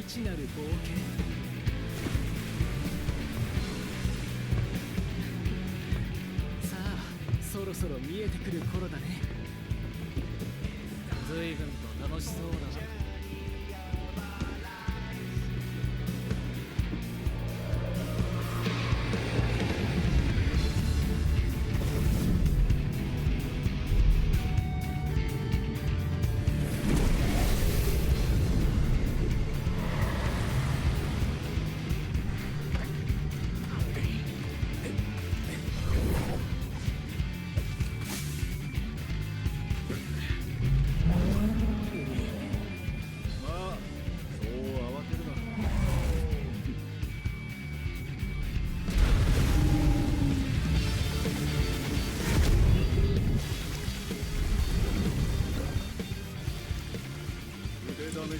知なる冒険。さあそろそろ見えてくる頃だね。随分と楽しそうだな。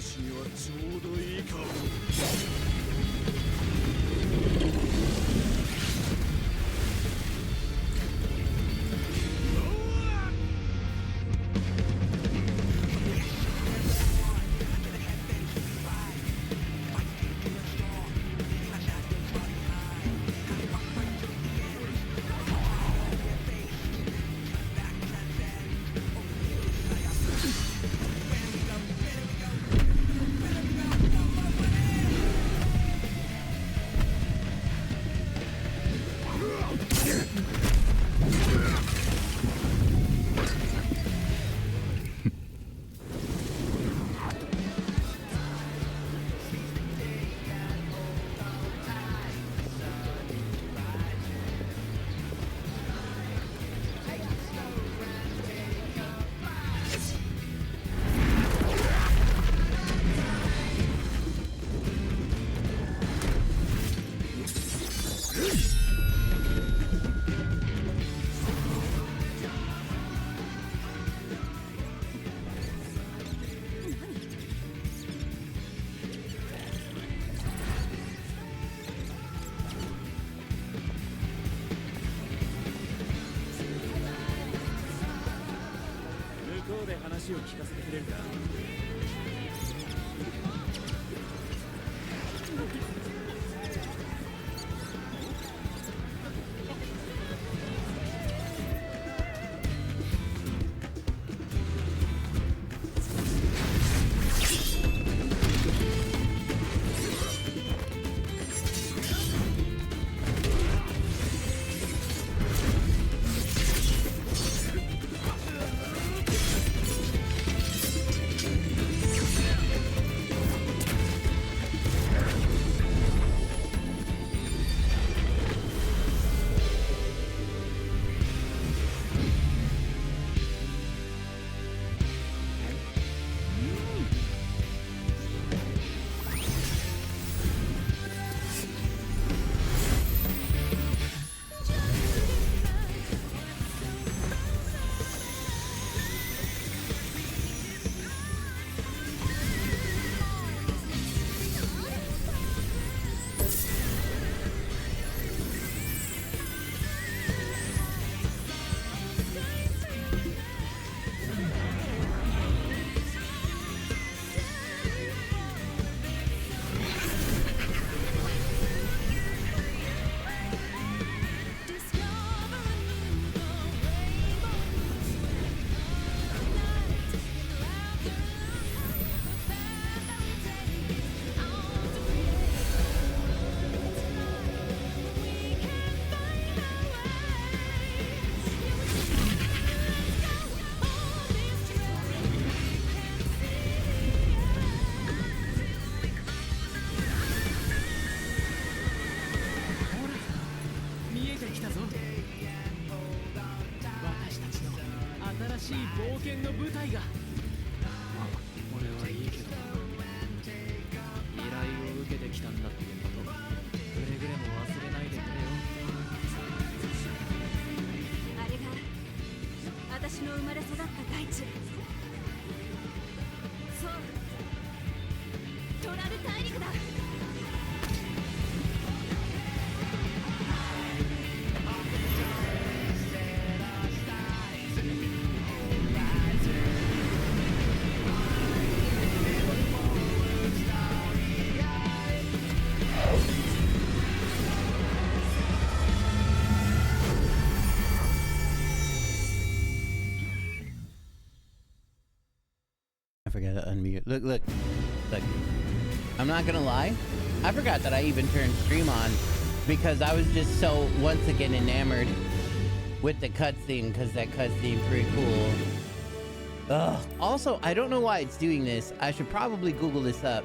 試しにはちょうどいいか。話を聞かせてくれるか。しい冒険の舞台が。まあ俺はいいけどな。依頼を受けてきたんだってことくれぐれも忘れないでくれよ。あれが私の生まれ育った大地。そうトラル大陸だ。I forgot to unmute. Look. I'm not gonna lie. I forgot that I even turned stream on because I was just so, once again, enamored with the cutscene because that cutscene's pretty cool. Ugh. Also, I don't know why it's doing this. I should probably Google this up.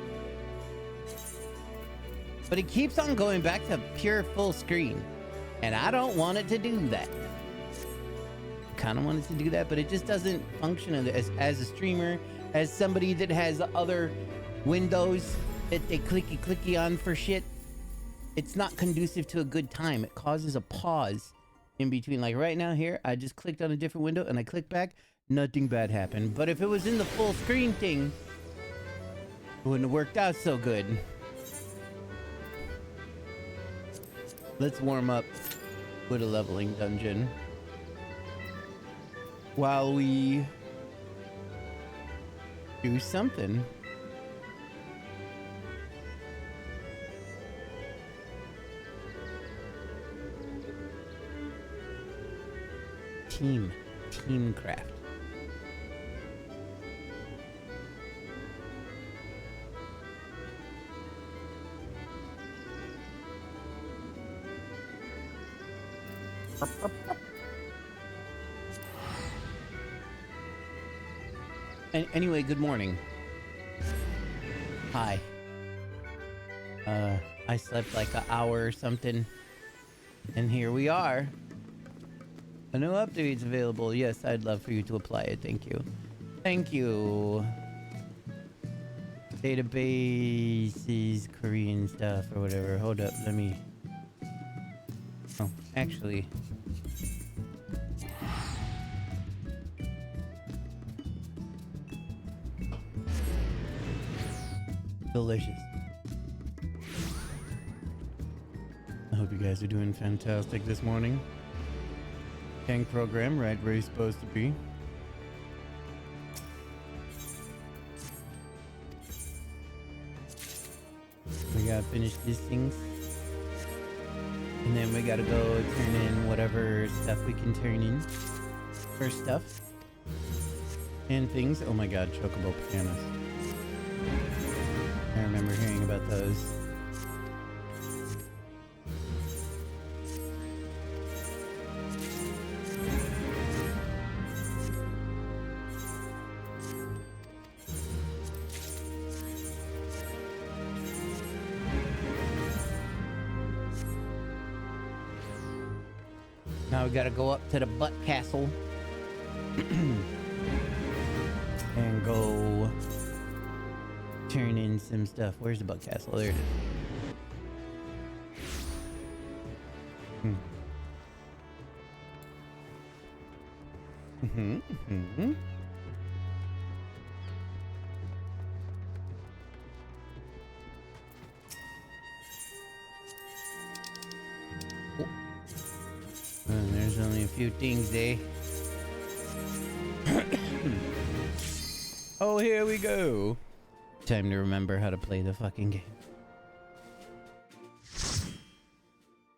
But it keeps on going back to pure full screen. And I don't want it to do that. Kind of wanted to do that, but it just doesn't function as a streamer, as somebody that has other windows that they clicky on for shit. It's not conducive to a good time. It causes a pause in between. Like right now here, I just clicked on a different window and I click back, nothing bad happened. But if it was in the full screen thing, it wouldn't have worked out so good. Let's warm up with a leveling dungeon while we do something. Teamcraft. Anyway, good morning. Hi. I slept like an hour or something, and here we are. A new update's available. Yes, I'd love for you to apply it. Thank you. Thank you. Databases, Korean stuff, or whatever. Hold up, let me... Oh, actually... Delicious. I hope you guys are doing fantastic this morning. Tank program right where you're supposed to be. We gotta finish these things. And then we gotta go turn in whatever stuff we can turn in. For stuff. And things. Oh my god, chocobo pianos. I remember hearing about those. Now we gotta go up to the butt castle and go turn in some stuff. Where's the butt castle? There it is. And there's only a few things, eh? Oh, here we go. Time to remember how to play the fucking game.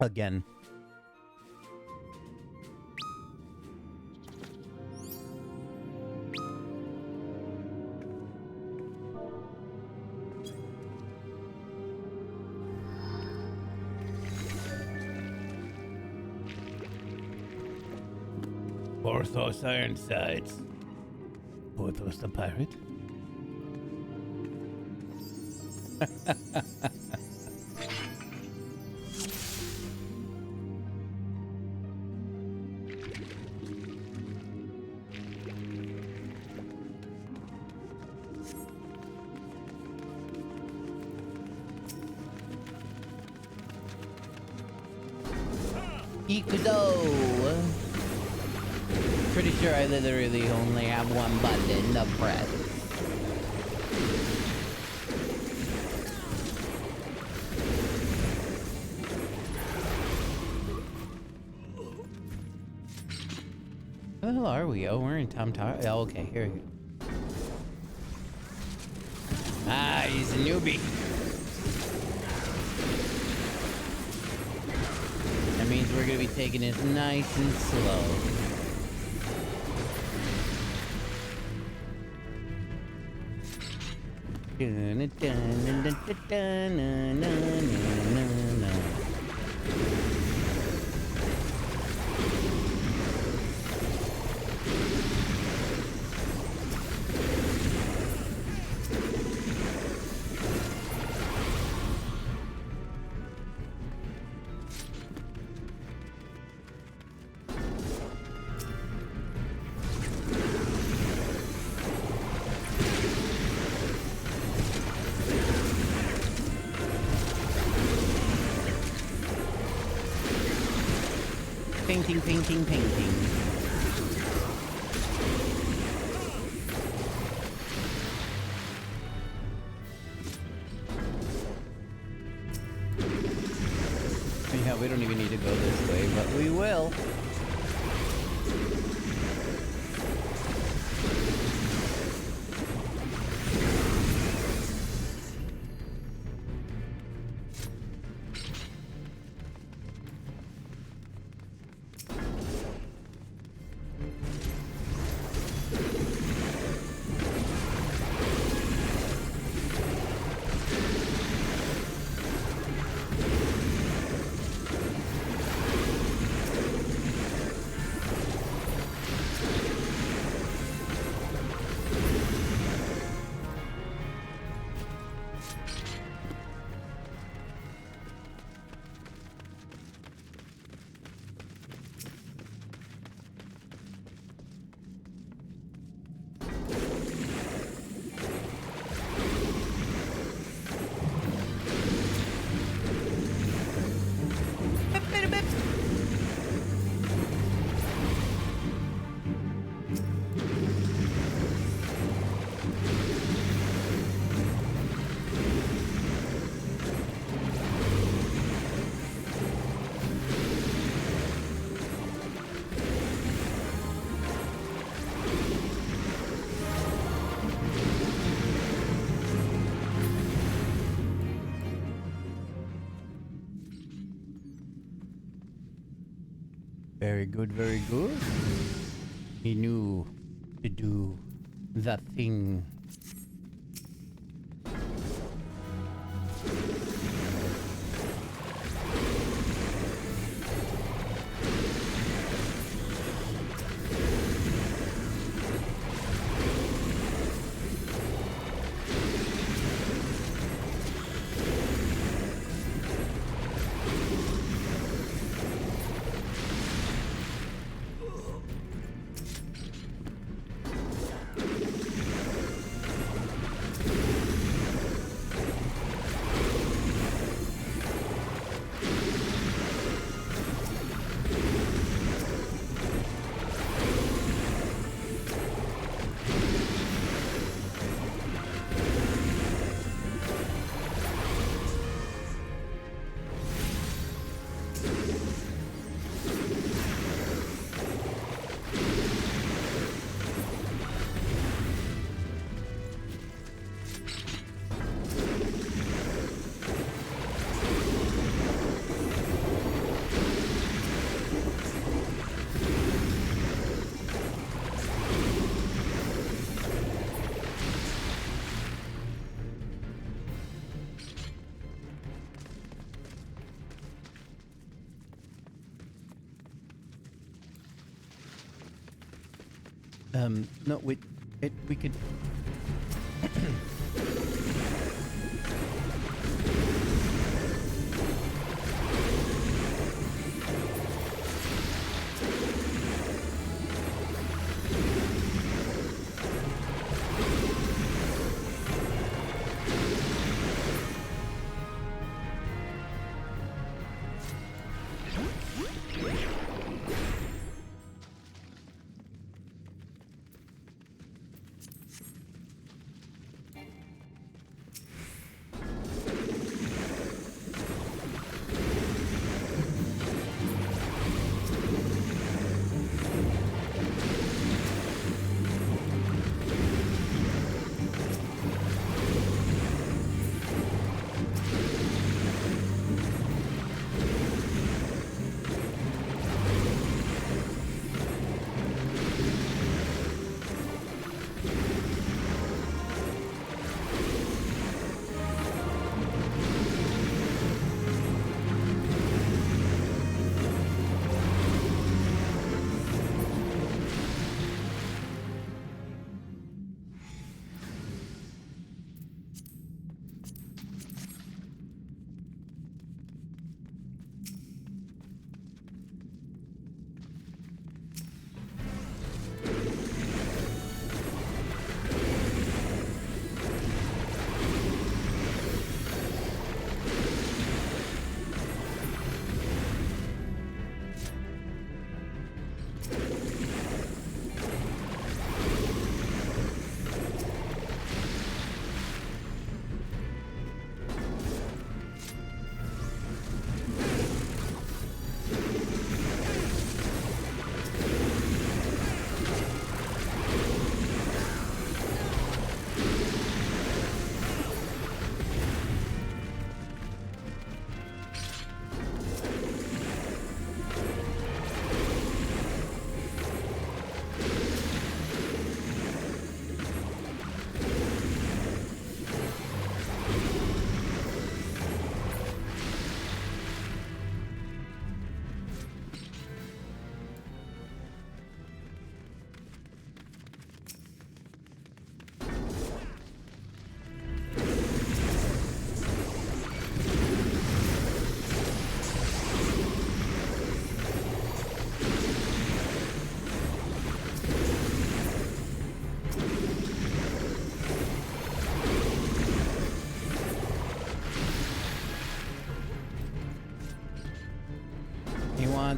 Again. Porthos Ironsides. Porthos the pirate. Ikuzo! Pretty sure I literally only have one button to press. Where the hell are we? Oh, we're in Tom Tower. Oh, okay, here we go. Ah, he's a newbie. That means we're gonna be taking this nice and slow. Dun, dun, dun, dun, dun, dun, dun, dun, dun, dun. Painting, painting, painting. Yeah, we don't even need to go this way, but we will. Very good, very good. He knew to do the thing. No, we could.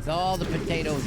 all the potatoes.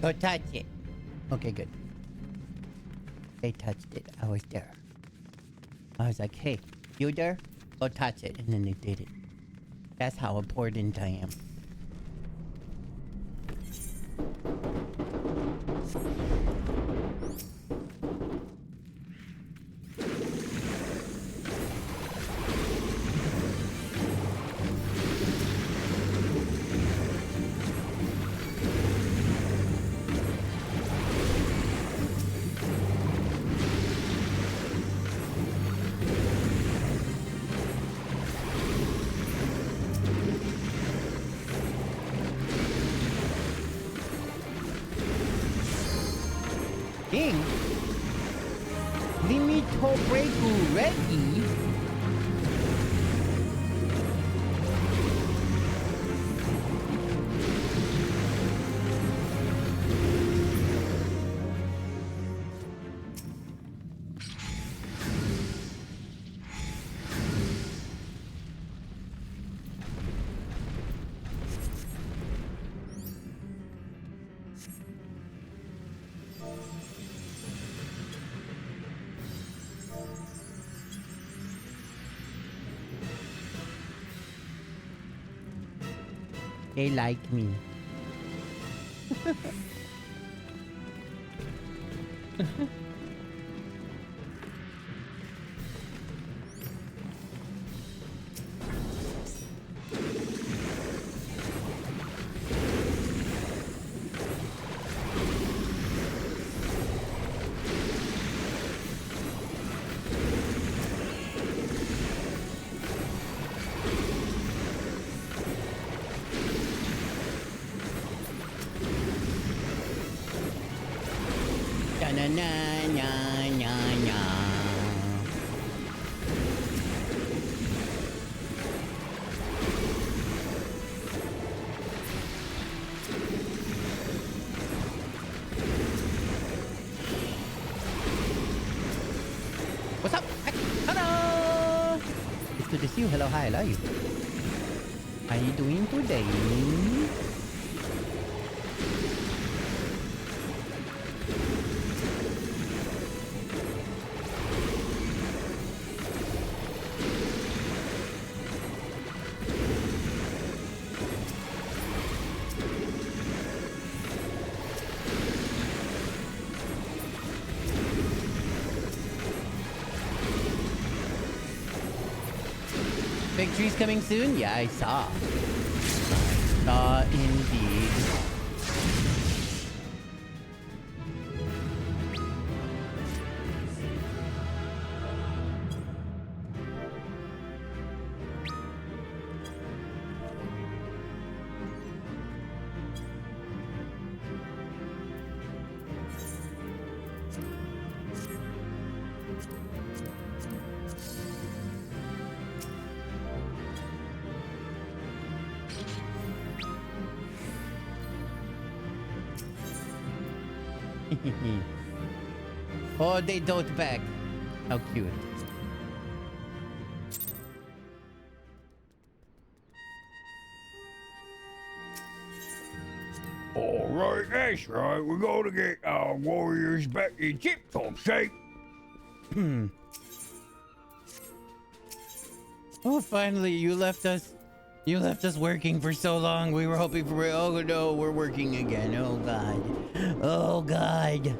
Go touch it. Okay, good. They touched it. I was there. I was like, hey, you there? Go touch it. And then they did it. That's how important I am. King, Limito Breaku ready. They like me. Na na na na na. What's up? Hello. It's good to see you. Hello, hi, hello. How you doing today? Big trees coming soon? Yeah, I saw. I saw indeed. Oh, they dote back. How cute. All right, that's right. We're going to get our warriors back in tip-top shape. Oh, finally, you left us. You left us working for so long. We were hoping for. Oh no, we're working again. Oh god. Oh god. All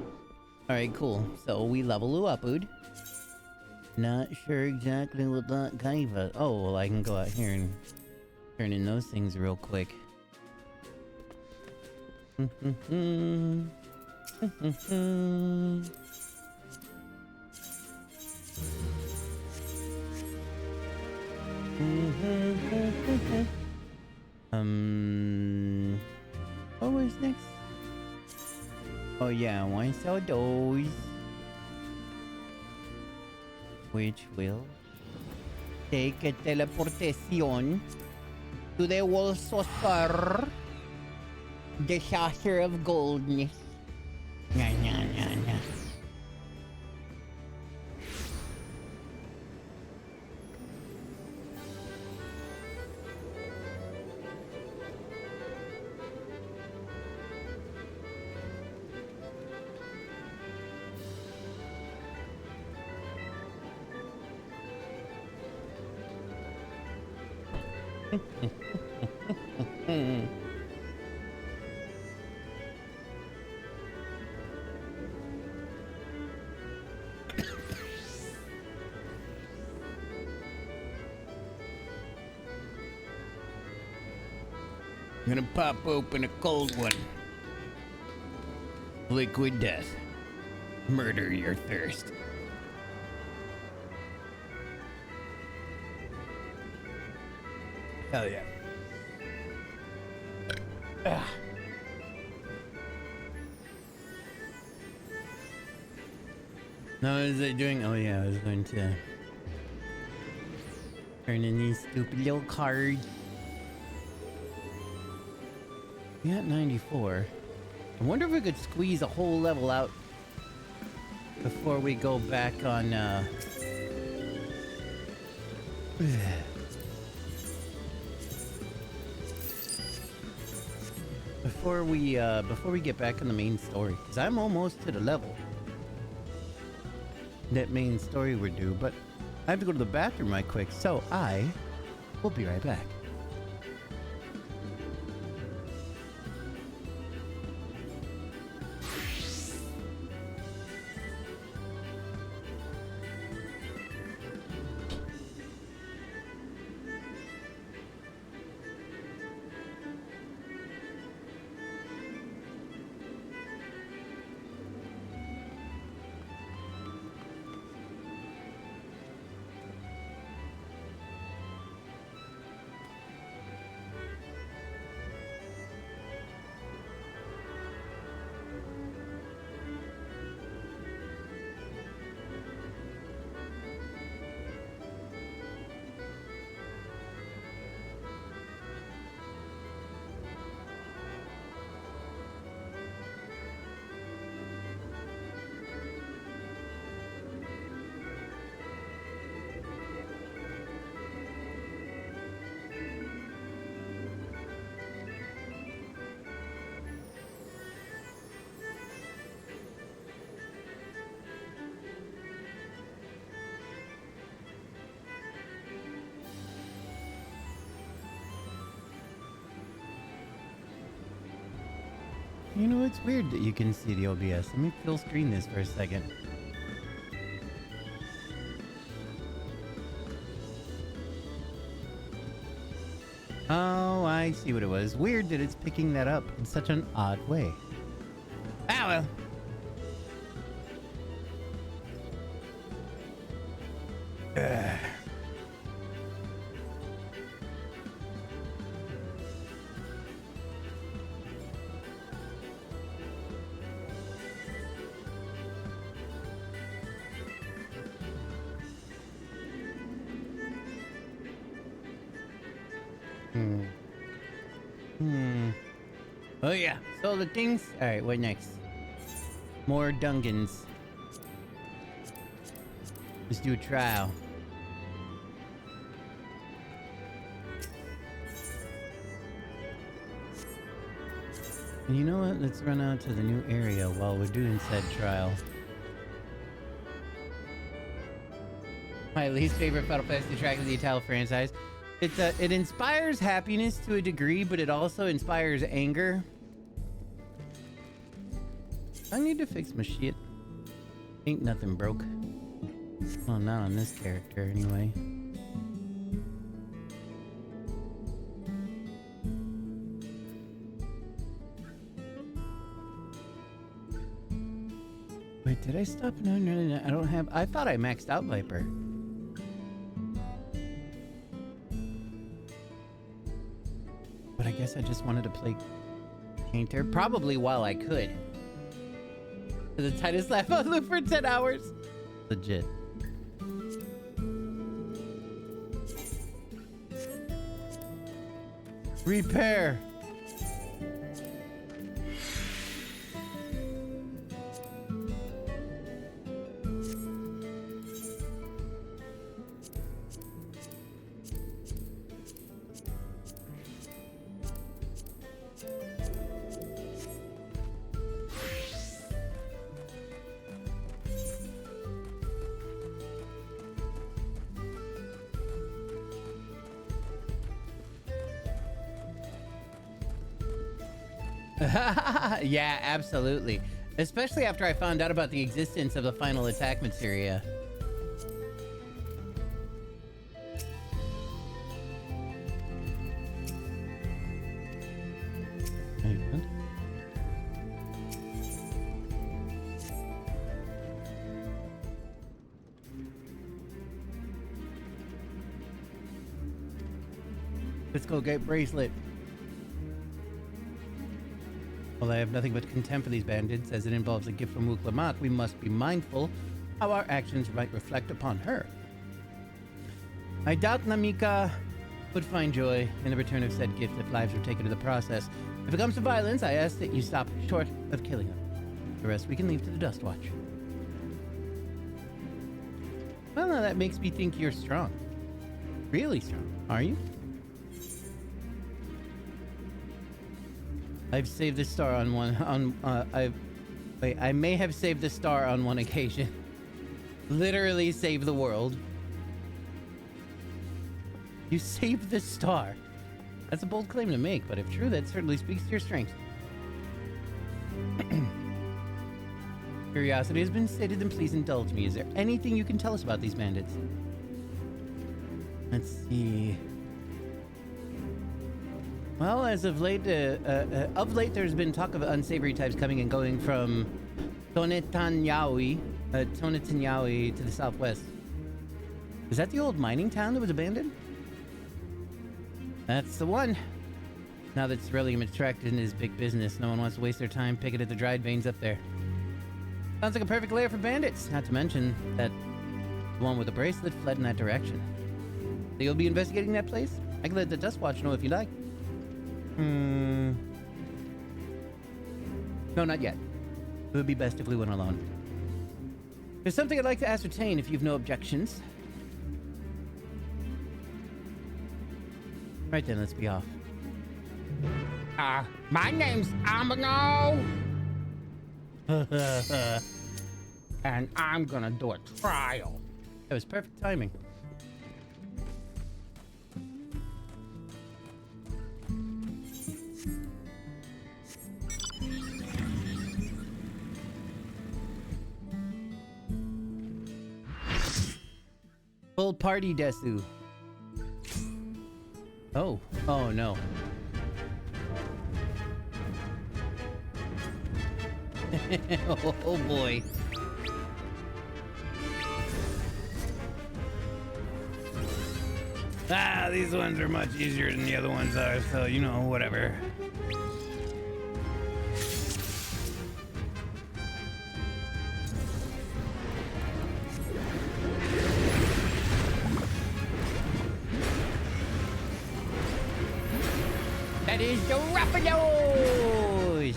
right, cool. So we level you up, dude. Not sure exactly what that gave us. Oh well, I can go out here and turn in those things real quick. What was next? Oh yeah, I want to sell those, which will take a teleportation to the world saucer, the saucer of goldness. Nah, nah, nah, nah. I'm gonna pop open a cold one. Liquid death. Murder your thirst. Hell yeah. Ah. Now, what was I doing? Oh yeah, I was going to turn in these stupid little cards. We got 94. I wonder if we could squeeze a whole level out before we go back on before we get back on the main story, because I'm almost to the level that main story we're due, but I have to go to the bathroom right quick, so I will be right back. You know, it's weird that you can see the OBS. Let me full screen this for a second. Oh, I see what it was. Weird that it's picking that up in such an odd way. Ah, well. Ugh. Oh yeah. So the things. All right. What next? More Dungans. Let's do a trial. And you know what? Let's run out to the new area while we're doing said trial. My least favorite Final Fantasy track is the Ital franchise. It inspires happiness to a degree, but it also inspires anger. I need to fix my shit. Ain't nothing broke. Well, not on this character, anyway. Wait, did I stop? No, I don't have... I thought I maxed out Viper. But I guess I just wanted to play Painter. Probably while I could. The tightest laugh on loop for 10 hours. Legit. Repair. Yeah, absolutely. Especially after I found out about the existence of the final attack materia. Wait, what? Let's go get bracelet. While I have nothing but contempt for these bandits, as it involves a gift from Uklamat, we must be mindful how our actions might reflect upon her. I doubt Namika would find joy in the return of said gift if lives were taken to the process. If it comes to violence, I ask that you stop short of killing them. The rest we can leave to the Dust Watch. Well, now that makes me think you're strong. Really strong, are you? I've saved the star on one I may have saved the star on one occasion. Literally saved the world. You saved the star. That's a bold claim to make, but if true, that certainly speaks to your strength. Curiosity has been stated, then please indulge me. Is there anything you can tell us about these bandits? Let's see. Well, as of late, there's been talk of unsavory types coming and going from Tonetanyawi to the southwest. Is that the old mining town that was abandoned? That's the one. Now that Ceruleum extracted in his big business, no one wants to waste their time picking at the dried veins up there. Sounds like a perfect lair for bandits, not to mention that the one with the bracelet fled in that direction. So you'll be investigating that place? I can let the Dust Watch know if you like. No, not yet. It would be best if we went alone. There's something I'd like to ascertain if you've no objections. Right then, let's be off. My name's Amino. And I'm gonna do a trial. That was perfect timing. Full party, Desu. Oh no. Oh boy. These ones are much easier than the other ones are, so you know, whatever. That is the Rapidos!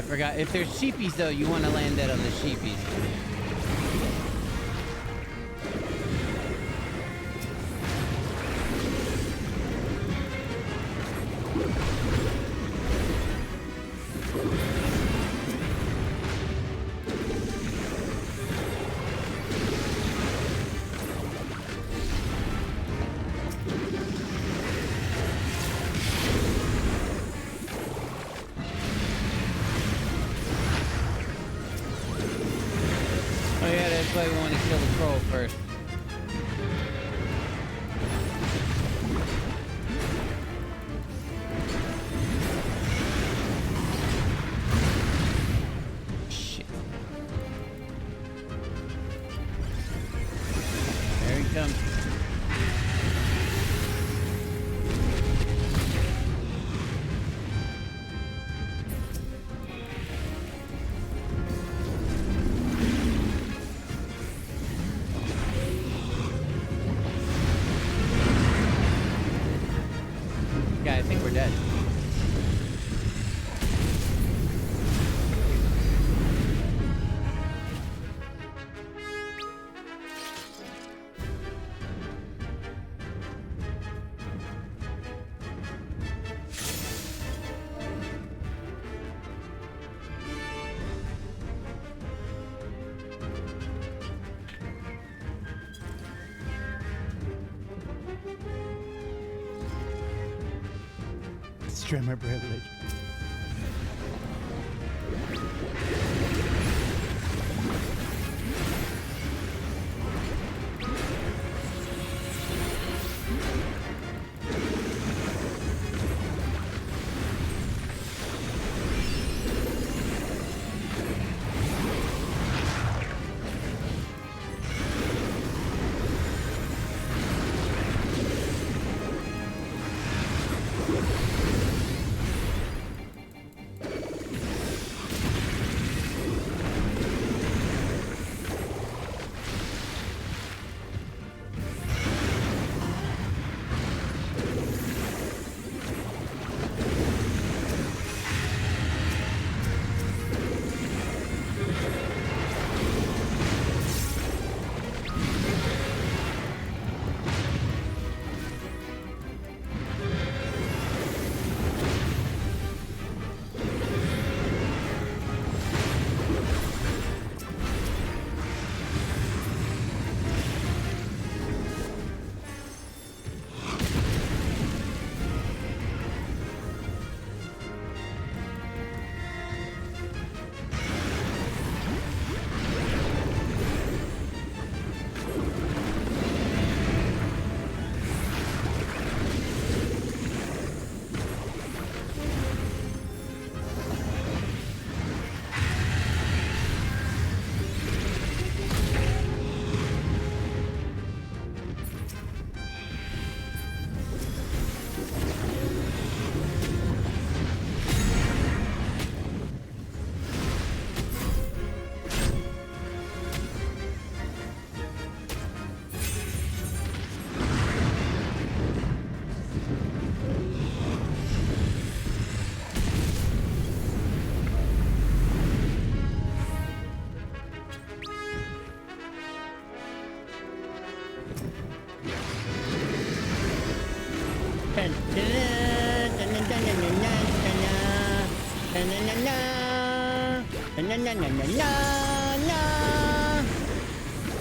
forgot. If there's sheepies, though, you want to land that on the sheepies. Oh yeah, that's why we want to kill the troll first. Shit. There he comes. Yeah, I think we're dead. Streamer privilege.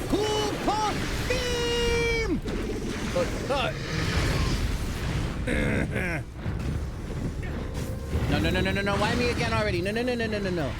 Coupon beam! No. Why me again already? No. Drink. No.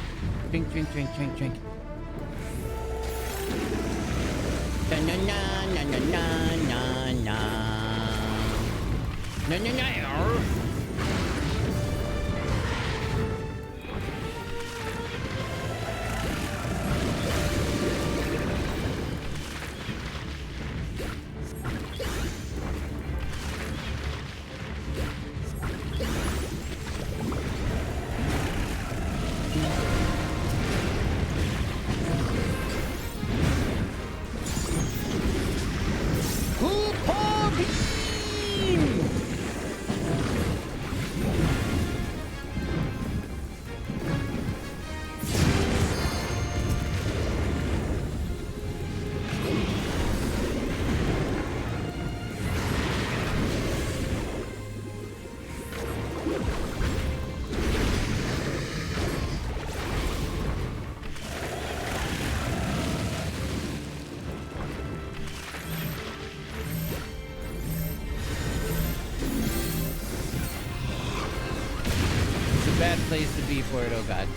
bad place to be for it. Oh god.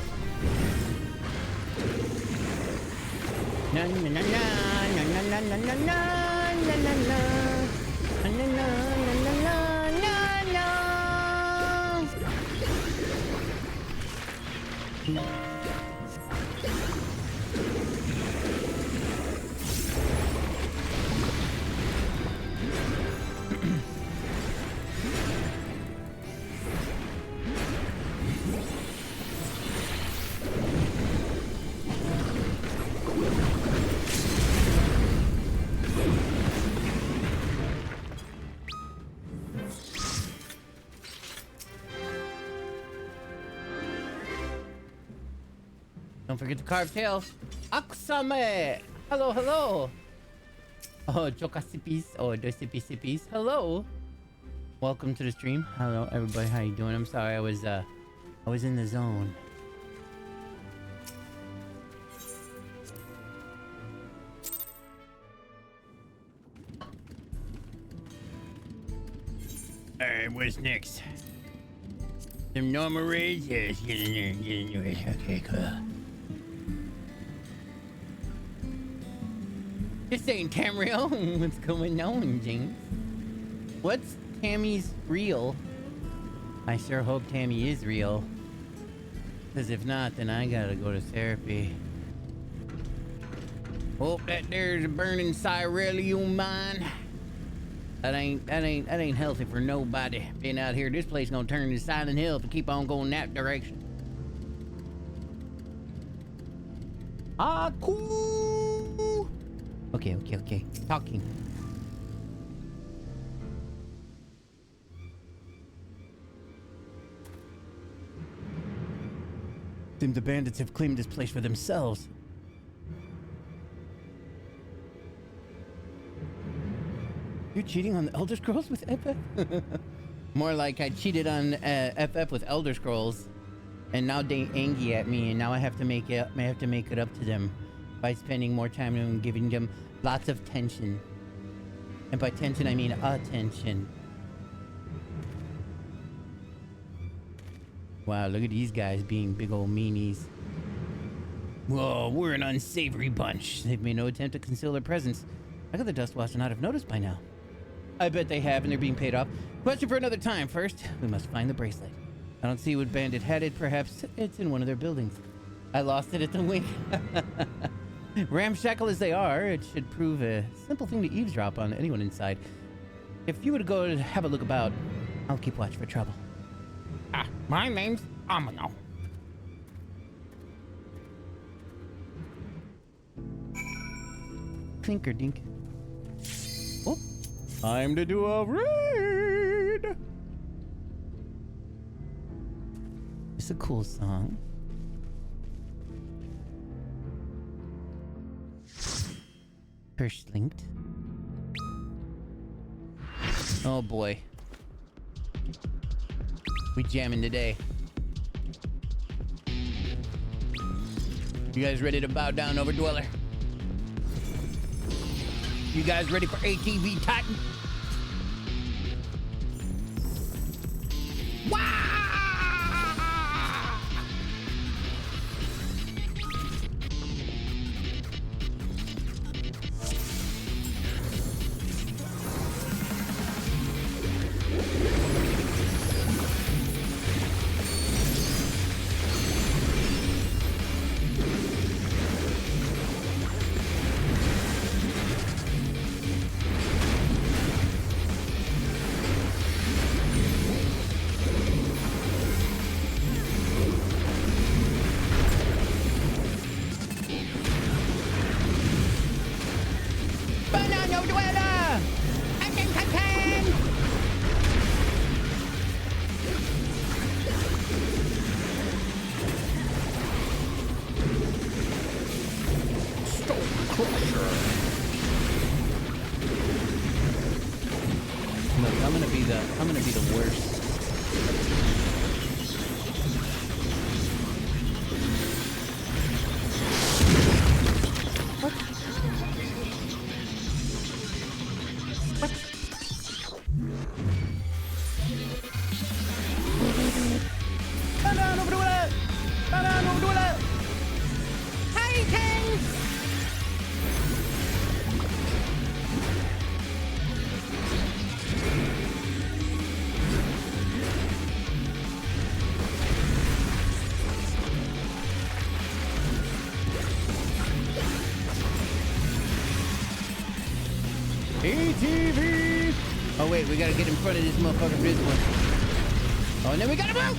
Na na na na na na na na na na na na na na na. Don't forget to carve tails. Akusame! Hello, hello! Oh, Chokasipis. Oh, Dosipis. Hello! Welcome to the stream. Hello, everybody. How you doing? I'm sorry, I was in the zone. Alright, what's next? Some normal raids? Yes, get in there, Okay, cool. This ain't Tamriel. What's going on, James? What's Tammy's real? I sure hope Tammy is real. Because if not, then I gotta go to therapy. Hope that there's a burning Cyrelium mine. That ain't healthy for nobody. Being out here, this place gonna turn into Silent Hill if we keep on going that direction. Ah, cool. Okay. Talking. Seems the bandits have claimed this place for themselves. You're cheating on the Elder Scrolls with FF? More like I cheated on FF with Elder Scrolls, and now they angry at me, and now I have to make it up to them by spending more time and giving them lots of tension. And by tension, I mean attention. Wow, look at these guys being big old meanies. Whoa, we're an unsavory bunch. They've made no attempt to conceal their presence. How could the Dustwasher not have noticed by now? I bet they have, and they're being paid off. Question for another time. First, we must find the bracelet. I don't see what bandit had it. Perhaps it's in one of their buildings. I lost it at the wing. Ramshackle as they are, it should prove a simple thing to eavesdrop on anyone inside. If you were to go and have a look about, I'll keep watch for trouble. My name's Amino. Clinker dink. Oh, time to do a raid. It's a cool song. First linked. Oh boy. We jamming today. You guys ready to bow down, Overdweller? You guys ready for ATV Titan? I'm gonna be the worst. What? ATV! Oh wait, we gotta get in front of this motherfucker for this one. Oh, and then we gotta move!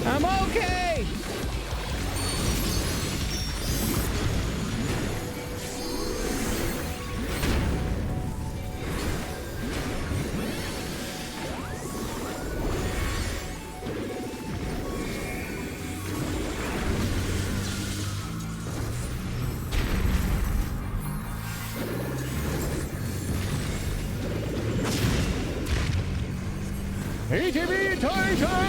I'm okay! ATV Titan!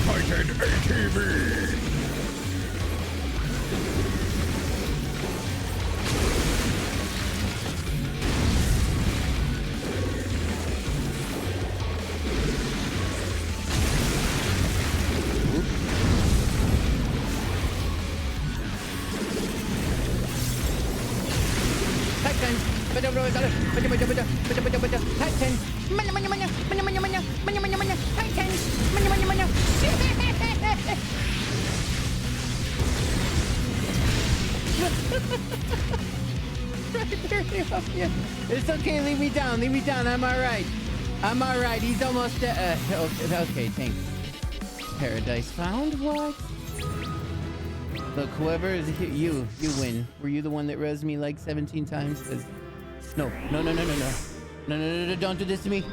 Titan ATV! It's okay, leave me down, I'm alright. I'm alright, he's almost okay, thanks. Paradise found? What? Look, whoever is here, you win. Were you the one that res me like 17 times? 'Cause no, don't do this to me.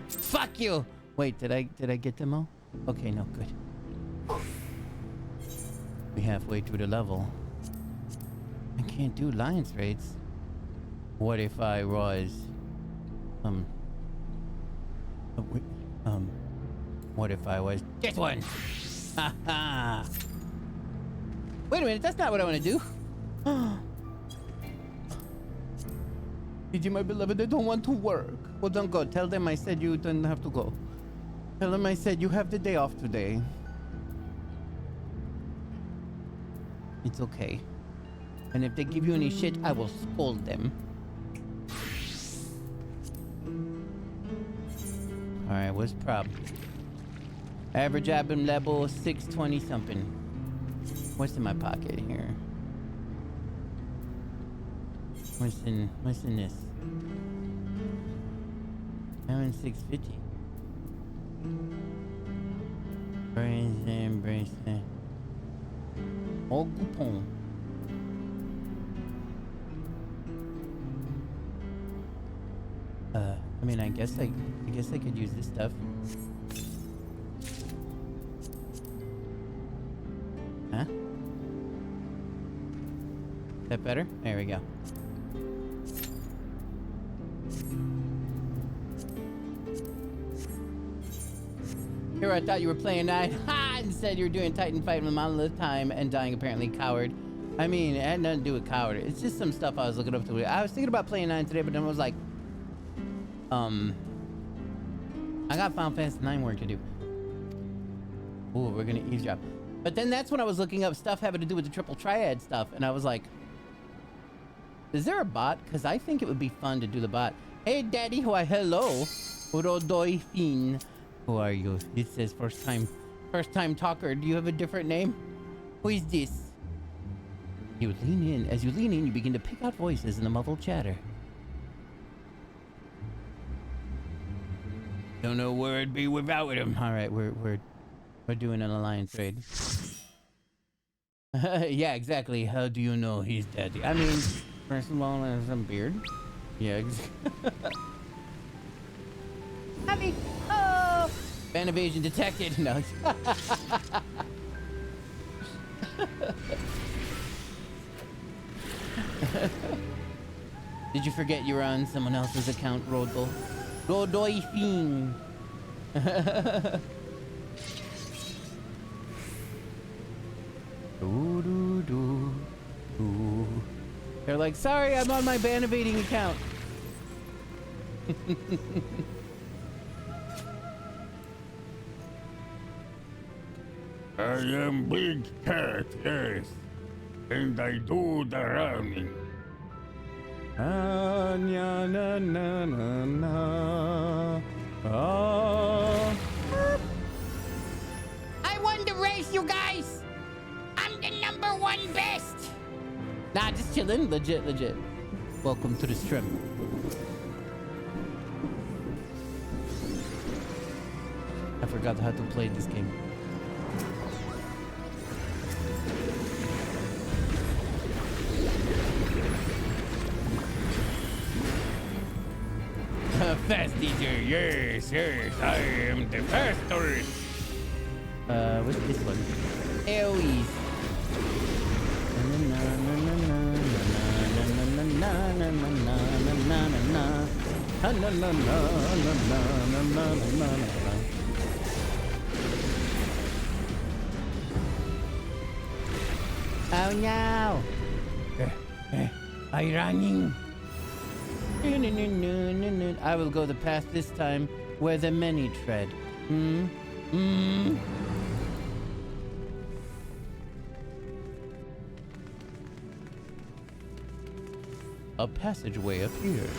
Fuck you. Wait, did I get them all? Okay, no, good. We halfway through the level. I can't do Lions raids. What if I was what if I was this one? Haha. Wait a minute, that's not what I want to do. PG, my beloved, they don't want to work. Well, don't go. Tell them I said you don't have to go. Tell them I said you have the day off today. It's okay. And if they give you any shit, I will scold them. Alright, what's the problem? Average admin level 620 something. What's in my pocket here? What's in this? I'm in 650. Bracelet. Oh, coupon. I mean, I guess I could use this stuff. Huh? Is that better? There we go. Here, I thought you were playing 9. Ha! Instead, you were doing Titan fight with Monolith time and dying apparently coward. I mean, it had nothing to do with coward. It's just some stuff I was looking up to. I was thinking about playing 9 today, but then I was like, I got Final Fantasy 9 work to do. Ooh, we're gonna eavesdrop. But then that's when I was looking up stuff having to do with the triple triad stuff, and I was like, is there a bot? Because I think it would be fun to do the bot. Hey, Daddy, why, hello. Rodoifin. Who are you? It says first time talker. Do you have a different name? Who is this? You lean in. As you lean in, you begin to pick out voices in the muffled chatter. Don't know where it'd be without him. All right, we're doing an alliance raid. Yeah, exactly. How do you know he's Daddy? I mean, first of all, there's some beard. Yeah. Happy. Oh. Fan evasion detected. No. Did you forget you were on someone else's account, Rodol? Rodoifin. They're like, sorry, I'm on my ban evading account. I am Big Cat, yes, and I do the running. Ah, na, na, na, na, na. Ah. I won the race, you guys! I'm the #1 best! Nah, just chillin'. Legit. Welcome to the stream. I forgot how to play this game. Fast teacher, yes, I am the fastest. What's this one? AoEs. Oh no! I'm running. I will go the path this time where the many tread. A passageway appears.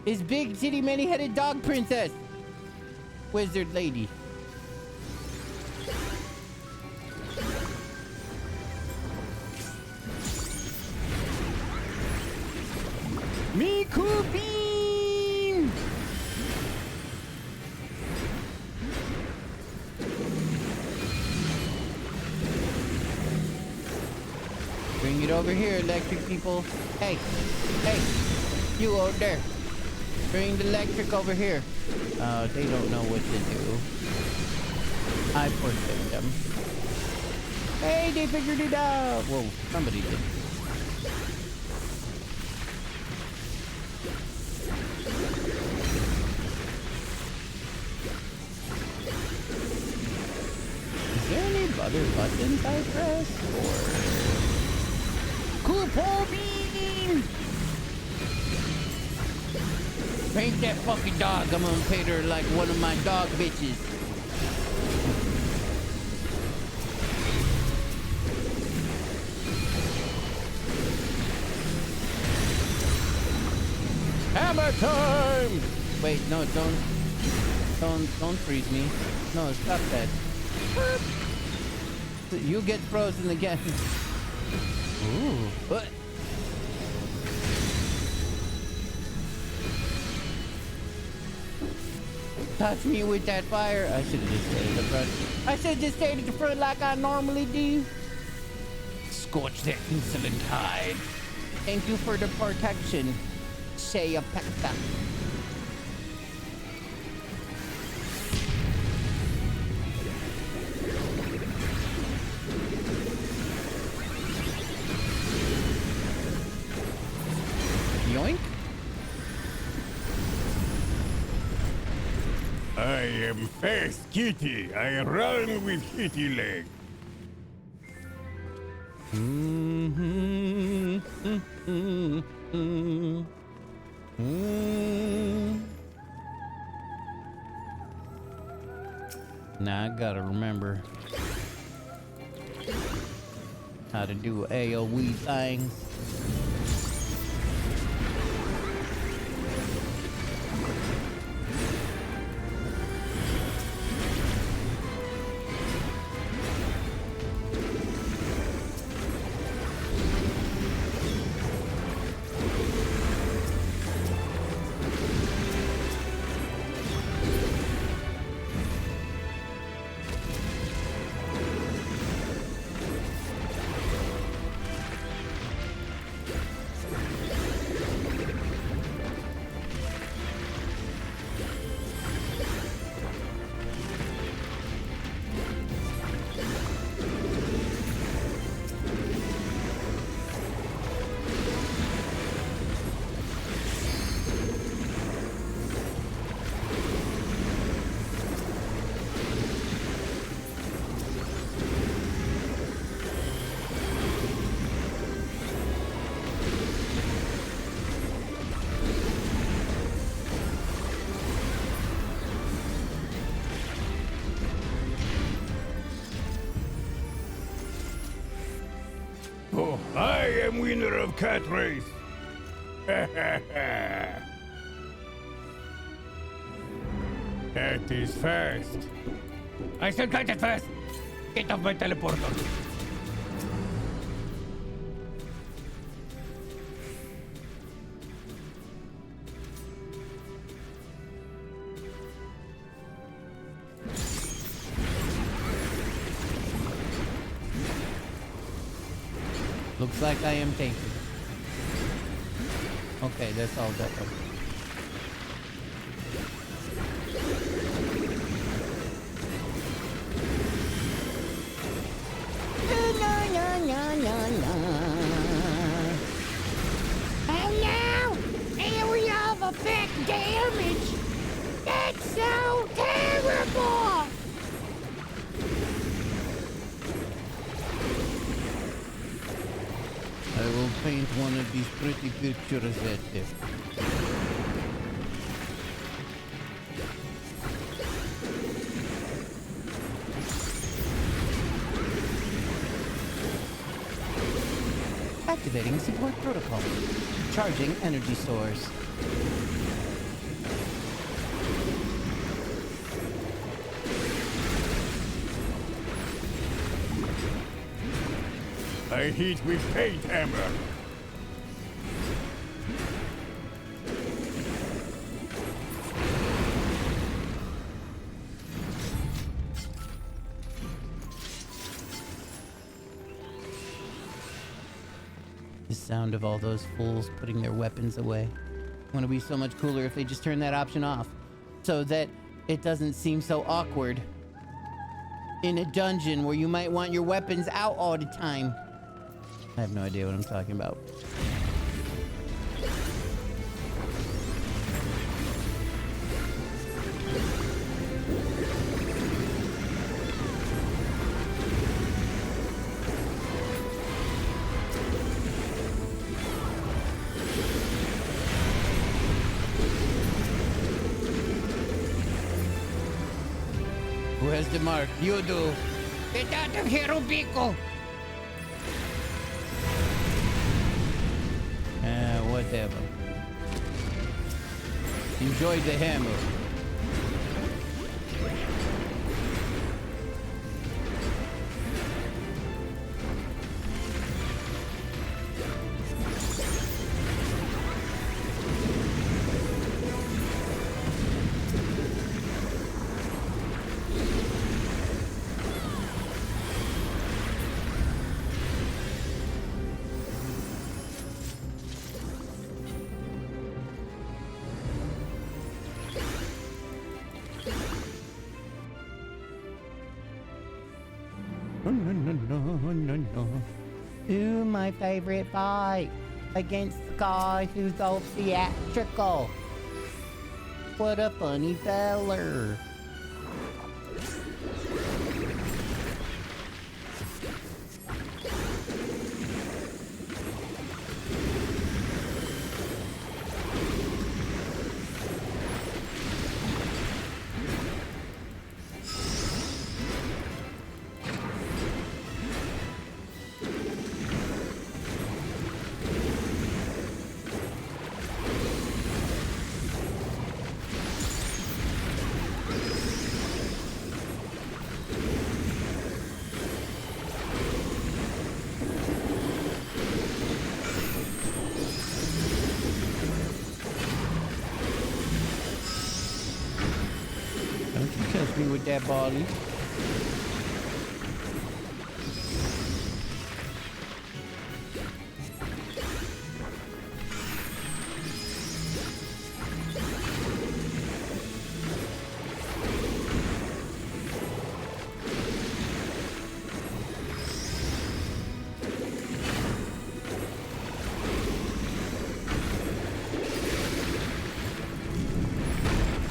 Is big titty many-headed dog princess. Wizard lady. Miku beam. Bring it over here, electric people. Hey, you over there. Bring the electric over here. Oh, they don't know what to do. I forced them. Hey, they figured it out. Whoa, somebody did. Is there any other buttons I press? Or Kupo beam! Paint that fucking dog. I'm gonna paint her like one of my dog bitches. Hammer time! Wait, no, don't freeze me. No, stop that. You get frozen again. Ooh. What? Touch me with that fire. I should have just stayed at the front. I should have just stayed at the front like I normally do. Scorch their insolent hide. Thank you for the protection. Say a pecta. Yoink. I am Fast Kitty. I run with kitty leg. Now I gotta remember how to do AoE things. Oh, I am winner of cat race. That is fast. I said cat is fast. Get off my teleporter. Looks like I am taken. Okay, that's all that. Oh no! Area of effect damage! That's so terrible! I will paint one of these pretty pictures at this. Activating support protocol. Charging energy stores. I hit with paint hammer. The sound of all those fools putting their weapons away. Wouldn't it be so much cooler if they just turned that option off so that it doesn't seem so awkward in a dungeon where you might want your weapons out all the time. I have no idea what I'm talking about. Who has the mark? You do. Get out of here, Rubico! Whatever. Enjoy the hammer. Ooh, my favorite fight against the guy who's all theatrical. What a funny feller. Catch me with that body.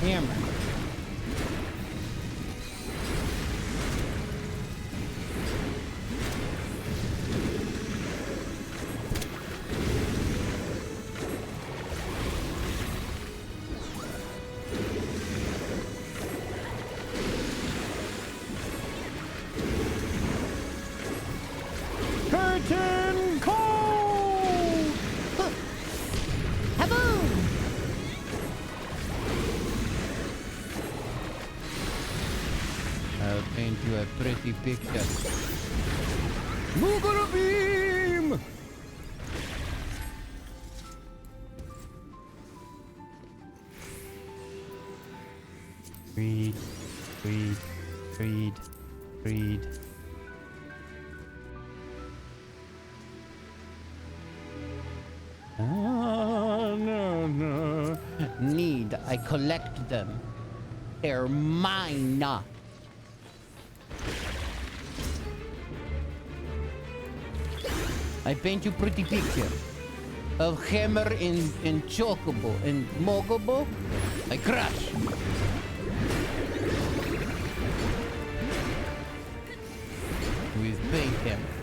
Hammer. Curtain call! Kaboom! I'll paint you a pretty picture. Mugara beam! Read, read, read, read. Oh, no. Need, I collect them. They're mine. I paint you pretty picture of hammer in chocobo and mogobo. I crush. With paint hammer.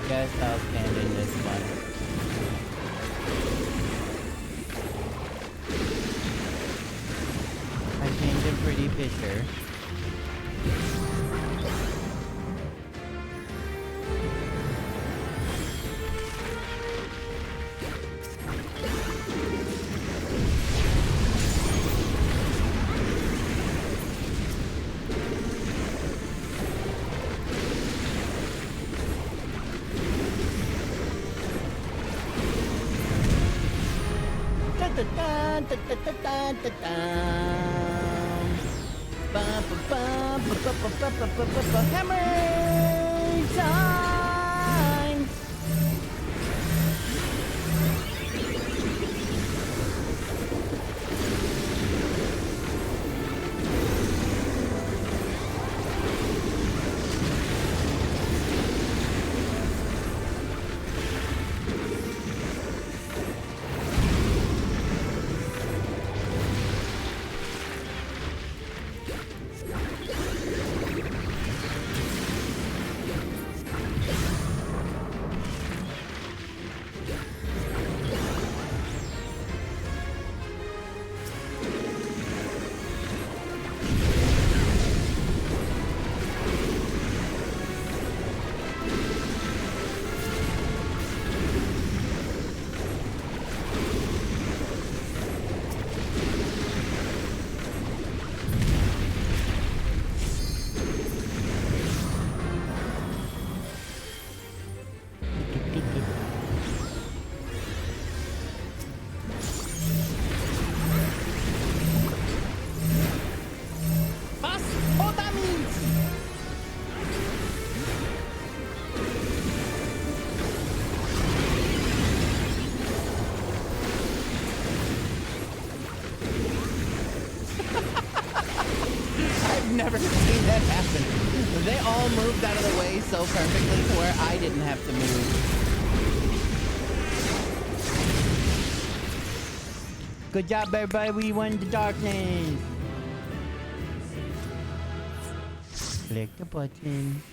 Guess I'll stand in this one. I painted a pretty picture. Hammer time! I've never seen that happen. They all moved out of the way so perfectly to where I didn't have to move. Good job, everybody. We won the darkness. Click the button.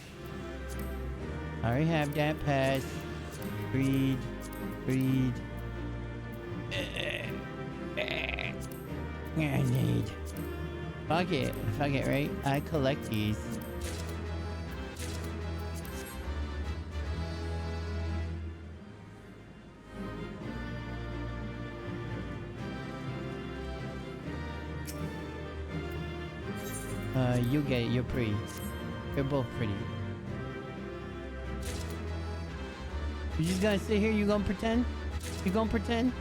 I already have that pass. Breed. I need. Fuck it, right? I collect these. You get it. You're pretty. You're both pretty. You just gonna sit here? You gonna pretend? You gonna pretend?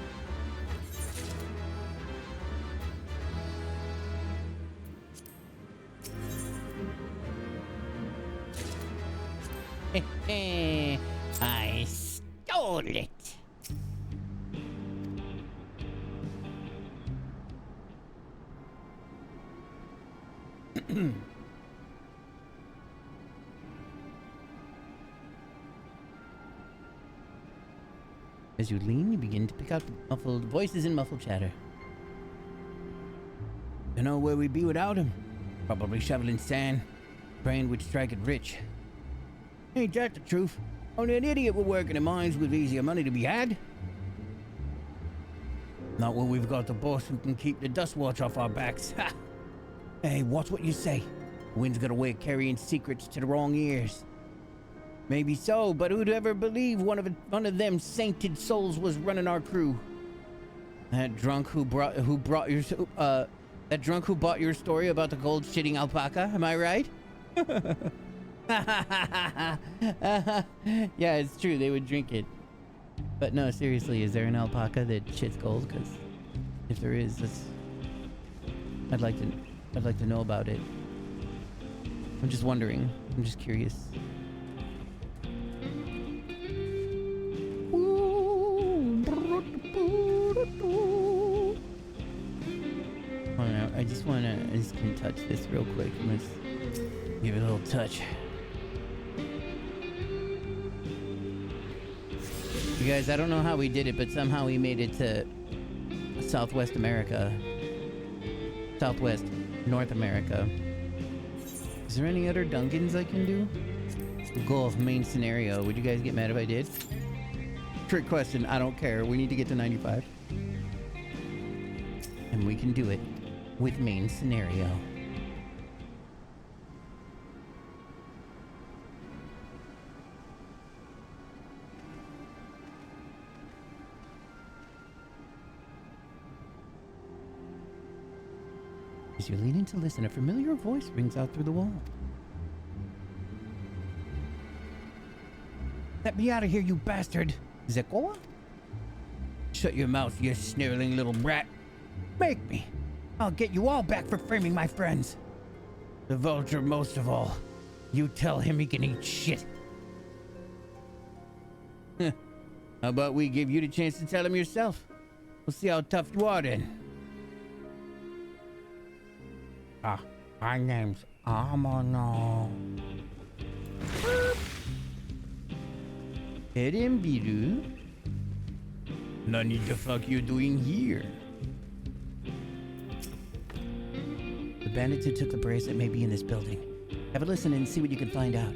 I stole it. As you lean, you begin to pick out muffled voices and muffled chatter. You know where we'd be without him? Probably shoveling sand, praying we'd strike it rich. Ain't that the truth? Only an idiot would work in the mines with easier money to be had. Not when we've got the boss who can keep the dust watch off our backs. Ha! Hey, watch what you say. The wind's got a way of carrying secrets to the wrong ears. Maybe so, but who'd ever believe one of them sainted souls was running our crew? That drunk who bought your story about the gold shitting alpaca, am I right? Yeah, it's true, they would drink it. But no, seriously, is there an alpaca that shits gold? Because if there is, I'd like to know about it. I'm just wondering. I'm just curious. I just can touch this real quick. Let's give it a little touch. You guys, I don't know how we did it, but somehow we made it to Southwest America. Southwest North America. Is there any other Dunkins I can do? Goal of main scenario. Would you guys get mad if I did? Trick question. I don't care. We need to get to 95. And we can do it with main scenario. As you lean in to listen, a familiar voice rings out through the wall. Let me out of here, you bastard! Zekoa? Shut your mouth, you snarling little brat. Make me. I'll get you all back for framing my friends. The vulture most of all. You tell him he can eat shit. How about we give you the chance to tell him yourself? We'll see how tough you are then. My name's Amano. Erembiru? Nani the fuck you doing here? The bandits who took the bracelet may be in this building. Have a listen and see what you can find out.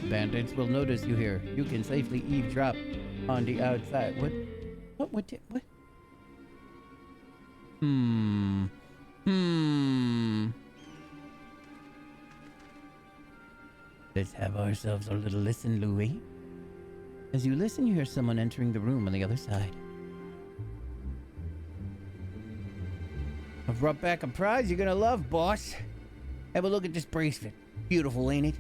Bandits will notice you here. You can safely eavesdrop on the outside. What? Let's have ourselves a little listen, Louis. As you listen, you hear someone entering the room on the other side. I've brought back a prize you're gonna love, boss. Have a look at this bracelet. Beautiful, ain't it?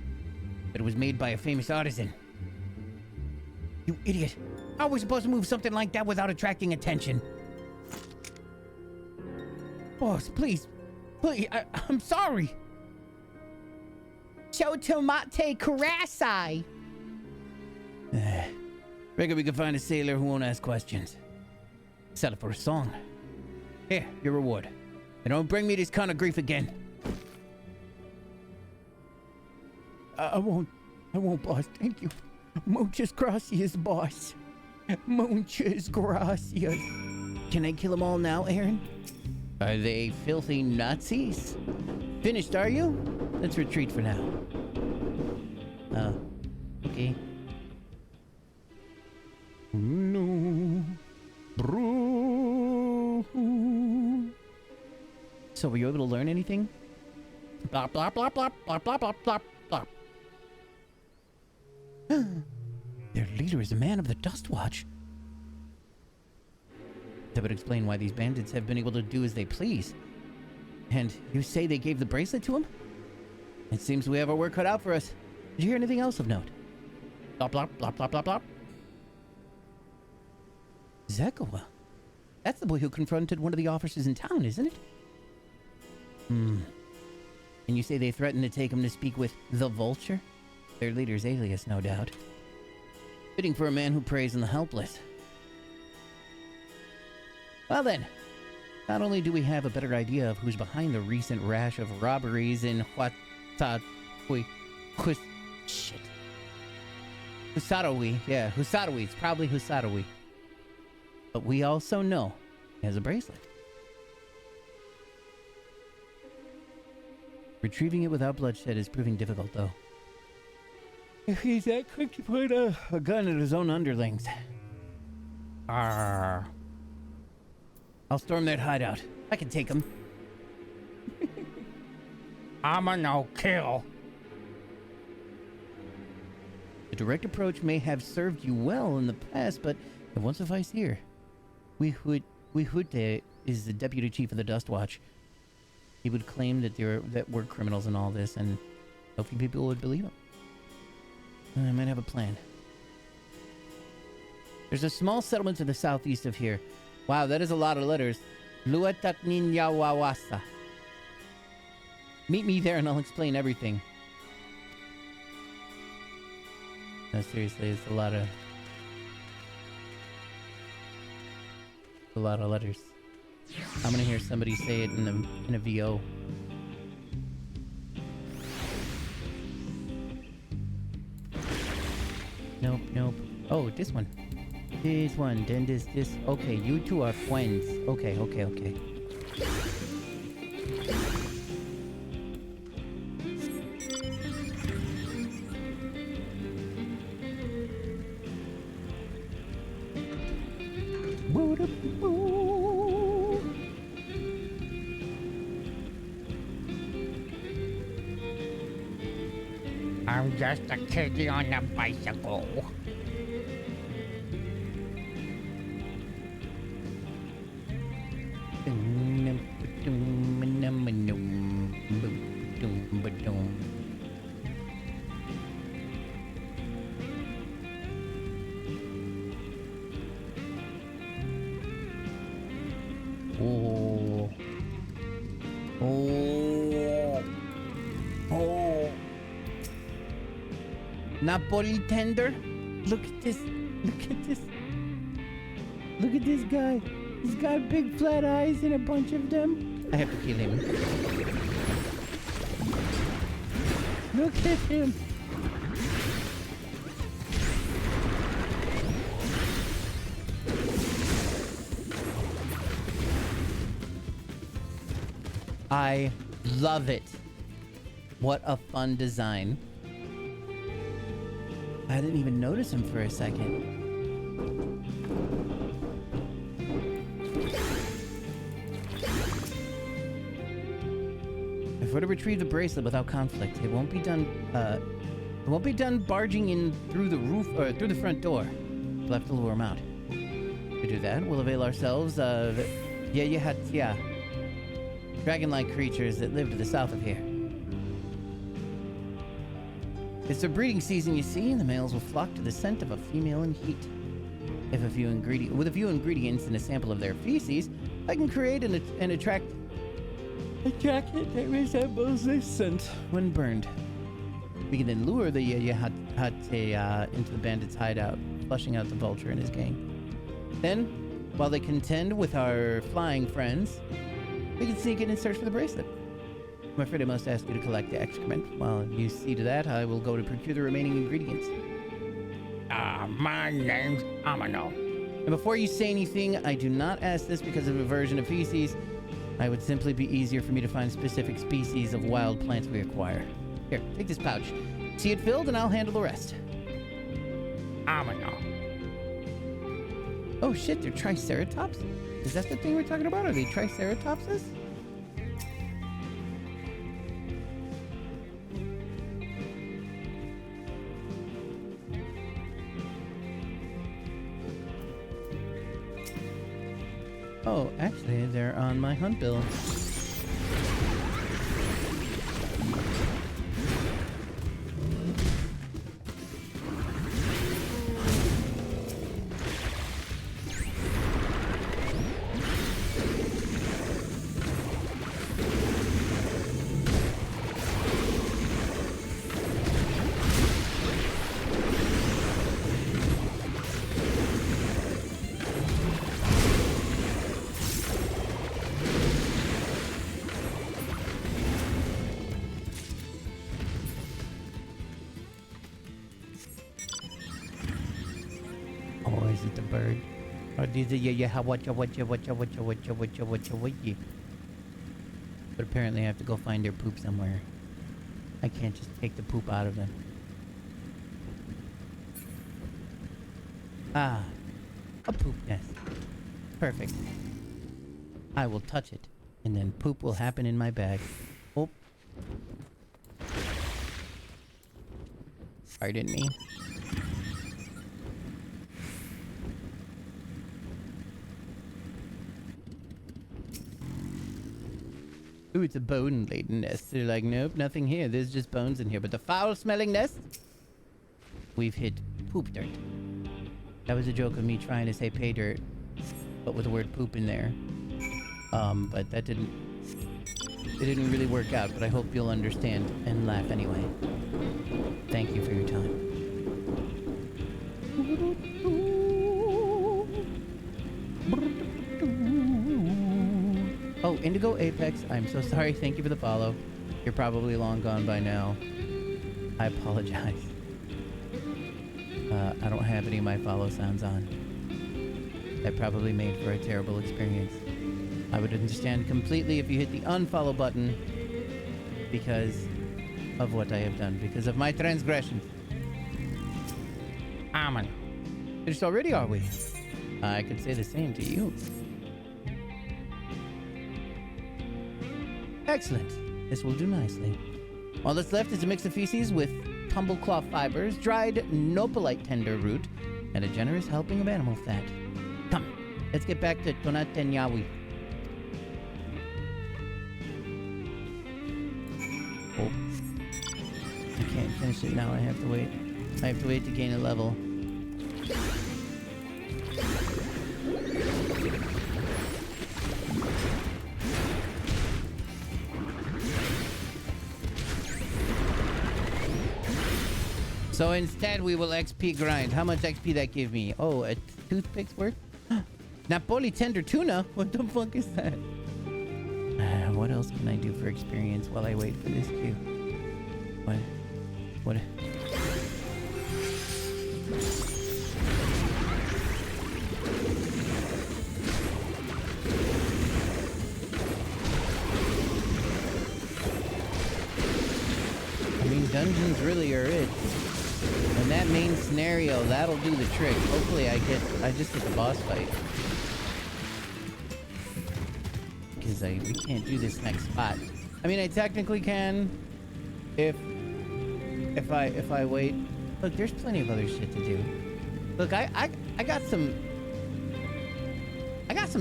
But it was made by a famous artisan. You idiot. How are we supposed to move something like that without attracting attention? Boss, please. Please, I'm sorry. Chotomate Karasai. Reckon we can find a sailor who won't ask questions. Sell it for a song. Here, your reward. And don't bring me this kind of grief again. I won't. I won't, boss. Thank you. Muchas gracias, boss. Muchas gracias. Can I kill them all now, Aaron? Are they filthy Nazis? Finished, are you? Let's retreat for now. Okay. No. Bro. So, were you able to learn anything? Blah, blah, blah, blah, blah, blah, blah, blah, blah. Their leader is a man of the Dust Watch. That would explain why these bandits have been able to do as they please. And you say they gave the bracelet to him? It seems we have our work cut out for us. Did you hear anything else of note? Blah, blah, blah, blah, blah, blah. Zekoa. That's the boy who confronted one of the officers in town, isn't it? And you say they threatened to take him to speak with the Vulture? Their leader's alias, no doubt. Fitting for a man who preys on the helpless. Well then, not only do we have a better idea of who's behind the recent rash of robberies in Husarawi. Yeah, Husarawi. It's probably Husarawi. But we also know he has a bracelet. Retrieving it without bloodshed is proving difficult, though. If he's that quick to point a gun at his own underlings. Arr. I'll storm that hideout. I can take him. I'm a no-kill. The direct approach may have served you well in the past, but it won't suffice here. Wihute is the deputy chief of the Dust Watch. He would claim that we're criminals and all this, and no few people would believe him. I might have a plan. There's a small settlement to the southeast of here. Wow, that is a lot of letters. Luatakninyawawasa. Meet me there and I'll explain everything. No, seriously, it's a lot of letters. I'm gonna hear somebody say it in a VO. Nope. Oh, this one. This one, then this. Okay, you two are friends. Okay. I'm just a kitty on a bicycle. Napoli tender? Look at this. Look at this guy. He's got big flat eyes and a bunch of them. I have to kill him. Look at him. I love it. What a fun design. I didn't even notice him for a second. If we're to retrieve the bracelet without conflict, it won't be done. It won't be done barging in through the roof or through the front door. We'll have to lure him out. To do that, we'll avail ourselves of dragon-like creatures that live to the south of here. It's their breeding season, you see, and the males will flock to the scent of a female in heat. With a few ingredients and a sample of their feces, I can create and attract a jacket that resembles this scent when burned. We can then lure the Yahate into the bandit's hideout, flushing out the Vulture and his gang. Then, while they contend with our flying friends, we can sneak in and search for the bracelet. I'm afraid I must ask you to collect the excrement. While you see to that, I will go to procure the remaining ingredients. My name's Amano. And before you say anything, I do not ask this because of aversion of feces. I would simply be easier for me to find specific species of wild plants we acquire. Here, take this pouch. See it filled, and I'll handle the rest. Amano. Oh shit, they're Triceratops? Is that the thing we're talking about? Are they Triceratopses? Oh, actually, they're on my hunt bill. Oh, is it the bird? Or did it But apparently I have to go find their poop somewhere. I can't just take the poop out of them. Ah, a poop nest. Perfect. I will touch it, and then poop will happen in my bag. Oh. Pardon me. Ooh, it's a bone-laden nest. They're like, nope, nothing here. There's just bones in here. But the foul-smelling nest? We've hit poop dirt. That was a joke of me trying to say pay dirt, but with the word poop in there. But that didn't really work out, but I hope you'll understand and laugh anyway. Thank you for your time. Oh, Indigo Apex, I'm so sorry. Thank you for the follow. You're probably long gone by now. I apologize. I don't have any of my follow sounds on. That probably made for a terrible experience. I would understand completely if you hit the unfollow button because of what I have done, because of my transgressions. Amano. Finished already, are we? I could say the same to you. Excellent. This will do nicely. All that's left is a mix of feces with tumblecloth fibers, dried nopalite tender root, and a generous helping of animal fat. Come, let's get back to Tonat and Yawi. Oh. I can't finish it now. I have to wait. I have to wait to gain a level. So instead, we will XP grind. How much XP that give me? Oh, a toothpick's worth? Napoli tender tuna? What the fuck is that? What else can I do for experience while I wait for this queue? What? I mean, dungeons really are it. And that main scenario, that'll do the trick. Hopefully I just get the boss fight. Because we can't do this next spot. I mean, I technically can if I wait. Look, there's plenty of other shit to do. Look, I got some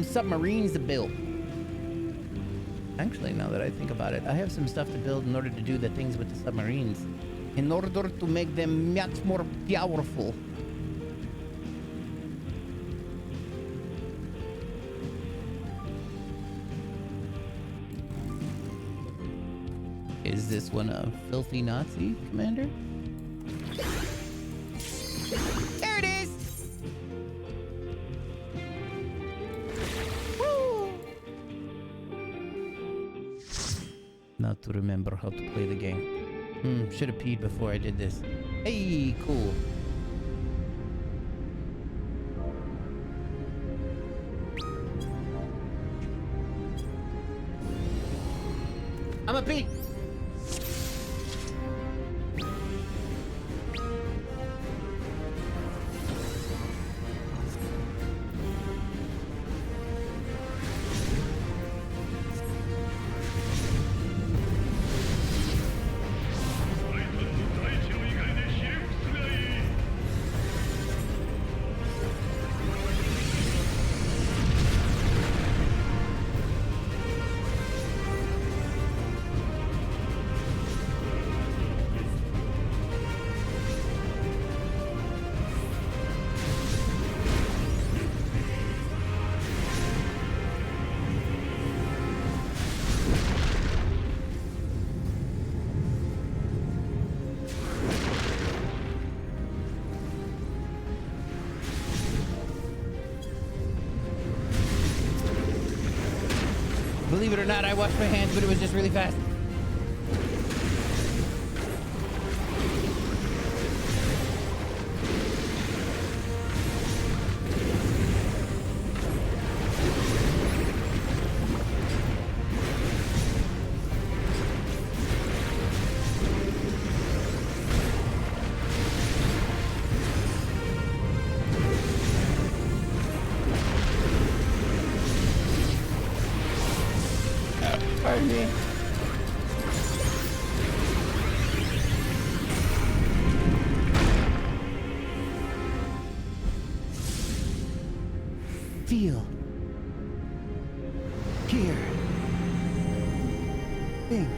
submarines to build. Actually, now that I think about it, I have some stuff to build in order to do the things with the submarines. In order to make them much more powerful. Is this one a filthy Nazi, Commander? There it is! Woo! Not to remember how to play the game. Should have peed before I did this. Hey, cool. I'm a pee. Believe it or not, I washed my hands, but it was just really fast. Pardon me. Feel. Hear. Think.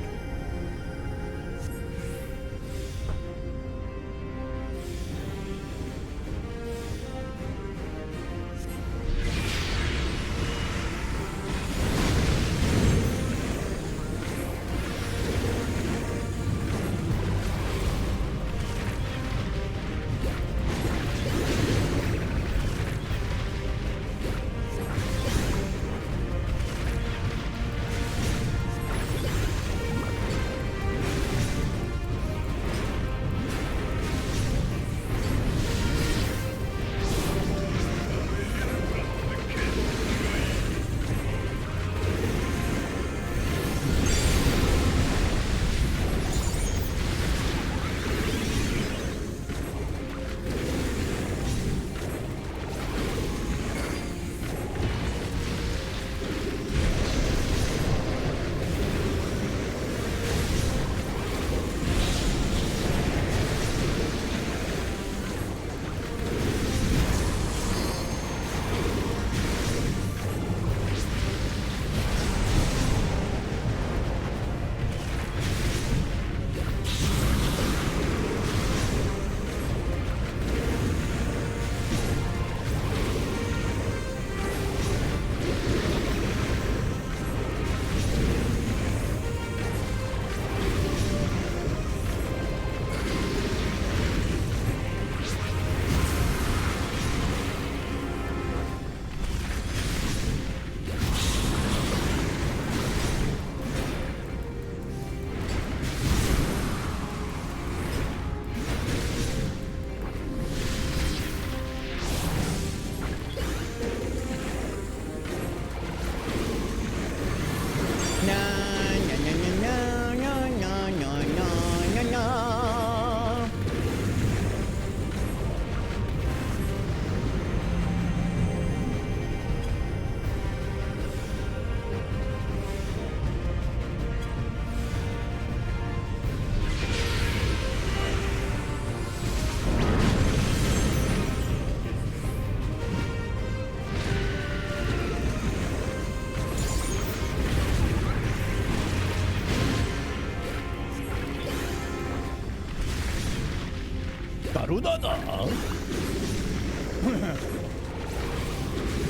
Garuda-da.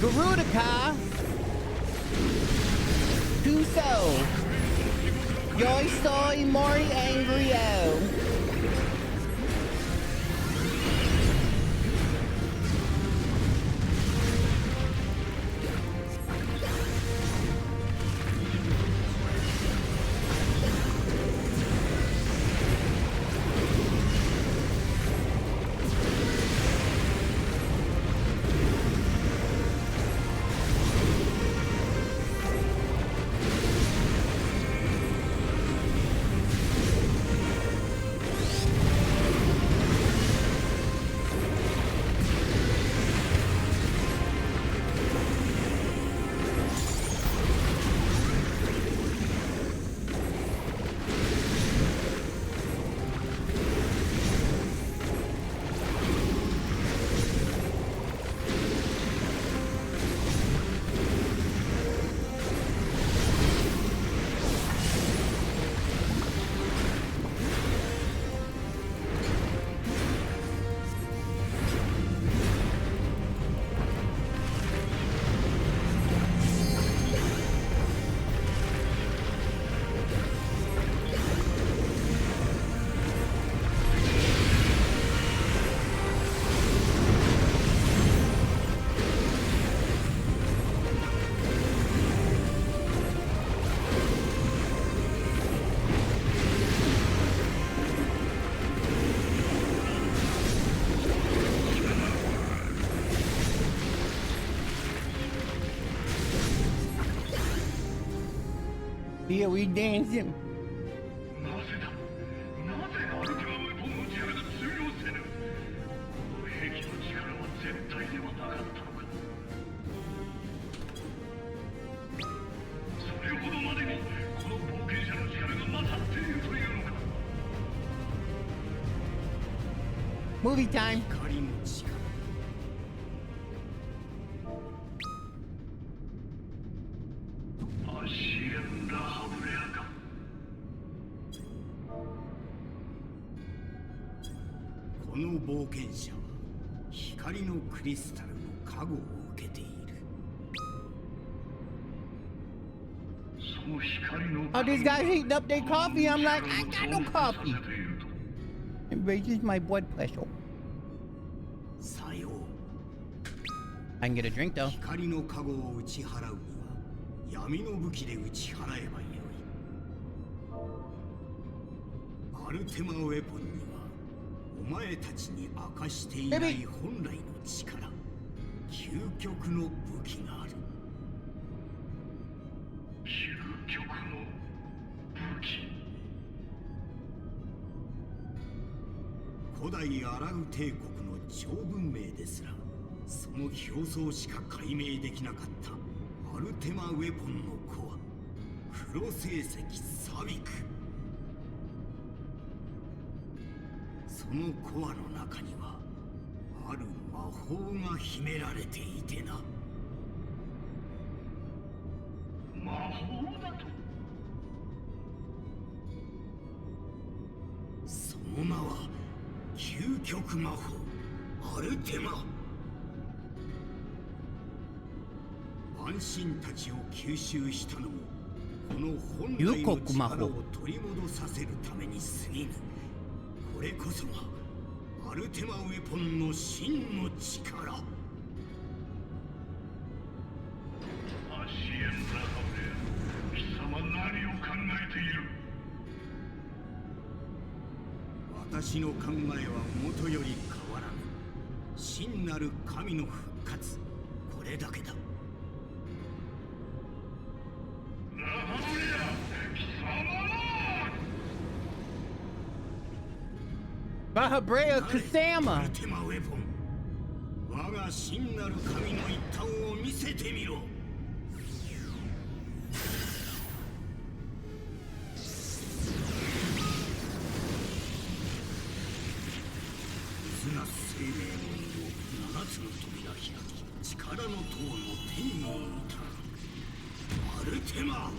Garuda-ka. Kuso. Yo soy muy angry-o. Yeah, we dancing. なぜだなぜアルティマウェポンの力が通用せぬ兵器の力は絶対ではなかったのかそれほどまでにこの冒険者の力が勝っているというのか Movie time. 光の力アシエンラ・ハブレアかこの冒険者は光のクリスタルの加護を受けているその光の Oh, these guys heating up their coffee. I'm like, I got no coffee. It raises my blood pressure. さよう I can get a drink though. 光の加護を打ち払うには闇の武器で打ち払えばよいアルテマウェポンにはお前たちに明かしていない本来の力究極の武器がある究極の武器古代アラウ帝国の超文明ですらその表層しか解明できなかったアルテマウェポンのコア黒星石サビクそのコアの中にはある魔法が秘められていてな魔法だとその名は究極魔法アルテマ万神たちを吸収したのもこの本来の力を取り戻させるために過ぎぬこれこそがアルテマウェポンの真の力アシエン・ラハブレア貴様何を考えている私の考えはもとより変わらぬ真なる神の復活これだけだラハブレア貴様 Bahabrea Kusama. アルテマウェポン我が真なる神の一端を見せてみろ綱生命の7つの扉開き力の塔の天に至るアルテマ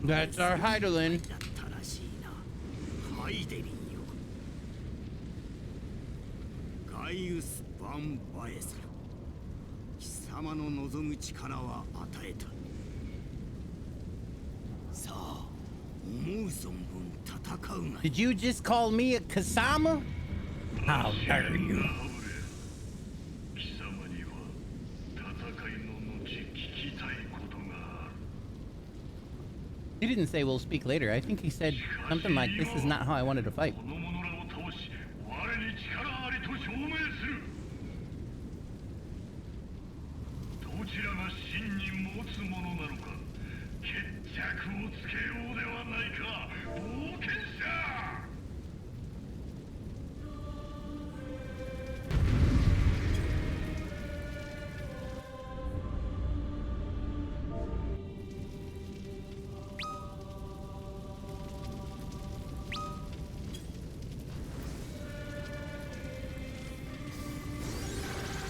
That's our Heidelin. ハイデリンよガイウス・バン・バエサル貴様の望む力は与えたさあ思う存分戦うが Did you just call me a Kasama? How dare you? 貴様には戦いの後聞きたいことがある He didn't say we'll speak later. I think he said something like, this is not how I wanted to fight. この者らを倒し我に力ありと証明するどちらが真に持つものなのか決着をつけようではないか冒険者 All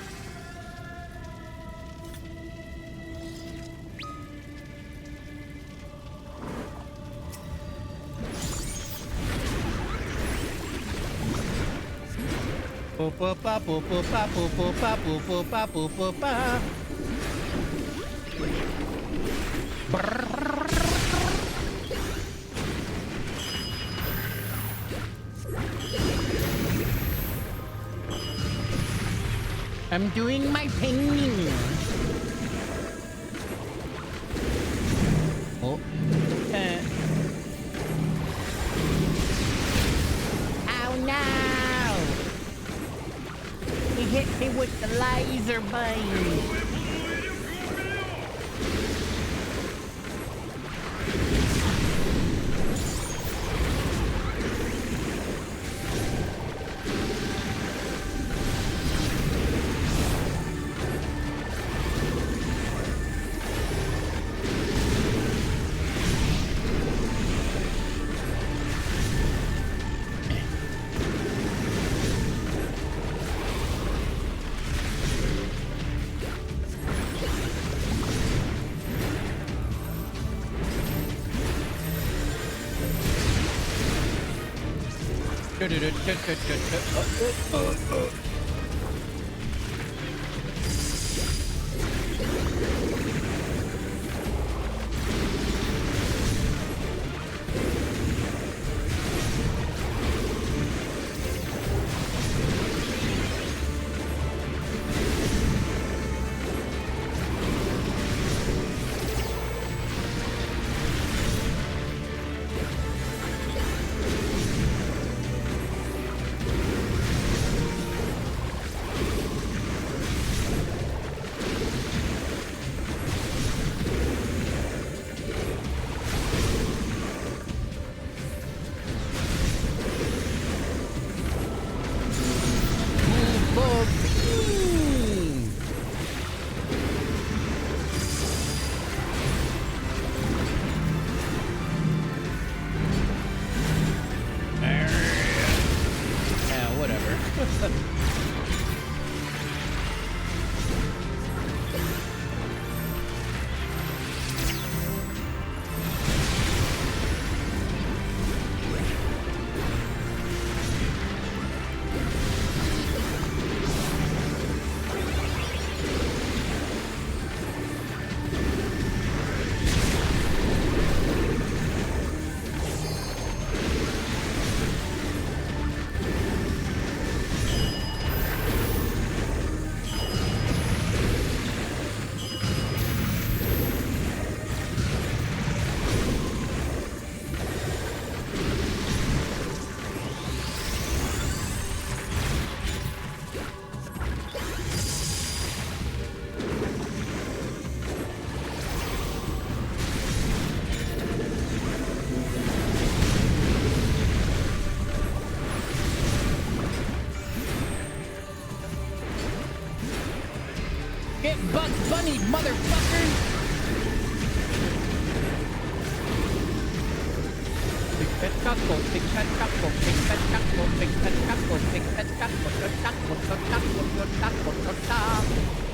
I'm doing my pinging. Oh. Oh no! He hit me with the laser beam. Get Bugs Bunny, motherfucker! Big fat taco, big fat taco, big fat taco, big fat taco, big fat taco, taco, taco, taco, taco, taco.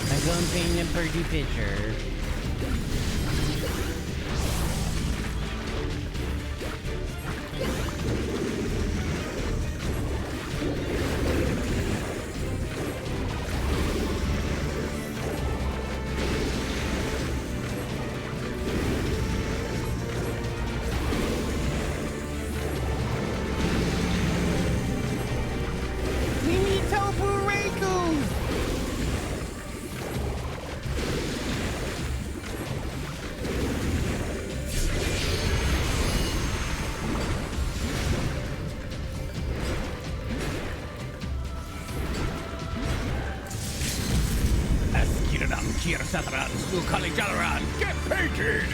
I'm going to paint a pretty picture. We need tofu ragu! Askiradam Kirsatran Sukalijalaran. Get painted!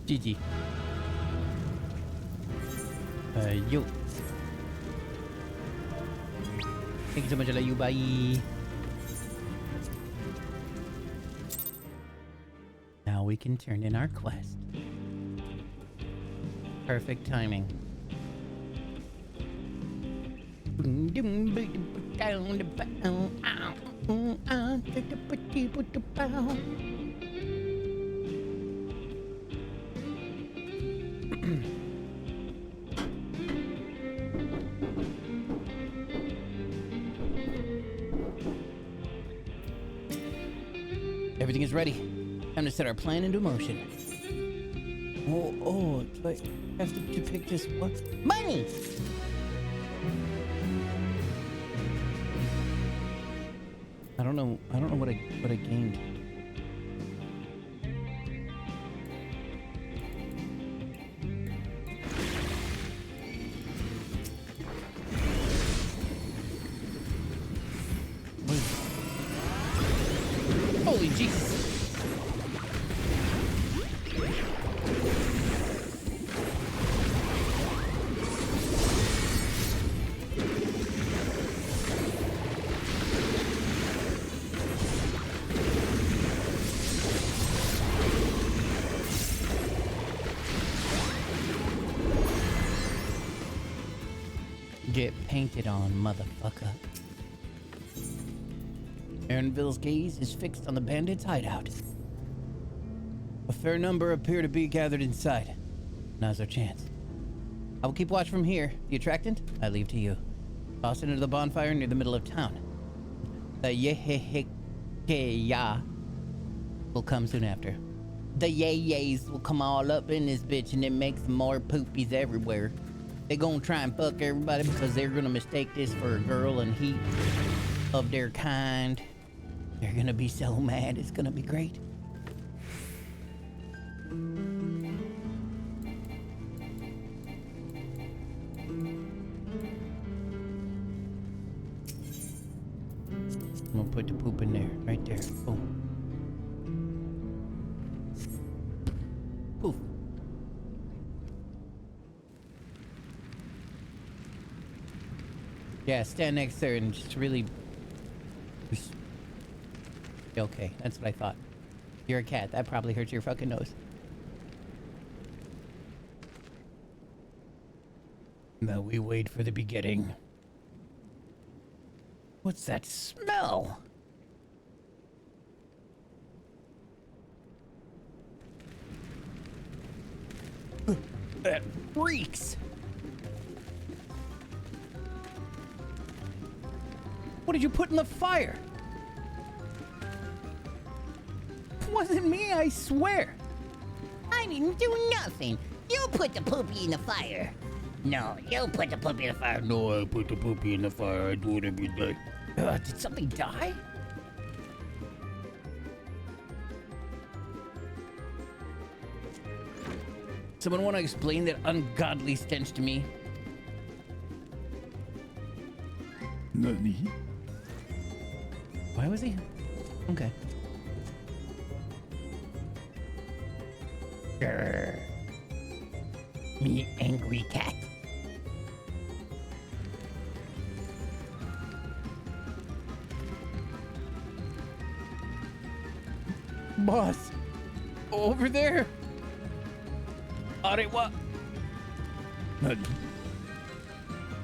GG. Yo. Thank you so much, I love you, bye. Now we can turn in our quest. Perfect timing. Everything is ready. Time to set our plan into motion. Oh, do I have to pick just one? Money! I don't know what I gained. What is it? Holy Jesus! Get painted on, motherfucker. Aaronville's gaze is fixed on the bandits' hideout. A fair number appear to be gathered inside. Now's our chance. I will keep watch from here. The attractant, I leave to you. Toss it into the bonfire near the middle of town. The Yehehekeya will come soon after. The Yayes will come all up in this bitch and then make some more poopies everywhere. They gonna try and fuck everybody because they're gonna mistake this for a girl and heat of their kind. They're gonna be so mad, it's gonna be great. I'm gonna put the poop in there, right there. Boom. Poof. Yeah, stand next there and just really... Okay, that's what I thought. You're a cat. That probably hurts your fucking nose. Now we wait for the beginning. What's that smell? That reeks! What did you put in the fire? It wasn't me, I swear. I didn't do nothing. You put the poopy in the fire. No, you put the poopy in the fire. No, I put the poopy in the fire. I do it every day. Did something die? Someone want to explain that ungodly stench to me? Nani? Why was he? Okay. Grr. Me angry cat. Boss, over there. Arewa. Nani?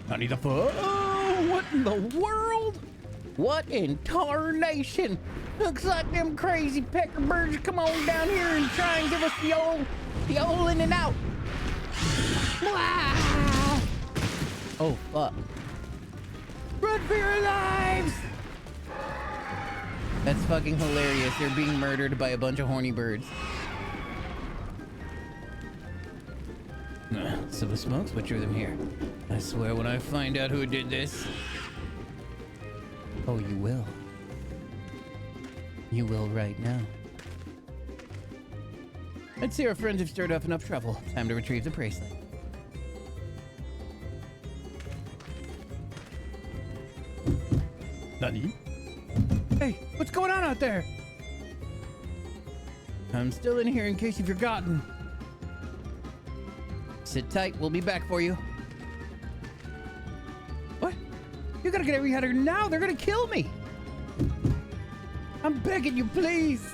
Nani the fuck? Oh, what in the world? What in tarnation? Looks like them crazy pecker birds come on down here and try and give us the old in and out. Wow. Oh, fuck. Run for your lives! That's fucking hilarious. They're being murdered by a bunch of horny birds. So the smoke switcher them here. I swear when I find out who did this. Oh, you will. You will right now. I'd say our friends have stirred up enough trouble. Time to retrieve the bracelet. Nani? Hey, what's going on out there? I'm still in here in case you've forgotten. Sit tight, we'll be back for you. What? You gotta get every header now, they're gonna kill me. I'm begging you, please.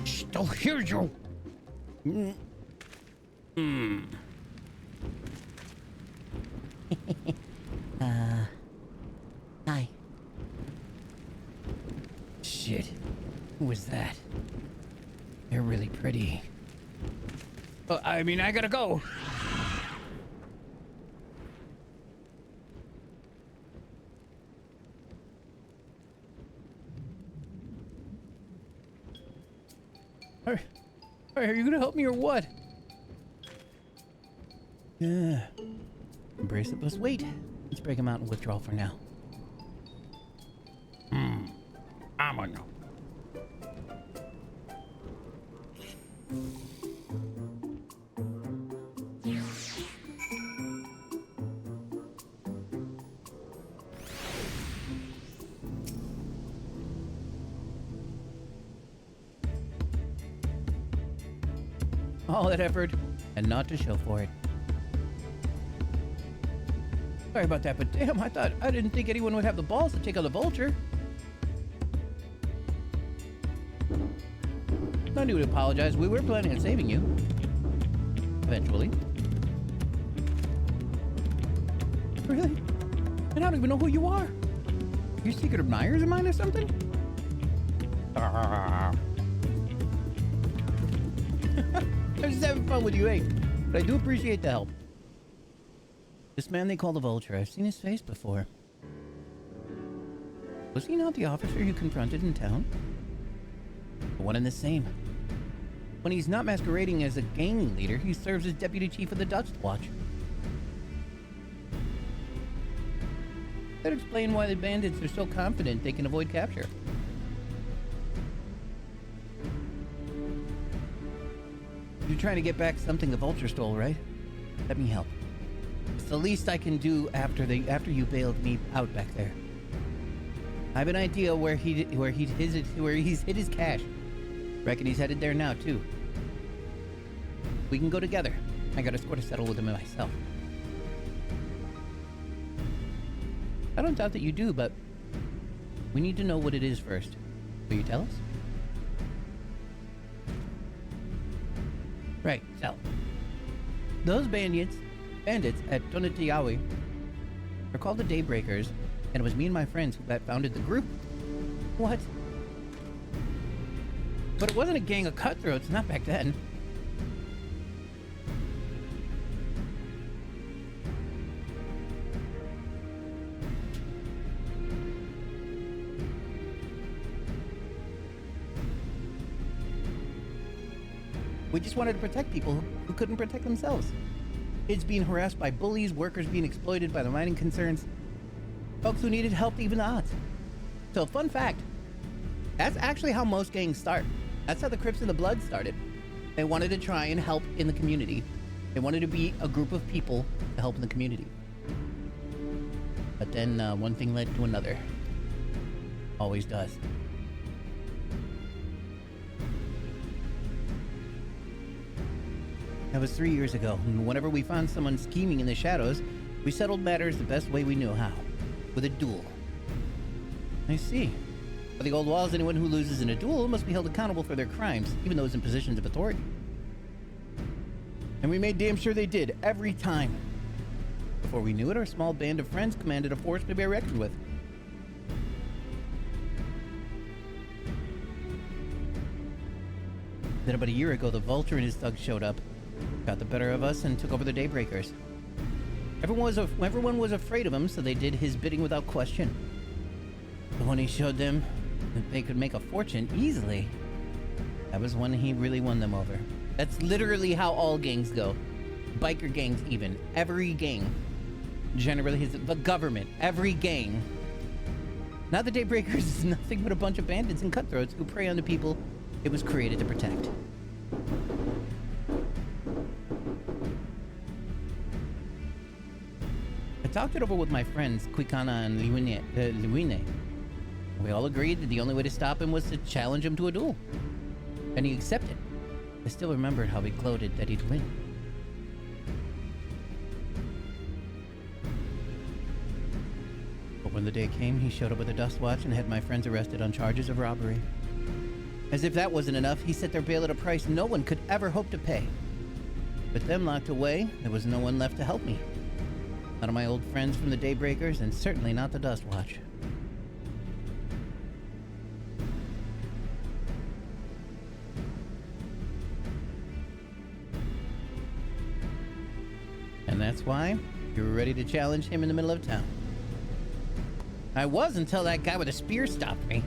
Shh, to hear you. Hi. Shit. Who was that? They're really pretty. I mean, I gotta go. Are you gonna help me or what? Yeah. Embrace it plus wait. Let's break him out and withdraw for now. I'm a no. All that effort and not to show for it. Sorry about that, but damn, I didn't think anyone would have the balls to take on the vulture. No need to apologize. We were planning on saving you. Eventually. Really? I don't even know who you are. You secret admirers of mine or something? I'm just having fun with you, eh? But I do appreciate the help. This man they call the Vulture, I've seen his face before. Was he not the officer you confronted in town? The one and the same. When he's not masquerading as a gang leader, he serves as deputy chief of the Dust Watch. That'd explain why the bandits are so confident they can avoid capture. You're trying to get back something the Vulture stole, right? Let me help. It's the least I can do after you bailed me out back there. I have an idea where he's hid his cash. Reckon he's headed there now too. We can go together. I got a score to settle with him myself. I don't doubt that you do, but we need to know what it is first. Will you tell us? Right, so those bandits at Tonatiawi are called the Daybreakers, and it was me and my friends that founded the group. What? But it wasn't a gang of cutthroats, not back then. We just wanted to protect people who couldn't protect themselves. Kids being harassed by bullies, workers being exploited by the mining concerns, folks who needed help even the odds. So, fun fact, that's actually how most gangs start. That's how the Crips and the Bloods started. They wanted to try and help in the community. They wanted to be a group of people to help in the community. But then one thing led to another. Always does. That was 3 years ago, and whenever we found someone scheming in the shadows, we settled matters the best way we knew how. With a duel. I see. By the old laws, anyone who loses in a duel must be held accountable for their crimes, even those in positions of authority. And we made damn sure they did, every time. Before we knew it, our small band of friends commanded a force to be reckoned with. Then about a year ago, the Vulture and his thugs showed up, got the better of us, and took over the Daybreakers. Everyone was afraid of him, so they did his bidding without question. But when he showed them that they could make a fortune easily, that was when he really won them over. That's literally how all gangs go. Biker gangs even. Every gang. Generally, the government. Every gang. Now the Daybreakers is nothing but a bunch of bandits and cutthroats who prey on the people it was created to protect. I talked it over with my friends, Quicana and Luine. We all agreed that the only way to stop him was to challenge him to a duel. And he accepted. I still remembered how he gloated that he'd win. But when the day came, he showed up with a dust watch and had my friends arrested on charges of robbery. As if that wasn't enough, he set their bail at a price no one could ever hope to pay. With them locked away, there was no one left to help me. None of my old friends from the Daybreakers, and certainly not the Dust Watch. And that's why you were ready to challenge him in the middle of town. I was until that guy with a spear stopped me.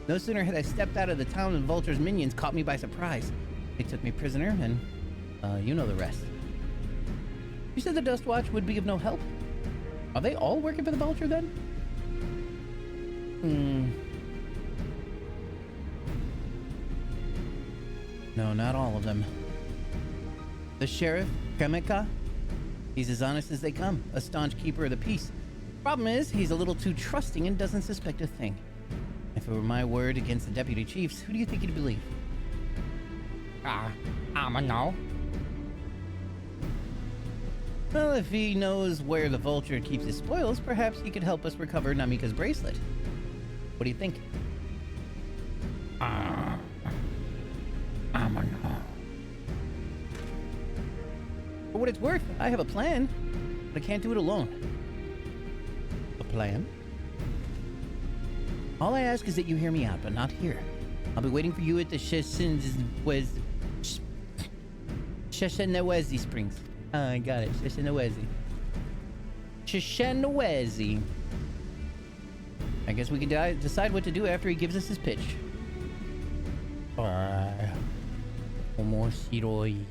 No sooner had I stepped out of the town than Vulture's minions caught me by surprise. They took me prisoner, and you know the rest. You said the Dust Watch would be of no help? Are they all working for the Vulture then? No, not all of them. The Sheriff, Kremeka, he's as honest as they come, a staunch keeper of the peace. Problem is, he's a little too trusting and doesn't suspect a thing. If it were my word against the deputy chiefs, who do you think he'd believe? I don't know. Well, if he knows where the Vulture keeps his spoils, perhaps he could help us recover Namika's bracelet. What do you think? I don't know. For what it's worth, I have a plan, but I can't do it alone. A plan? All I ask is that you hear me out, but not here. I'll be waiting for you at the Sheshenawezi Springs. Oh, I got it. Sheshenawezi. Sheshenawezi. I guess we can decide what to do after he gives us his pitch. Omoshiroi.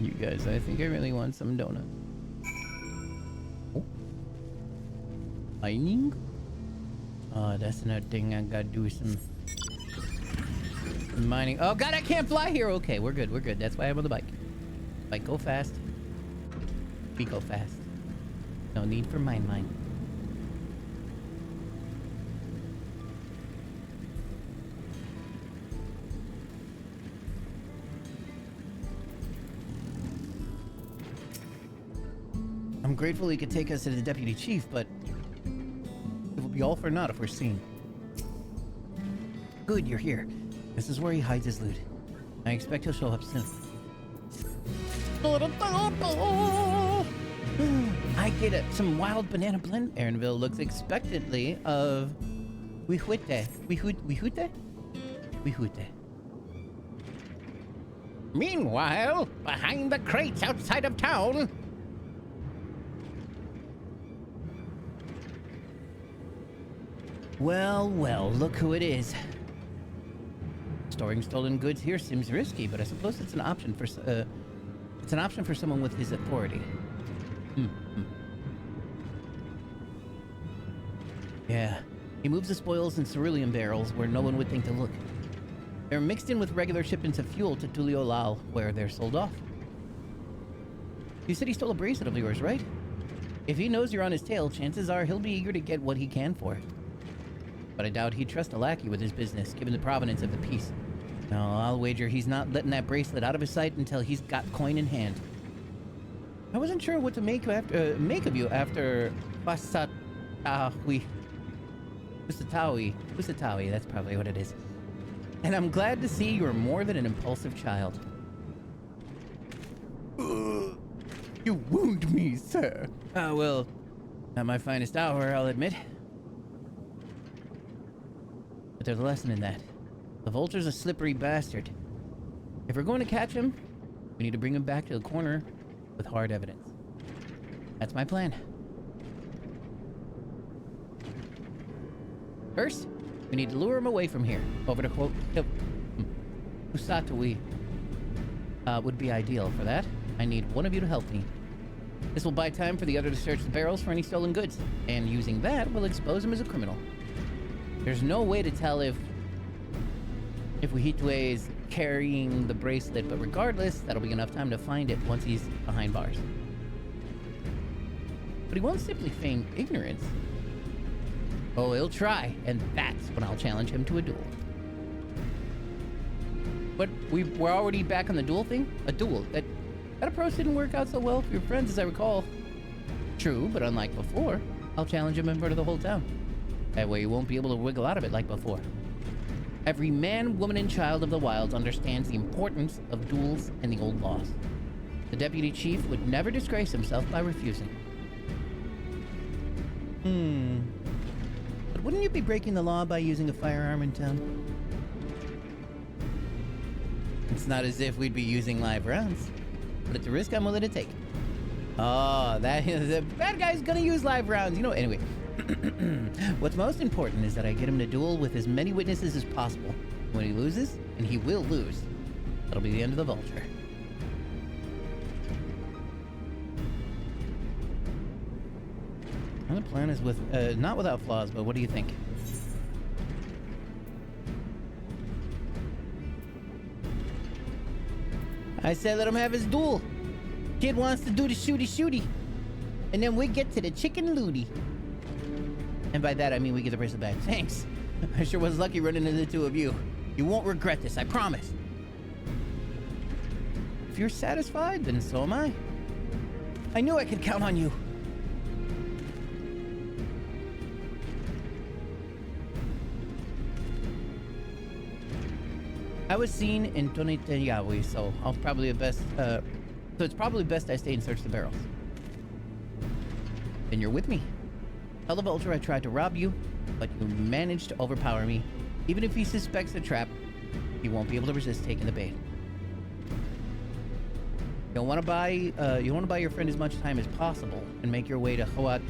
You guys, I think I really want some donuts. Oh. Mining? Oh, that's another thing. I gotta do some mining. Oh god, I can't fly here. Okay, we're good. We're good. That's why I'm on the bike. Bike, go fast. We go fast. No need for mine. I'm grateful he could take us to the deputy chief, but it will be all for naught if we're seen. Good, you're here. This is where he hides his loot. I expect he'll show up soon. I get some wild banana blend. Aaronville looks expectantly of Wihute. Meanwhile, behind the crates outside of town. Well, look who it is. Storing stolen goods here seems risky, but I suppose it's an option for someone with his authority. Yeah, he moves the spoils in cerulean barrels where no one would think to look. They're mixed in with regular shipments of fuel to Tulio Lal, where they're sold off. You said he stole a bracelet of yours, right? If he knows you're on his tail, chances are he'll be eager to get what he can for it. But I doubt he'd trust a lackey with his business, given the provenance of the piece. No, I'll wager he's not letting that bracelet out of his sight until he's got coin in hand. I wasn't sure what to make of you after Usatawi, that's probably what it is. And I'm glad to see you're more than an impulsive child. You wound me, sir. Well, not my finest hour, I'll admit. But there's a lesson in that. The Vulture's a slippery bastard. If we're going to catch him, we need to bring him back to the corner with hard evidence. That's my plan. First, we need to lure him away from here, over to Usatui. Would be ideal for that. I need one of you to help me. This will buy time for the other to search the barrels for any stolen goods, and using that, we'll expose him as a criminal. There's no way to tell if Wihitue is carrying the bracelet, but regardless, that'll be enough time to find it once he's behind bars. But he won't simply feign ignorance. Oh, he'll try, and that's when I'll challenge him to a duel. But we're already back on the duel thing? A duel. That approach didn't work out so well for your friends, as I recall. True, but unlike before, I'll challenge him in front of the whole town. That way you won't be able to wiggle out of it like before. Every man, woman, and child of the wilds understands the importance of duels and the old laws. The deputy chief would never disgrace himself by refusing. But wouldn't you be breaking the law by using a firearm in town? It's not as if we'd be using live rounds, but it's a risk I'm willing to take. Oh, the bad guy's gonna use live rounds. You know, anyway. What's most important is that I get him to duel with as many witnesses as possible. When he loses, and he will lose, that'll be the end of the vulture. And the plan is with, not without flaws, but what do you think? I said let him have his duel. Kid wants to do the shooty. And then we get to the chicken looty. And by that, I mean we get the bracelet back. Thanks. I sure was lucky running into the two of you. You won't regret this, I promise. If you're satisfied, then so am I. I knew I could count on you. I was seen in Tonitayawi, so I'll probably best, so it's probably best I stay and search the barrels. Then you're with me. Tell the vulture I tried to rob you, but you managed to overpower me. Even if he suspects a trap, he won't be able to resist taking the bait. You'll want to buy your friend as much time as possible and make your way to Hawat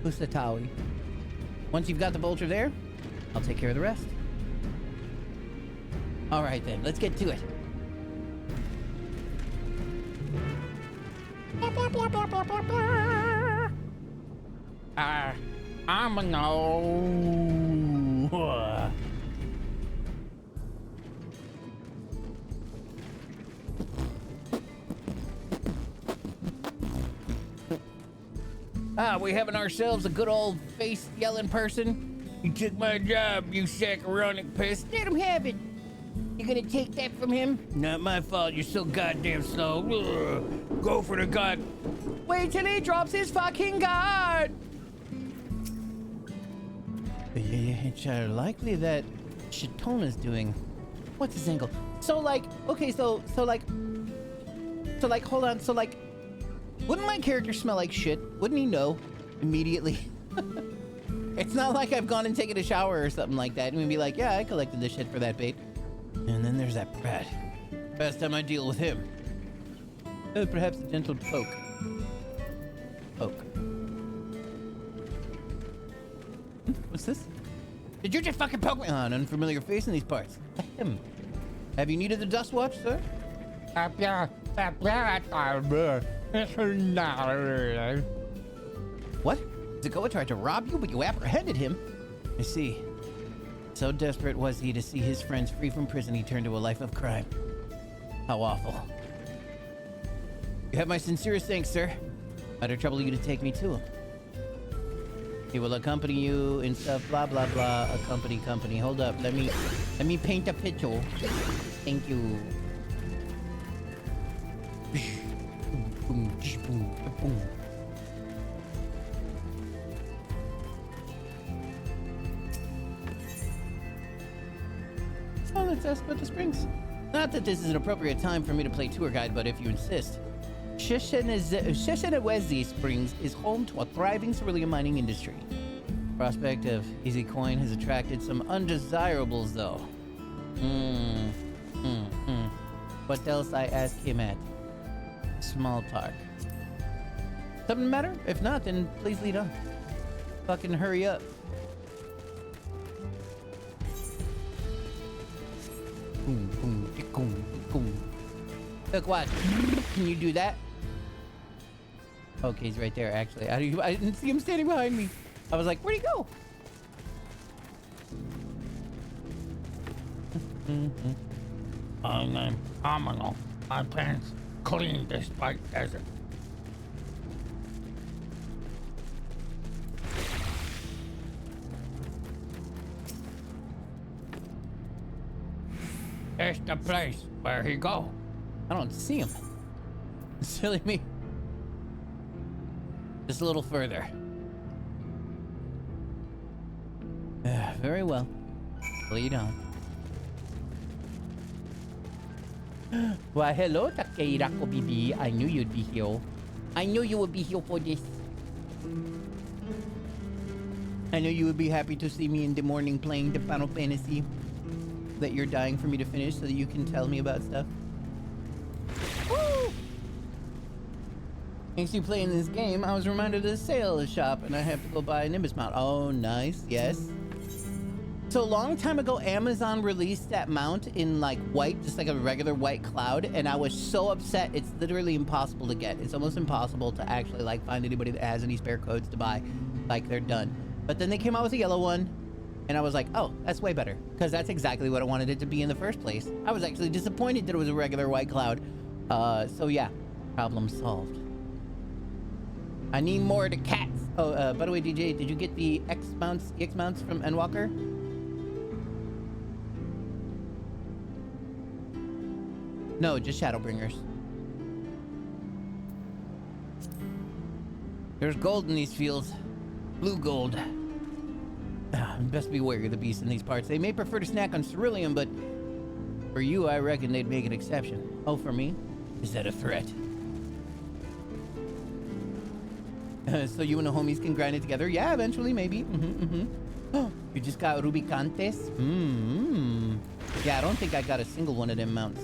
Usatawi. Once you've got the vulture there, I'll take care of the rest. All right then, let's get to it. I'm a no. We having ourselves a good old face yelling person. You took my job, you saccharonic pest. Let him have it. You gonna take that from him? Not my fault, you're so goddamn slow. Ugh. Go for the god. Wait till he drops his fucking guard. It's likely that Shitona's doing. What's his angle? So like, okay, so like, hold on. So like, wouldn't my character smell like shit? Wouldn't he know immediately? It's not like I've gone and taken a shower or something like that and we'd be like, yeah, I collected this shit for that bait. And then there's that brat. Best time I deal with him. Perhaps a gentle poke. What's this? Did you just fucking poke me? Oh, an unfamiliar face in these parts. Ahem. Have you needed the dust watch, sir? What? Zakoa tried to rob you, but you apprehended him? I see. So desperate was he to see his friends free from prison, he turned to a life of crime. How awful. You have my sincerest thanks, sir. Might have troubled you to take me to him. He will accompany you and stuff, blah, blah, blah. Company. Hold up, let me paint a picture. Thank you. Oh, let's ask about the springs. Not that this is an appropriate time for me to play tour guide, but if you insist. Sheshenawezi Springs is home to a thriving cerulean mining industry. Prospect of easy coin has attracted some undesirables, though. What else I ask him at? Small talk. Something the matter? If not, then please lead on. Fucking hurry up. Look, what? Can you do that? Okay, he's right there, actually. I didn't see him standing behind me. I was like, where'd he go? I'm my pants clean despite desert. It's the place where he go. I don't see him. Silly me. Just a little further. Very well. Lead on. Why, hello, Takeirako Bibi. I knew you'd be here. I knew you would be here for this. I know you would be happy to see me in the morning playing the Final Fantasy that you're dying for me to finish so that you can tell me about stuff. Woo! Thanks to playing this game, I was reminded of the sale shop and I have to go buy a Nimbus mount. Oh, nice. Yes. So a long time ago, Amazon released that mount in like white, just like a regular white cloud. And I was so upset. It's literally impossible to get. It's almost impossible to actually like find anybody that has any spare codes to buy. Like they're done. But then they came out with a yellow one. And I was like, oh, that's way better. Because that's exactly what I wanted it to be in the first place. I was actually disappointed that it was a regular white cloud. So yeah, problem solved. I need more of the cats. Oh, by the way, DJ, did you get the EX mounts from Endwalker? No, just Shadowbringers. There's gold in these fields. Blue gold. Best be wary of the beasts in these parts. They may prefer to snack on ceruleum, but for you, I reckon they'd make an exception. Oh, for me? Is that a threat? So you and the homies can grind it together? Yeah, eventually, maybe. Oh, you just got Rubicantes? Yeah, I don't think I got a single one of them mounts.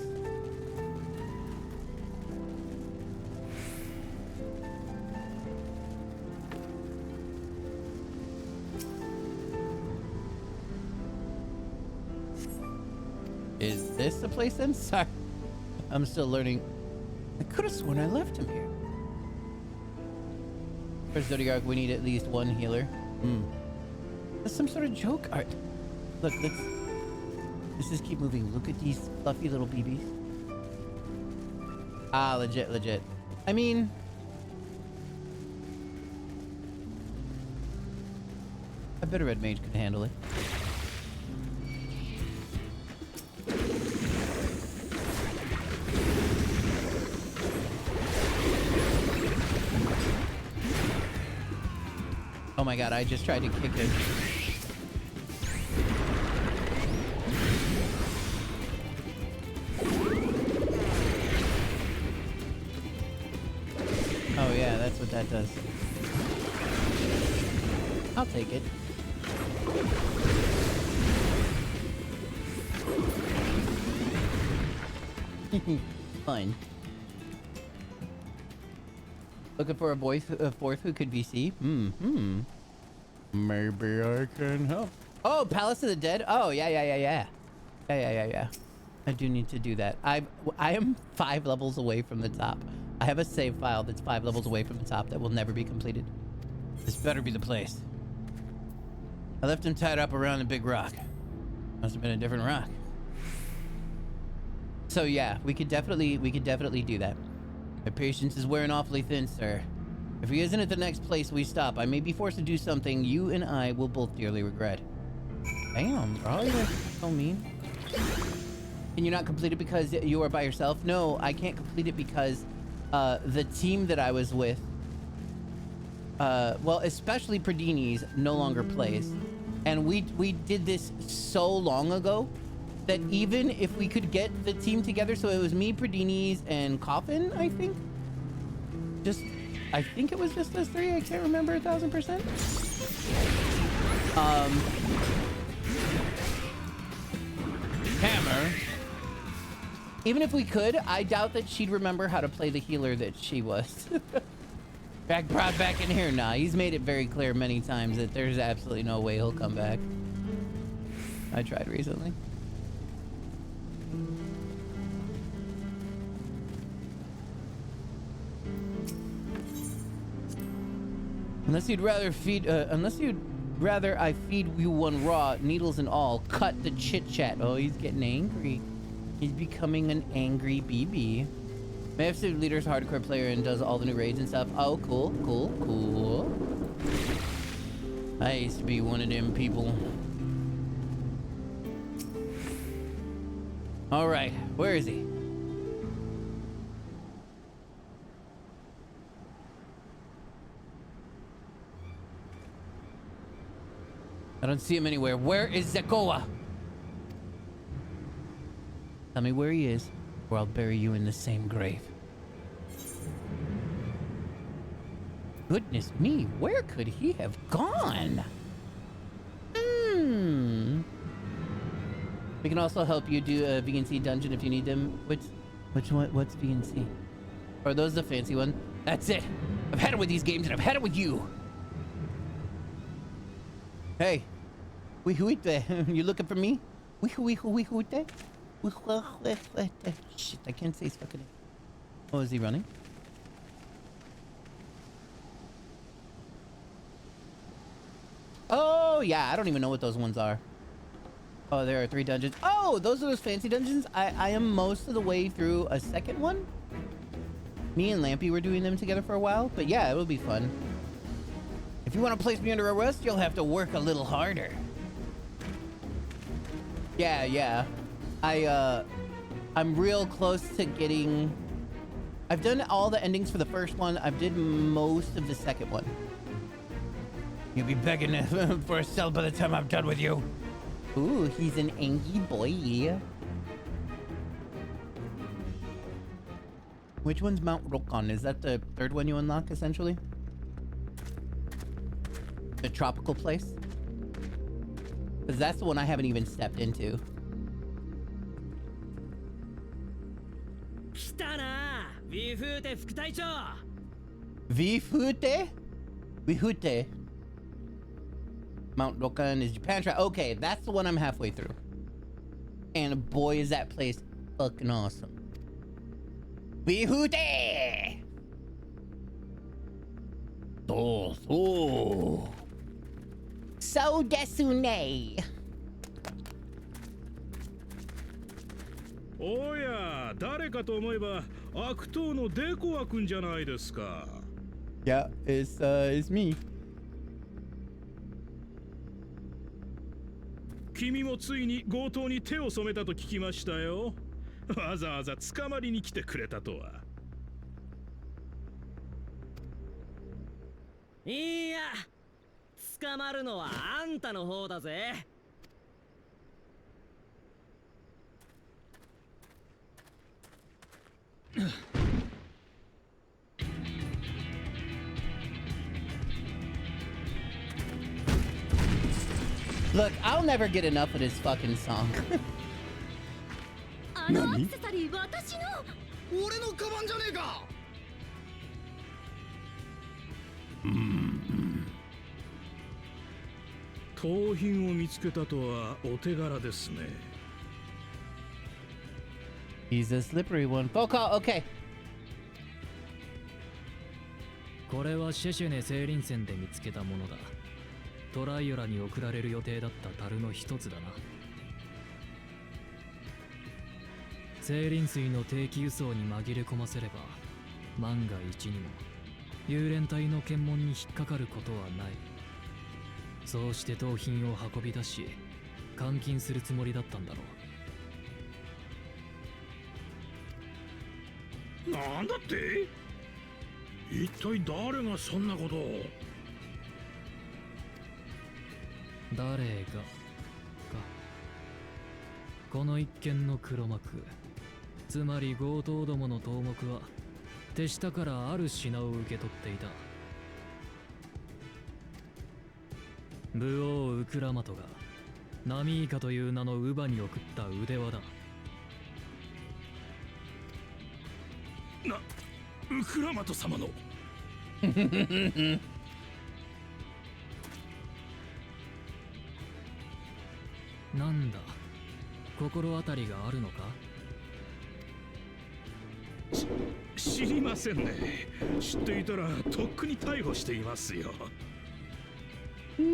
Is this the place then? Sorry. I'm still learning. I could have sworn I left him here. For Zodiac, we need at least one healer. That's some sort of joke art. Look, let's just keep moving. Look at these fluffy little BBs. Ah, legit. I mean... I bet a red mage could handle it. Oh my god, I just tried to kick it. Oh yeah, that's what that does. I'll take it. Fine. Looking for a fourth who could VC? Maybe I can help. Oh, Palace of the Dead? Oh, yeah. I do need to do that. I am 5 levels away from the top. I have a save file that's 5 levels away from the top that will never be completed. This better be the place. I left him tied up around a big rock. Must have been a different rock. So yeah, we could definitely do that. My patience is wearing awfully thin, sir. If he isn't at the next place we stop, I may be forced to do something you and I will both dearly regret. Damn, bro, you're so mean. Can you not complete it because you are by yourself? No, I can't complete it because the team that I was with, well, especially Pradini's, no longer plays. And we did this so long ago that even if we could get the team together, so it was me, Pradini's, and Coffin, I think. I think it was just us 3. I can't remember 1000%. Hammer. Even if we could, I doubt that she'd remember how to play the healer that she was. Brought back in here. Nah, he's made it very clear many times that there's absolutely no way he'll come back. I tried recently. Unless you'd rather I feed you one raw, needles and all, cut the chit chat. Oh, he's getting angry. He's becoming an angry BB. Massive Leader's hardcore player and does all the new raids and stuff. Oh, cool. I used to be one of them people. All right, where is he? I don't see him anywhere. Where is Zekoa? Tell me where he is, or I'll bury you in the same grave. Goodness me, where could he have gone? We can also help you do a VNC dungeon if you need them. Which one? What's VNC? Are those the fancy one? That's it. I've had it with these games and I've had it with you. Hey, you looking for me? Shit, I can't say his fucking name. Oh, is he running? Oh, yeah, I don't even know what those ones are. Oh, there are 3 dungeons. Oh, those are those fancy dungeons? I am most of the way through a second one. Me and Lampy were doing them together for a while, but yeah, it would be fun. If you want to place me under arrest, you'll have to work a little harder. Yeah. I'm real close to getting... I've done all the endings for the first one. I've did most of the second one. You'll be begging for a cell by the time I'm done with you. Ooh, he's an angry boy. Which one's Mount Rokon? Is that the 3rd one you unlock, essentially? The tropical place? Because that's the one I haven't even stepped into. Vifute? Mount Rokon is Japan. Okay, that's the one I'm halfway through. And boy, is that place fucking awesome. Vifute! So desune. おや、誰かと思えば悪党のデコア君じゃないですか。Yeah, it's me. 君もついに強盗に手を染めたと聞きましたよ。わざわざ捕まりに来てくれたとは。いや、捕まるのはあんたの方だぜ。Look, I'll never get enough of this fucking song. あのアクセサリー私の。俺のカバンじゃねえか。盗品を見つけたとはお手柄ですね。He's a slippery one. Phone call, okay. これはシェシェネ聖林線で見つけたものだ。トライオラに送られる予定だった樽の一つだな。聖林水の定期輸送に紛れ込ませれば、万が一にも幽連隊の検問に引っかかることはない。そうして盗品を運び出し、監禁するつもりだったんだろう。なんだって？一体誰がそんなことを？誰がか。この一件の黒幕、つまり強盗どもの頭目は手下からある品を受け取っていた。武王ウクラマトがナミイカという名の乳母に送った腕輪だ。ウクラマト様のなんだ、心当たりがあるのか？知りませんね。知っていたらとっくに逮捕していますよ。You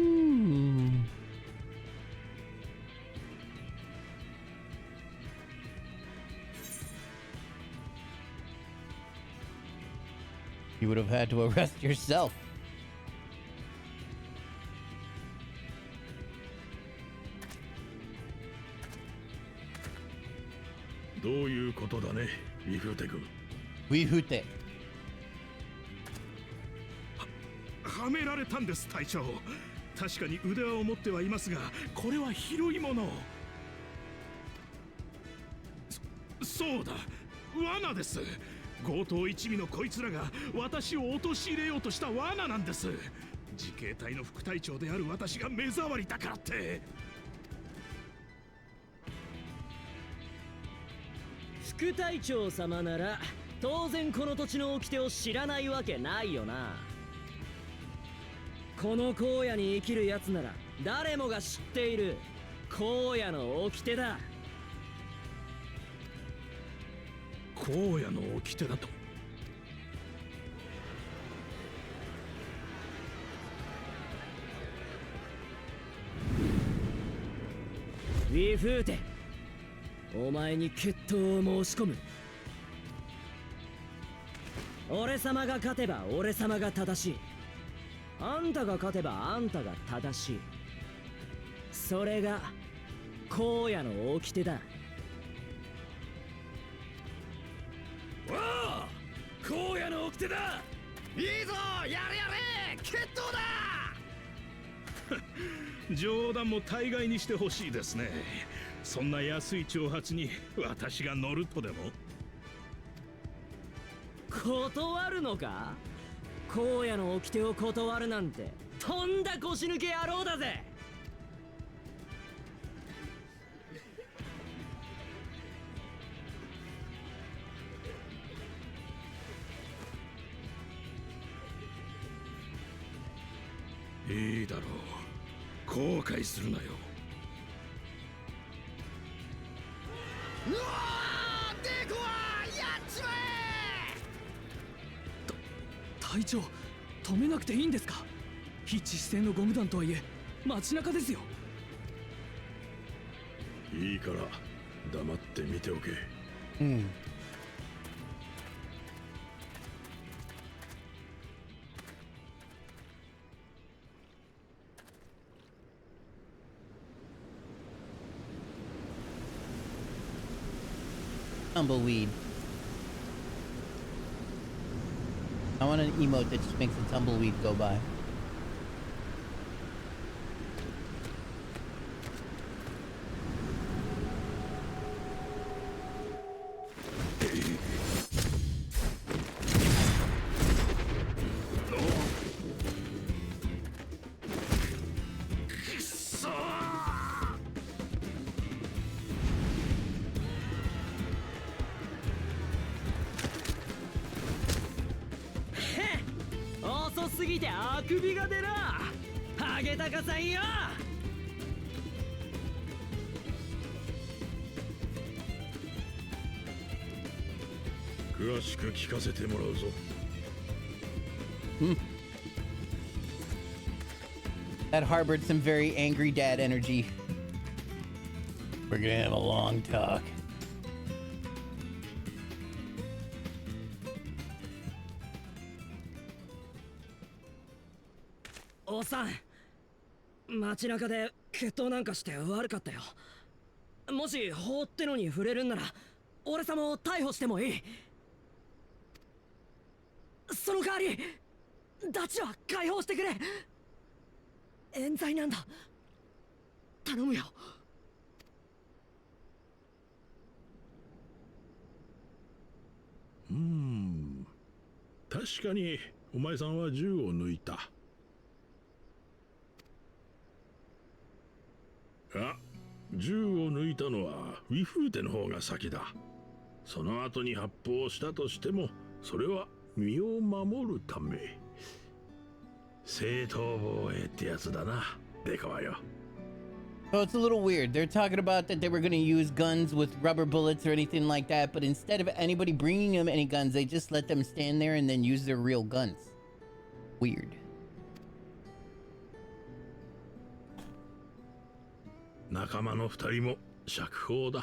would have had to arrest yourself. どういうことだね、ウィフテ君。ウィフテ。はめられたんです、隊長。確かに腕輪を持ってはいますが、これは広いもの。そうだ、罠です。強盗一味のこいつらが私を陥れようとした罠なんです。自警隊の副隊長である私が目障りだからって。副隊長様なら当然この土地の掟を知らないわけないよな。この荒野に生きるやつなら誰もが知っている荒野の掟だ。荒野の掟だと。ウィフーテ、お前に決闘を申し込む。俺様が勝てば俺様が正しい。あんたが勝てばあんたが正しい。それが荒野の掟だ。おお、荒野の掟だ。いいぞ、やれやれ、決闘だ。冗談も大概にしてほしいですね。そんな安い挑発に私が乗るとでも。断るのか。荒野の掟を断るなんてとんだ腰抜け野郎だぜ。いいだろう、後悔するなよ。うわー、デコはやっちまえ。隊長、止めなくていいんですか。非致死性のゴム弾とはいえ街中ですよ。いいから黙って見ておけ。Hmm. Tumbleweed. I want an emote that just makes a tumbleweed go by.へっ、遅すぎてあくびが出な。ハゲタカさんよ。詳しく聞かせてもらうぞ。That harbored some very angry dad energy. We're gonna have a long talk. おさん、街中で決闘なんかして悪かったよ。もし法ってのに触れるんなら俺様を逮捕してもいい。その代わりダチは解放してくれ。冤罪なんだ、頼むよ。確かにお前さんは銃を抜いた。あ、銃を抜いたのはウィフーテの方が先だ。その後に発砲したとしてもそれは身を守るため。正当防衛ってやつだな、デカはよ。So it's a little weird. They're talking about that they were going to use guns with rubber bullets or anything like that, but instead of anybody bringing them any guns, they just let them stand there and then use their real guns. Weird. 仲間の二人も釈放だ。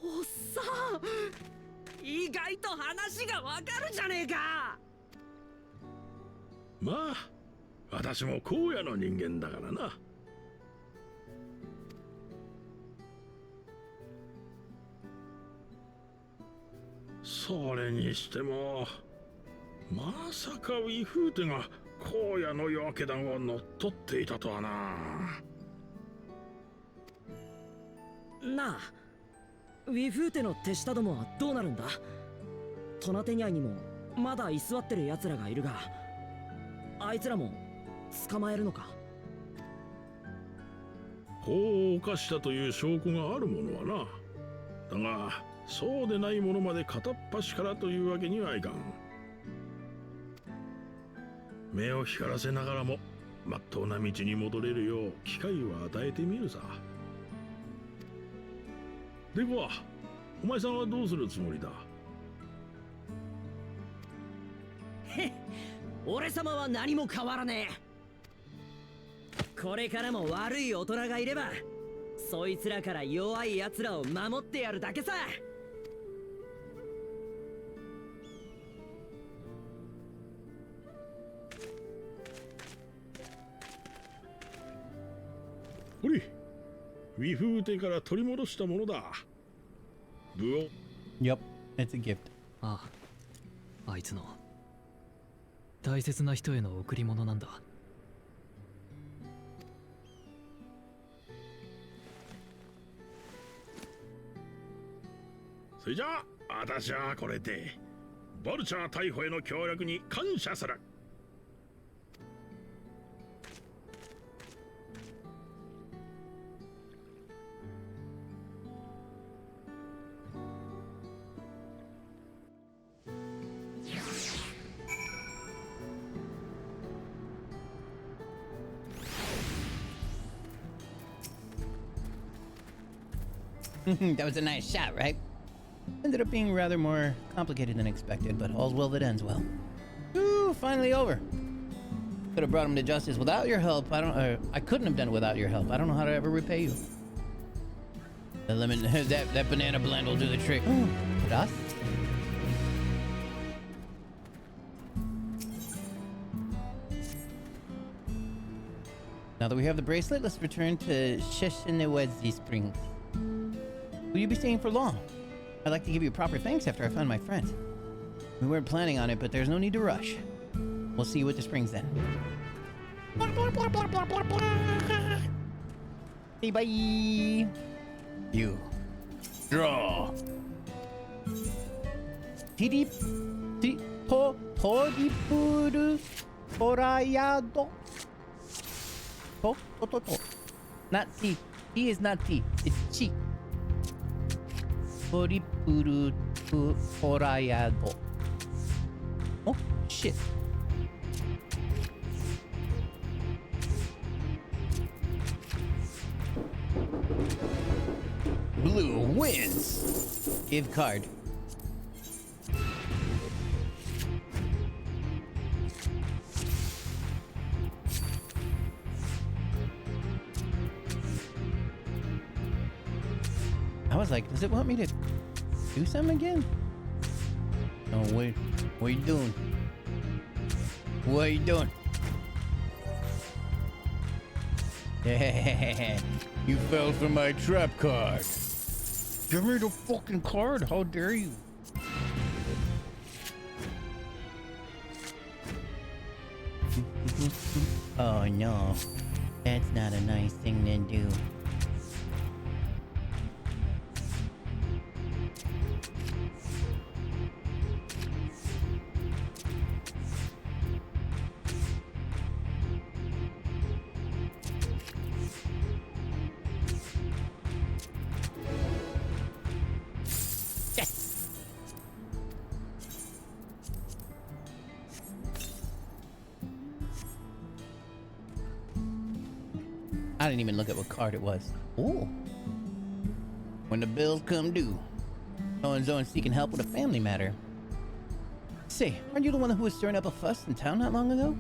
おっさん、意外と話がわかるじゃねえか。まあ私も荒野の人間だからな。それにしてもまさかウィフーテが荒野の夜明け団を乗っ取っていたとはな。なあ、ウィフーテの手下どもはどうなるんだ？トナテニャイにもまだ居座ってる奴らがいるが、あいつらも捕まえるのか？法を犯したという証拠があるものはな。だがそうでないものまで片っ端からというわけにはいかん。目を光らせながらもまっとうな道に戻れるよう機会を与えてみるさ。ではお前さんはどうするつもりだ？俺様は何も変わらねえ。これからも悪い大人がいれば、そいつらから弱い奴らを守ってやるだけさ。ほれ、ウィフーテから取り戻したものだ。部を。Yep, it's a gift. ああ、あいつの大切な人への贈り物なんだ。それじゃあ私はこれでボルチャー逮捕への協力に感謝する。That was a nice shot, right? Ended up being rather more complicated than expected, but all's well that ends well. Ooh, finally over. Could have brought him to justice without your help. I couldn't have done it without your help. I don't know how to ever repay you. The lemon, that banana blend will do the trick. Us? Now that we have the bracelet, let's return to Sheshinewezi Springs. Will you be staying for long? I'd like to give you proper thanks after I find my friend. We weren't planning on it, but there's no need to rush. We'll see you at the springs then. Hey, bye! You. Draw. Toripuru Torayado. To. Not T. T is not T. It's Chi. Toripuru Torayado. Oh, shit. Blue wins. Give card. I was like, does it want me to do something again? Oh, what are you doing? What are you doing? Yeah, You fell for my trap card. give me the fucking card. How dare you? Oh no, that's not a nice thing to do. I didn't even look at what card it was. Ooh. When the bills come due. So-and-so seeking help with a family matter. Say, aren't you the one who was stirring up a fuss in town not long ago?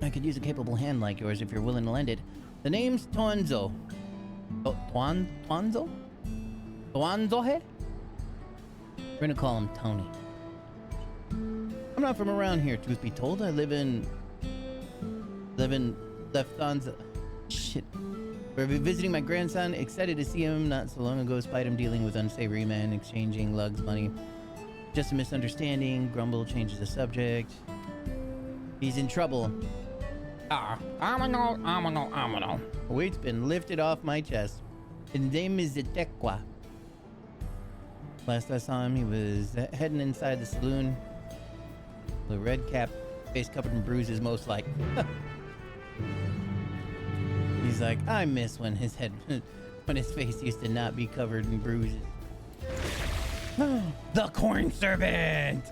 I could use a capable hand like yours if you're willing to lend it. The name's Tuanzo. Tuanzo? Tuanzohe? We're gonna call him Tony. I'm not from around here, truth be told. I live in Leftanza. Shit. We're visiting my grandson. Excited to see him. Not so long ago, spied him dealing with unsavory men, exchanging lugs money. Just a misunderstanding. Grumble changes the subject. He's in trouble. Amino. A weight's been lifted off my chest. His name is Itekwa. Last I saw him, he was heading inside the saloon. The red cap, face covered in bruises, most like. He's like, I miss when his face used to not be covered in bruises. The corn servant!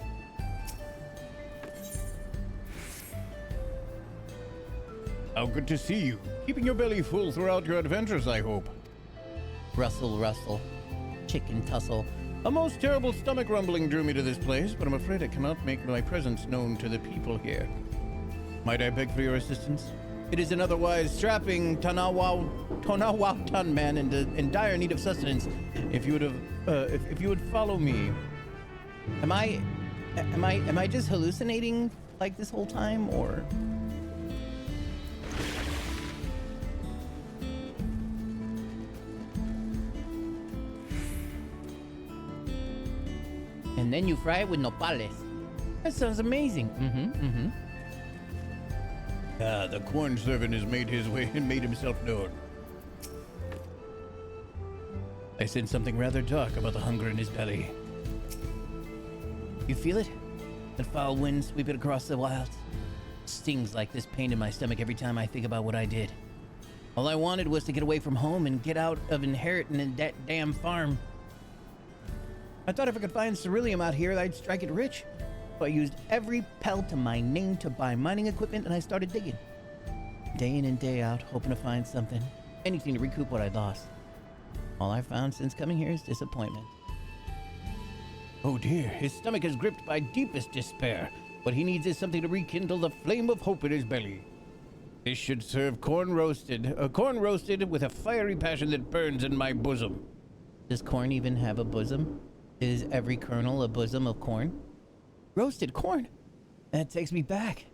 How good to see you. Keeping your belly full throughout your adventures, I hope. Rustle, rustle. Chicken tussle. A most terrible stomach rumbling drew me to this place, but I'm afraid I cannot make my presence known to the people here. Might I beg for your assistance? It is an otherwise strapping Tonawautan man in dire need of sustenance. If you would follow me. Am I just hallucinating like this whole time, or? And then you fry it with nopales. That sounds amazing. The corn servant has made his way and made himself known. I sense something rather dark about the hunger in his belly. You feel it? That foul wind sweeping across the wilds. Stings like this pain in my stomach every time I think about what I did. All I wanted was to get away from home and get out of inheriting that damn farm. I thought if I could find ceruleum out here, I'd strike it rich. So I used every pelt to my name to buy mining equipment, and I started digging. Day in and day out, hoping to find something. Anything to recoup what I'd lost. All I've found since coming here is disappointment. Oh dear, his stomach is gripped by deepest despair. What he needs is something to rekindle the flame of hope in his belly. This should serve corn roasted with a fiery passion that burns in my bosom. Does corn even have a bosom? Is every kernel a bosom of corn? Roasted corn? That takes me back.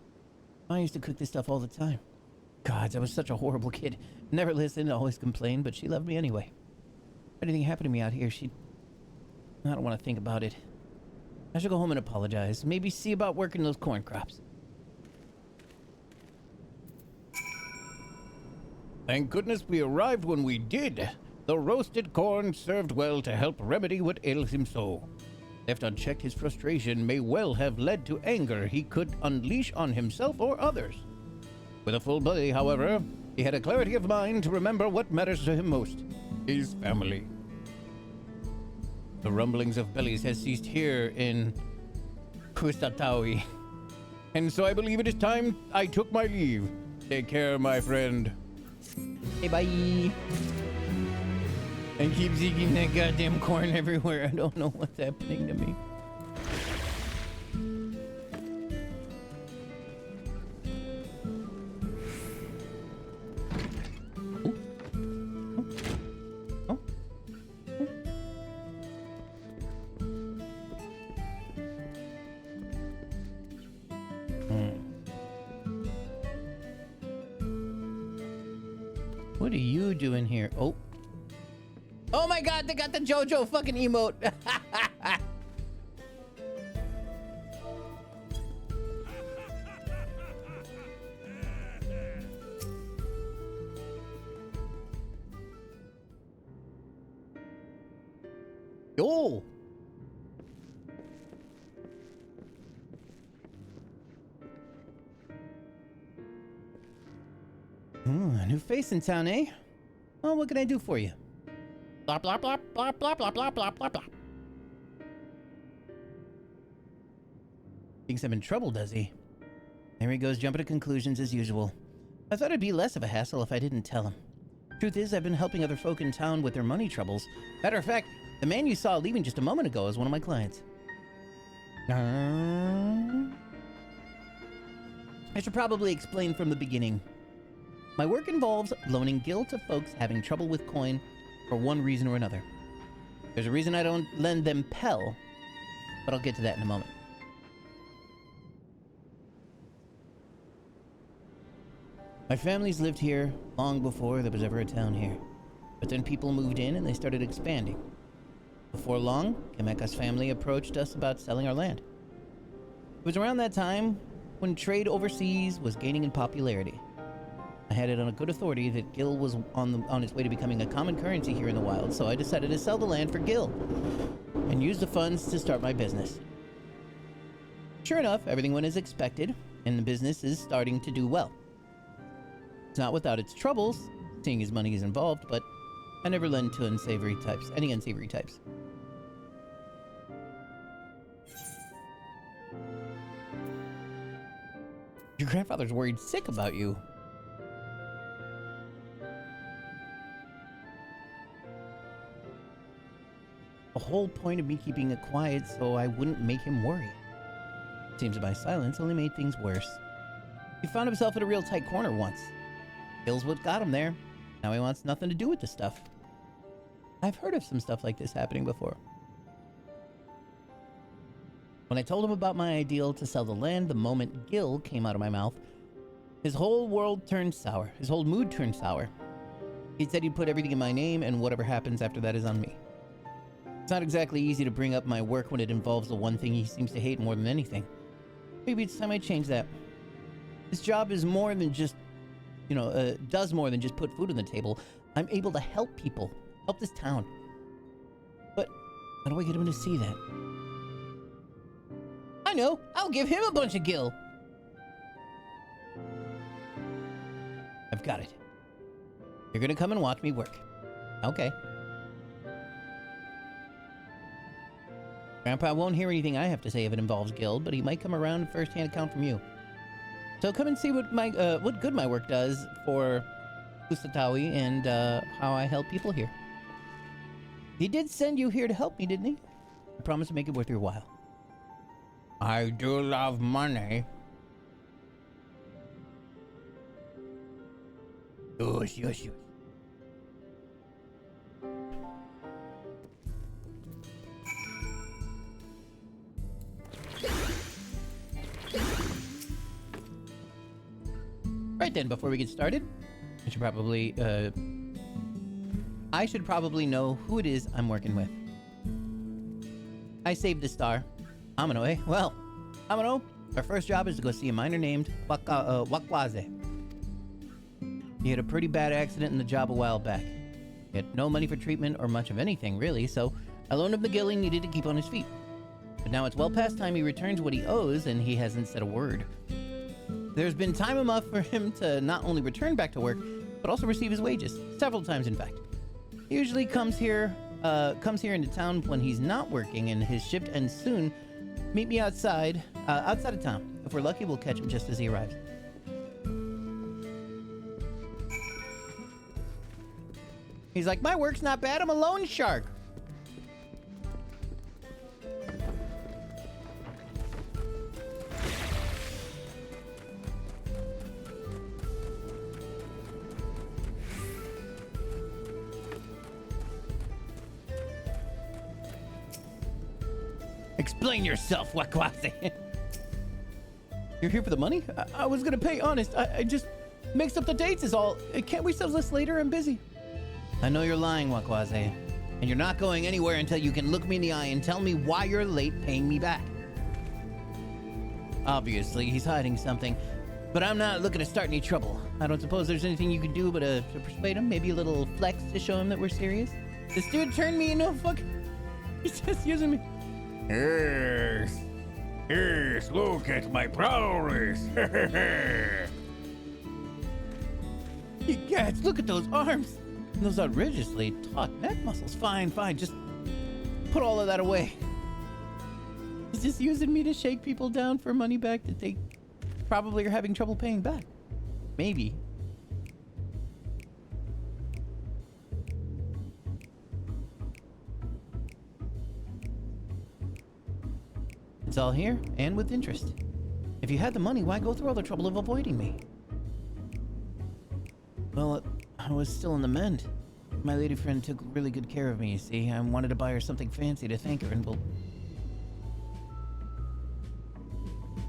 I used to cook this stuff all the time. Gods, I was such a horrible kid. Never listened, always complained, but she loved me anyway. If anything happened to me out here, I don't want to think about it. I should go home and apologize. Maybe see about working those corn crops. Thank goodness we arrived when we did. The roasted corn served well to help remedy what ails him so. Left unchecked, his frustration may well have led to anger he could unleash on himself or others. With a full belly, however, he had a clarity of mind to remember what matters to him most, his family. The rumblings of bellies has ceased here in Kusatawi. And so I believe it is time I took my leave. Take care, my friend. Hey, bye. And keep zigging that goddamn corn everywhere. I don't know what's happening to me. What are you doing here? Oh. Oh my god, they got the JoJo fucking emote. Oh. A new face in town, eh? Oh, what can I do for you? Blah, blah, blah, blah, blah, blah, blah, blah, blah, blah. Thinks I'm in trouble, does he? There he goes, jumping to conclusions as usual. I thought it'd be less of a hassle if I didn't tell him. Truth is, I've been helping other folk in town with their money troubles. Matter of fact, the man you saw leaving just a moment ago is one of my clients. I should probably explain from the beginning. My work involves loaning gil to folks having trouble with coin for one reason or another. There's a reason I don't lend them Pell, but I'll get to that in a moment. My family's lived here long before there was ever a town here. But then people moved in and they started expanding. Before long, Kameka's family approached us about selling our land. It was around that time when trade overseas was gaining in popularity. I had it on a good authority that Gil was on his way to becoming a common currency here in the wild, so I decided to sell the land for Gil and use the funds to start my business. Sure enough, everything went as expected, and the business is starting to do well. It's not without its troubles, seeing as money is involved, but I never lend to any unsavory types. Your grandfather's worried sick about you. The whole point of me keeping it quiet so I wouldn't make him worry. Seems that my silence only made things worse. He found himself in a real tight corner once. Gil's what got him there. Now he wants nothing to do with the stuff. I've heard of some stuff like this happening before. When I told him about my ideal to sell the land the moment Gil came out of my mouth, his whole world turned sour. His whole mood turned sour. He said he'd put everything in my name, and whatever happens after that is on me. It's not exactly easy to bring up my work when it involves the one thing he seems to hate more than anything. Maybe it's time I change that. This job is more than just, does more than just put food on the table. I'm able to help people, help this town. But how do I get him to see that? I know, I'll give him a bunch of Gil. I've got it. You're gonna come and watch me work. Okay. Grandpa won't hear anything I have to say if it involves Gil, but he might come around and first-hand account from you. So come and see what good my work does for Kusatawi and how I help people here. He did send you here to help me, didn't he? I promise to make it worth your while. I do love money. Yes. Right then, before we get started, I should probably know who it is I'm working with. I saved the star. Amano, eh? Well, Amano, our first job is to go see a miner named Wakwaze. He had a pretty bad accident in the job a while back. He had no money for treatment or much of anything, really, so I loaned him the gil he needed to keep on his feet. But now it's well past time he returns what he owes, and he hasn't said a word. There's been time enough for him to not only return back to work, but also receive his wages. Several times, in fact. He usually comes here into town when he's not working, and his shift ends soon. Meet me outside of town. If we're lucky, we'll catch him just as he arrives. He's like, my work's not bad, I'm a loan shark. Explain yourself, Wakwaze. You're here for the money? I was gonna pay, honest. I just mixed up the dates is all. Can't we settle this later? I'm busy. I know you're lying, Wakwaze. And you're not going anywhere until you can look me in the eye and tell me why you're late paying me back. Obviously, he's hiding something. But I'm not looking to start any trouble. I don't suppose there's anything you can do but to persuade him? Maybe a little flex to show him that we're serious? This dude turned me into a He's just using me. Yes, look at my prowess. You guys, look at those arms. And those outrageously taut neck muscles. Fine, just put all of that away. He's just using me to shake people down for money back that they probably are having trouble paying back. Maybe. It's all here, and with interest. If you had the money, why go through all the trouble of avoiding me? Well, I was still in the mend. My lady friend took really good care of me, you see. I wanted to buy her something fancy to thank her, and well...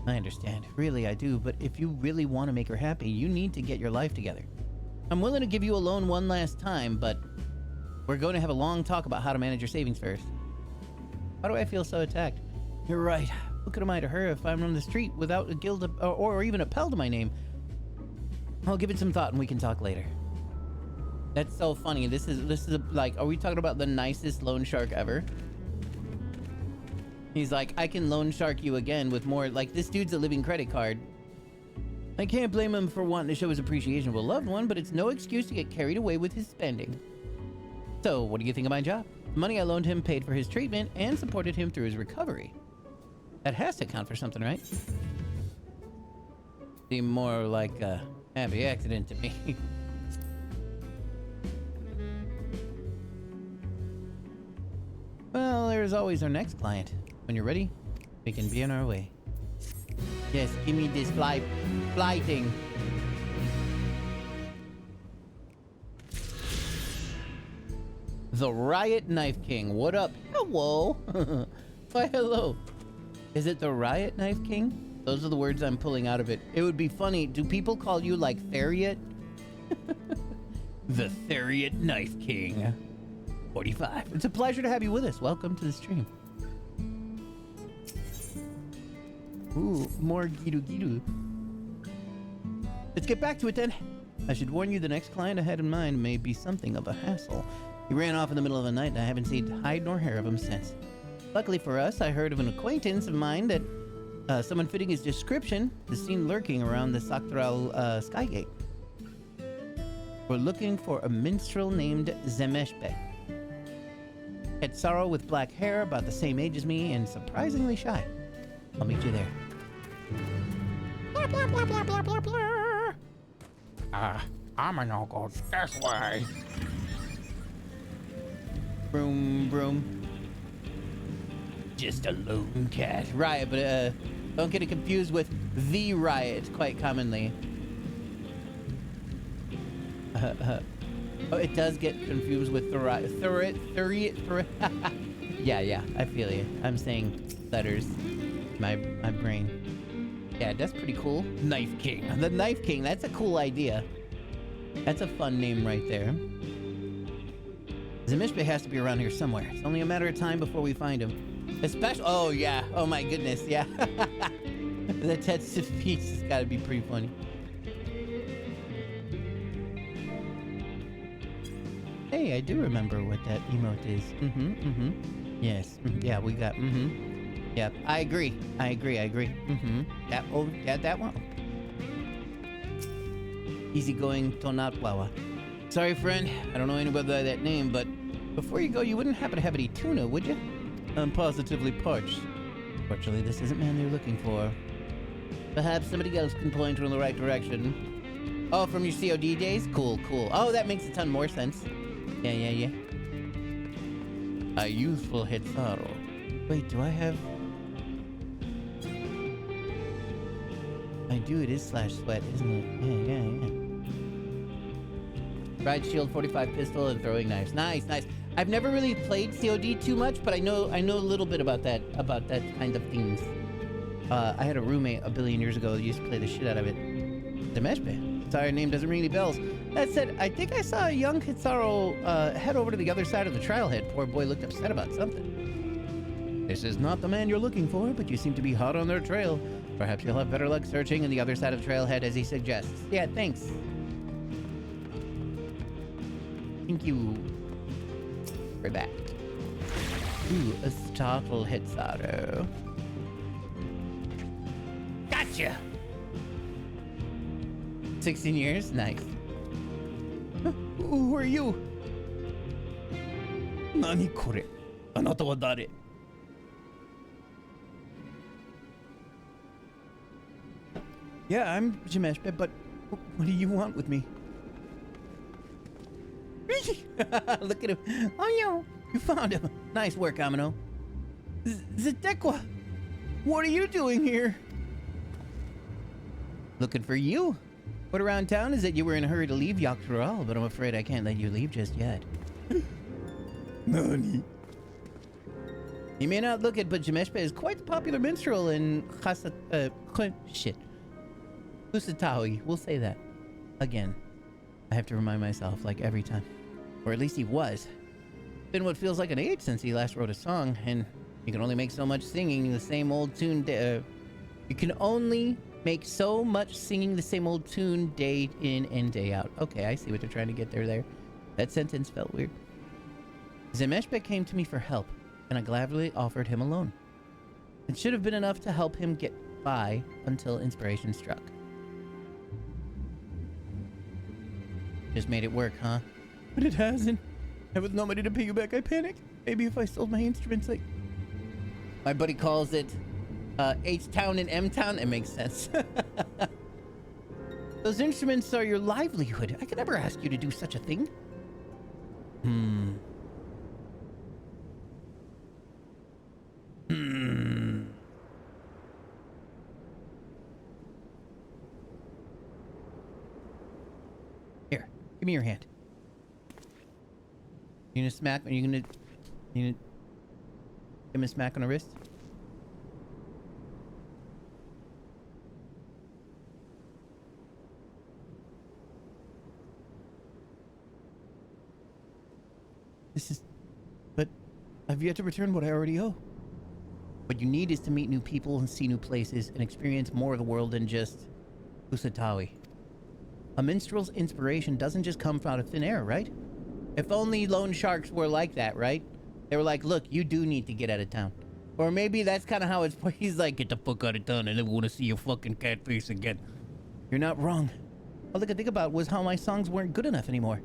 I understand. Really, I do. But if you really want to make her happy, you need to get your life together. I'm willing to give you a loan one last time, but we're going to have a long talk about how to manage your savings first. Why do I feel so attacked? You're right. What good am I to her if I'm on the street without a guild or even a Pell to my name? I'll give it some thought and we can talk later. That's so funny. This is like, are we talking about the nicest loan shark ever? He's like, I can loan shark you again with more. Like, this dude's a living credit card. I can't blame him for wanting to show his appreciation of a loved one, but it's no excuse to get carried away with his spending. So, what do you think of my job? The money I loaned him paid for his treatment and supported him through his recovery. That has to count for something, right? Seemed more like a happy accident to me. Well, there's always our next client. When you're ready, we can be on our way. Yes, give me this fly thing. The Riot Knife King. What up? Hello. Why, hello. Is it the Riot Knife King? Those are the words I'm pulling out of it. It would be funny. Do people call you like Theriot? The Theriot Knife King. 45. It's a pleasure to have you with us. Welcome to the stream. Ooh, more Giru Giru. Let's get back to it then. I should warn you, the next client I had in mind may be something of a hassle. He ran off in the middle of the night and I haven't seen hide nor hair of him since. Luckily for us, I heard of an acquaintance of mine that someone fitting his description is seen lurking around the Sakral Skygate. We're looking for a minstrel named Zemeshbe. Hetsaro with black hair, about the same age as me, and surprisingly shy. I'll meet you there. I'm gonna go this way. Broom, broom. Just a lone cat. Riot, but don't get it confused with the Riot, quite commonly. Oh, it does get confused with the Riot. Yeah, I feel you. I'm saying letters. My brain. Yeah, that's pretty cool. Knife King. The Knife King, that's a cool idea. That's a fun name right there. Zemishbe has to be around here somewhere. It's only a matter of time before we find him. Especially, oh yeah, oh my goodness, yeah. The text of peace has got to be pretty funny. Hey, I do remember what that emote is. Yes, yeah, we got, Yep, I agree. Yeah, oh, yeah, that one. Easygoing Tonatwawa. Sorry, friend, I don't know anybody by that name, but before you go, you wouldn't happen to have any tuna, would you? I'm positively parched. Fortunately, this isn't man you're looking for. Perhaps somebody else can point you in the right direction. Oh, from your COD days? Cool. Oh, that makes a ton more sense. Yeah. A youthful Hetsaro. Wait, do I have... I do, it is slash sweat, isn't it? Yeah. Ride shield, 45 pistol, and throwing knives. Nice. I've never really played COD too much, but I know a little bit about that kind of things. I had a roommate a billion years ago who used to play the shit out of it. Demeshbe. Sorry, name doesn't ring any bells. That said, I think I saw a young Hitsaro head over to the other side of the trailhead. Poor boy looked upset about something. This is not the man you're looking for, but you seem to be hot on their trail. Perhaps you'll have better luck searching in the other side of the trailhead as he suggests. Yeah, thanks. Thank you. Right back. Ooh, a startle Hitsaro. Gotcha! 16 years? Nice. Who are you? Nani kore? Anata wa dare? Yeah, I'm Jimeshbe, but what do you want with me? Look at him. Oh, you found him. Nice work, Amino. Zetekwa, what are you doing here? Looking for you. What around town is that you were in a hurry to leave Yaktural, but I'm afraid I can't let you leave just yet. Nani? You may not look it, but Jimeshbe is quite the popular minstrel in Kusatawi. We'll say that. Again. I have to remind myself, like every time. Or at least he was. Been what feels like an age since he last wrote a song, and You can only make so much singing the same old tune. You can only make so much singing the same old tune day in and day out. Okay, I see what they're trying to get there. That sentence felt weird. Zemeshbek came to me for help, and I gladly offered him a loan. It should have been enough to help him get by until inspiration struck. Just made it work, huh? But it hasn't. And with no money to pay you back, I panicked. Maybe if I sold my instruments, like... My buddy calls it H-Town and M-Town. It makes sense. Those instruments are your livelihood. I could never ask you to do such a thing. Here, give me your hand. You gonna smack? Are you gonna give him a smack on the wrist? But I've yet to return what I already owe. What you need is to meet new people and see new places and experience more of the world than just Usatawi. A minstrel's inspiration doesn't just come out of thin air, right? If only loan sharks were like that, right? They were like, look, you do need to get out of town. Or maybe that's kind of how it's... He's like, get the fuck out of town. I never want to see your fucking cat face again. You're not wrong. All I could think about was how my songs weren't good enough anymore.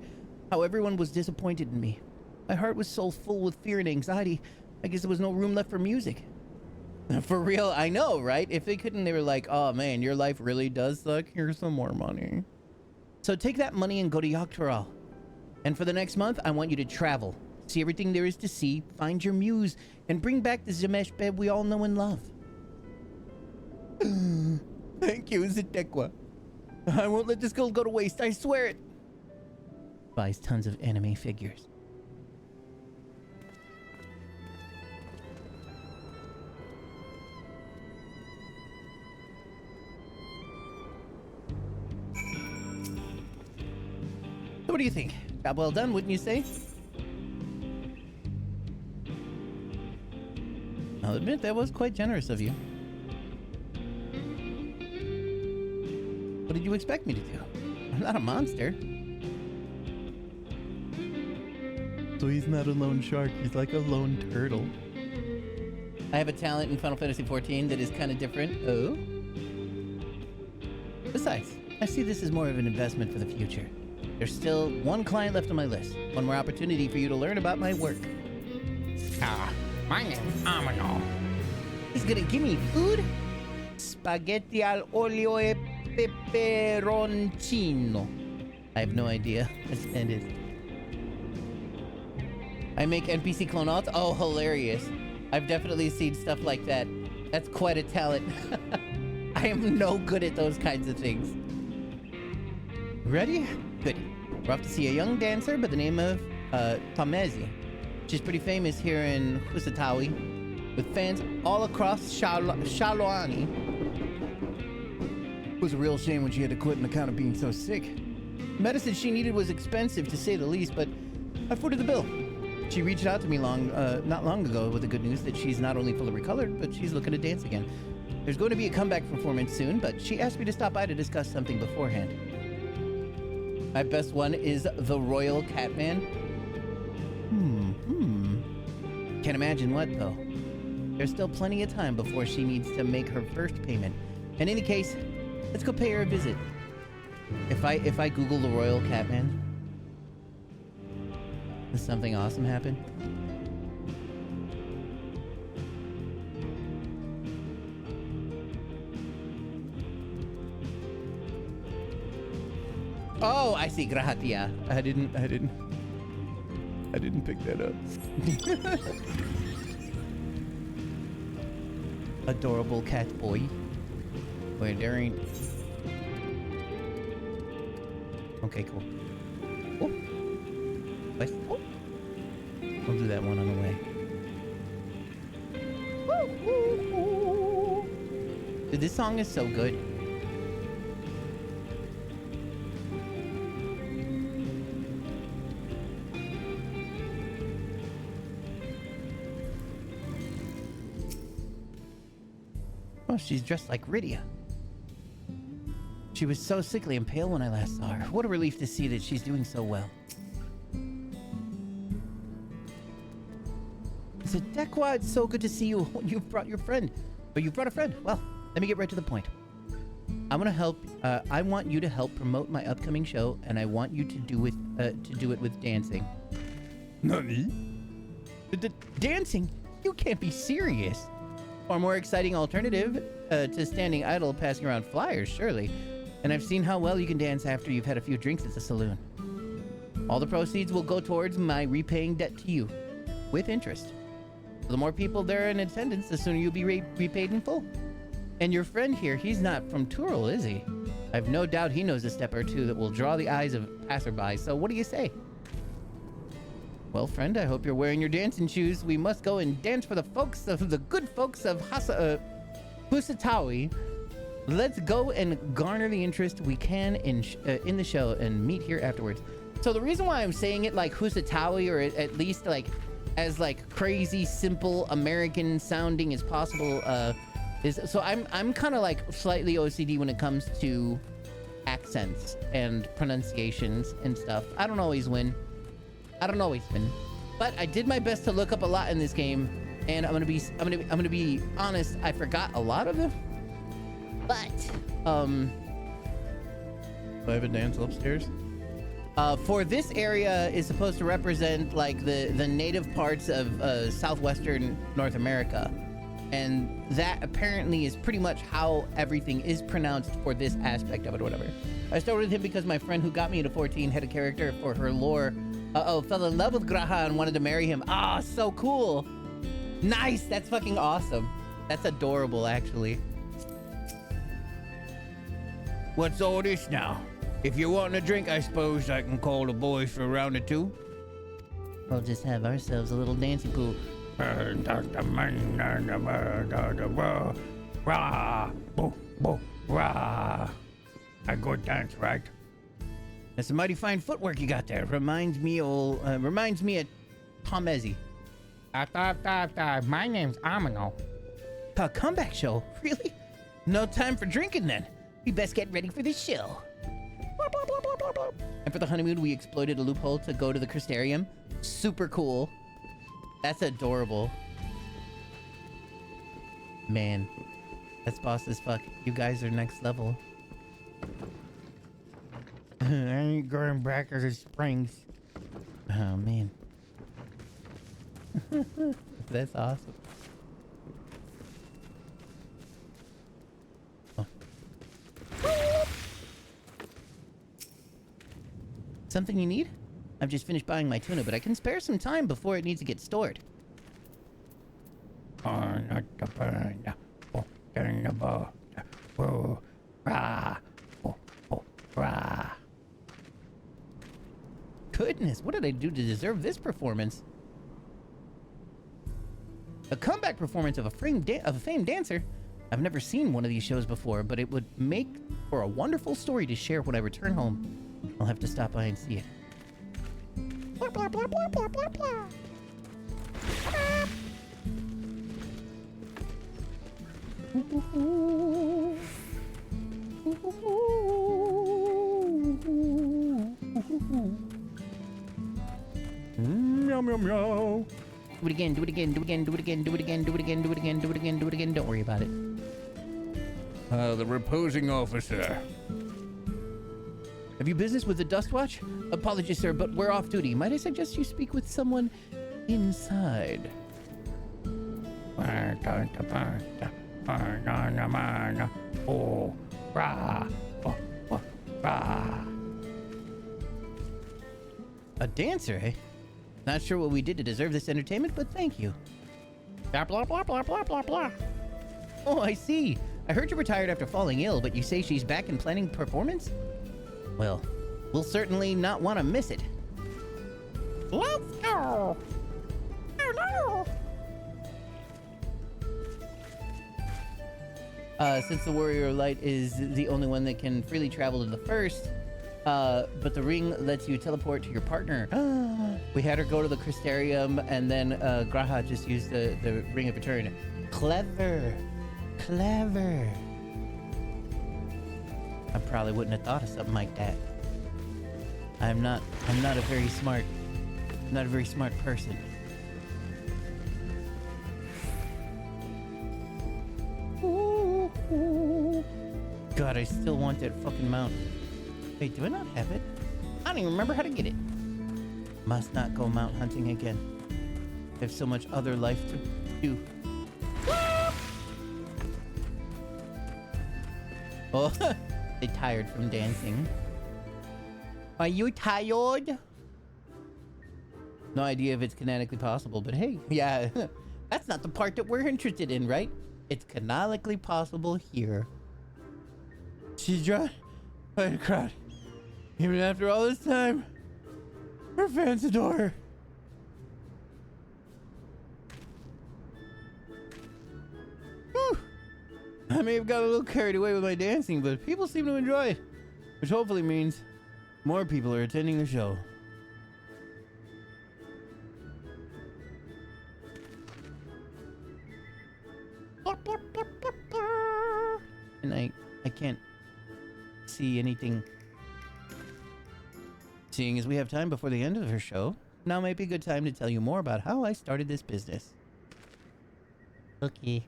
How everyone was disappointed in me. My heart was so full with fear and anxiety, I guess there was no room left for music. For real, I know, right? If they couldn't, they were like, oh man, your life really does suck. Here's some more money. So take that money and go to Yaktaral. And for the next month, I want you to travel. See everything there is to see, find your muse, and bring back the Zemeshbek we all know and love. Thank you, Zitekwa. I won't let this gold go to waste, I swear it. Buys tons of anime figures. So what do you think? Job well done, wouldn't you say? I'll admit that was quite generous of you. What did you expect me to do? I'm not a monster. So he's not a lone shark, he's like a lone turtle. I have a talent in Final Fantasy XIV that is kind of different. Oh? Besides, I see this as more of an investment for the future. There's still one client left on my list. One more opportunity for you to learn about my work. My name's Amino. He's gonna give me food? Spaghetti al olio e peperoncino. I have no idea. And it. I make NPC clone alt? Oh, hilarious. I've definitely seen stuff like that. That's quite a talent. I am no good at those kinds of things. Ready? Good. We're off to see a young dancer by the name of Tamezi. She's pretty famous here in Usatawi, with fans all across Shaloani. It was a real shame when she had to quit on account of being so sick. The medicine she needed was expensive, to say the least, but I footed the bill. She reached out to me not long ago with the good news that she's not only fully recovered, but she's looking to dance again. There's going to be a comeback performance soon, but she asked me to stop by to discuss something beforehand. My best one is the Royal Catman. Can't imagine what, though. There's still plenty of time before she needs to make her first payment. In any case, let's go pay her a visit. If I Google the Royal Catman, does something awesome happen? Oh, I see. Grahatia. I didn't pick that up. Adorable cat boy. Wait, there ain't. Okay, cool. Oh. Nice. Oh. We'll do that one on the way. Dude, this song is so good. Oh, she's dressed like Rydia. She was so sickly and pale when I last saw her. What a relief to see that she's doing so well. Is it Dekwa? It's so good to see you. You've brought your friend. But you've brought a friend. Well, let me get right to the point. I want to help. I want you to help promote my upcoming show, and I want you to do it with dancing. Nani? Dancing? You can't be serious. Far more exciting alternative to standing idle passing around flyers, surely. And I've seen how well you can dance after you've had a few drinks at the saloon. All the proceeds will go towards my repaying debt to you, with interest. So the more people there in attendance, the sooner you'll be repaid in full. And your friend here, he's not from Tural, is he? I've no doubt he knows a step or two that will draw the eyes of passersby, so what do you say? Well, friend, I hope you're wearing your dancing shoes. We must go and dance for the good folks of Husatawi. Let's go and garner the interest we can in the show and meet here afterwards. So the reason why I'm saying it like Husatawi, or at least like as like crazy, simple American sounding as possible, is so I'm kind of like slightly OCD when it comes to accents and pronunciations and stuff. I don't always win, but I did my best to look up a lot in this game, and I'm gonna be honest. I forgot a lot of them. But, do I have a dance upstairs? For this area is supposed to represent like the native parts of southwestern North America. And that apparently is pretty much how everything is pronounced for this aspect of it or whatever. I started with him because my friend who got me into 14 had a character for her lore. Fell in love with Graha and wanted to marry him. Ah, so cool. Nice, that's fucking awesome. That's adorable, actually. What's all this now? If you're wanting a drink, I suppose I can call the boys for a round or two. We'll just have ourselves a little dancing pool. I go dance, right? That's some mighty fine footwork you got there. Reminds me of Tom Ezzy. My name's Amino. A comeback show? Really? No time for drinking then. We best get ready for this show. And for the honeymoon, we exploited a loophole to go to the Crystarium. Super cool. That's adorable. Man, that's boss as fuck. You guys are next level. I ain't going back to the springs. Oh, man. That's awesome. Oh. Something you need? I've just finished buying my tuna, but I can spare some time before it needs to get stored. Goodness, what did I do to deserve this performance? A comeback performance of a famed dancer? I've never seen one of these shows before, but it would make for a wonderful story to share when I return home. I'll have to stop by and see it. Blah, blah, blah, blah, blah, blah, blah. Meow, meow, meow. Do it again, do it again, do it again, do it again, do it again, do it again, do it again, do it again, do it again. Don't worry about it. The reposing officer. Have you business with the Dust Watch? Apologies, sir, but we're off duty. Might I suggest you speak with someone inside? A dancer, eh? Not sure what we did to deserve this entertainment, but thank you. Blah, blah, blah, blah, blah, blah, blah. Oh, I see. I heard you retired after falling ill, but you say she's back and planning performance? Well, we'll certainly not want to miss it. Let's go! Hello! Since the Warrior Light is the only one that can freely travel to the first, but the ring lets you teleport to your partner. We had her go to the Crystarium, and then Graha just used the Ring of Return. Clever. clever. I probably wouldn't have thought of something like that. I'm not a very smart person. God, I still want that fucking mount. Wait, do I not have it? I don't even remember how to get it. Must not go mount hunting again. I have so much other life to do. Oh, they tired from dancing. Are you tired? No idea if it's canonically possible, but hey, yeah, that's not the part that we're interested in, right? It's canonically possible here. She's dry by the crowd. Even after all this time, her fans adore her. Whew. I may have got a little carried away with my dancing, but people seem to enjoy it, which hopefully means more people are attending the show. And I can't see anything. Seeing as we have time before the end of her show, now might be a good time to tell you more about how I started this business. Okay.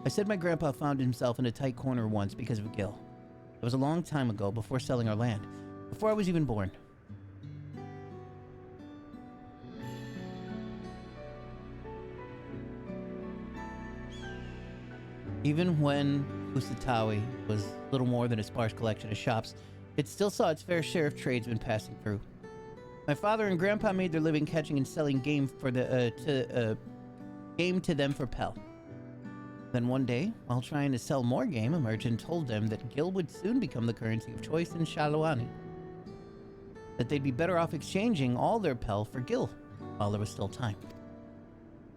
I said my grandpa found himself in a tight corner once because of Gil. It was a long time ago, before selling our land, before I was even born. Even when Usatawi was little more than a sparse collection of shops, it still saw its fair share of tradesmen passing through. My father and grandpa made their living catching and selling game for game to them for Pell. Then one day, while trying to sell more game, a merchant told them that Gil would soon become the currency of choice in Shaluani. That they'd be better off exchanging all their Pell for Gil, while there was still time.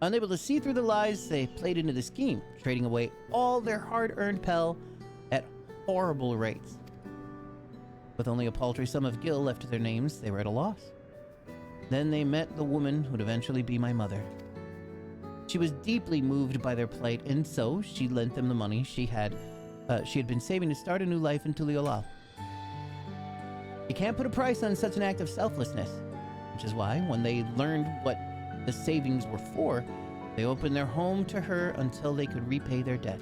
Unable to see through the lies, they played into the scheme, trading away all their hard-earned Pell at horrible rates. With only a paltry sum of Gil left to their names, they were at a loss. Then they met the woman who'd eventually be my mother. She was deeply moved by their plight, and so she lent them the money she had been saving to start a new life in Tuliolal. You can't put a price on such an act of selflessness, which is why, when they learned what the savings were for, they opened their home to her until they could repay their debt.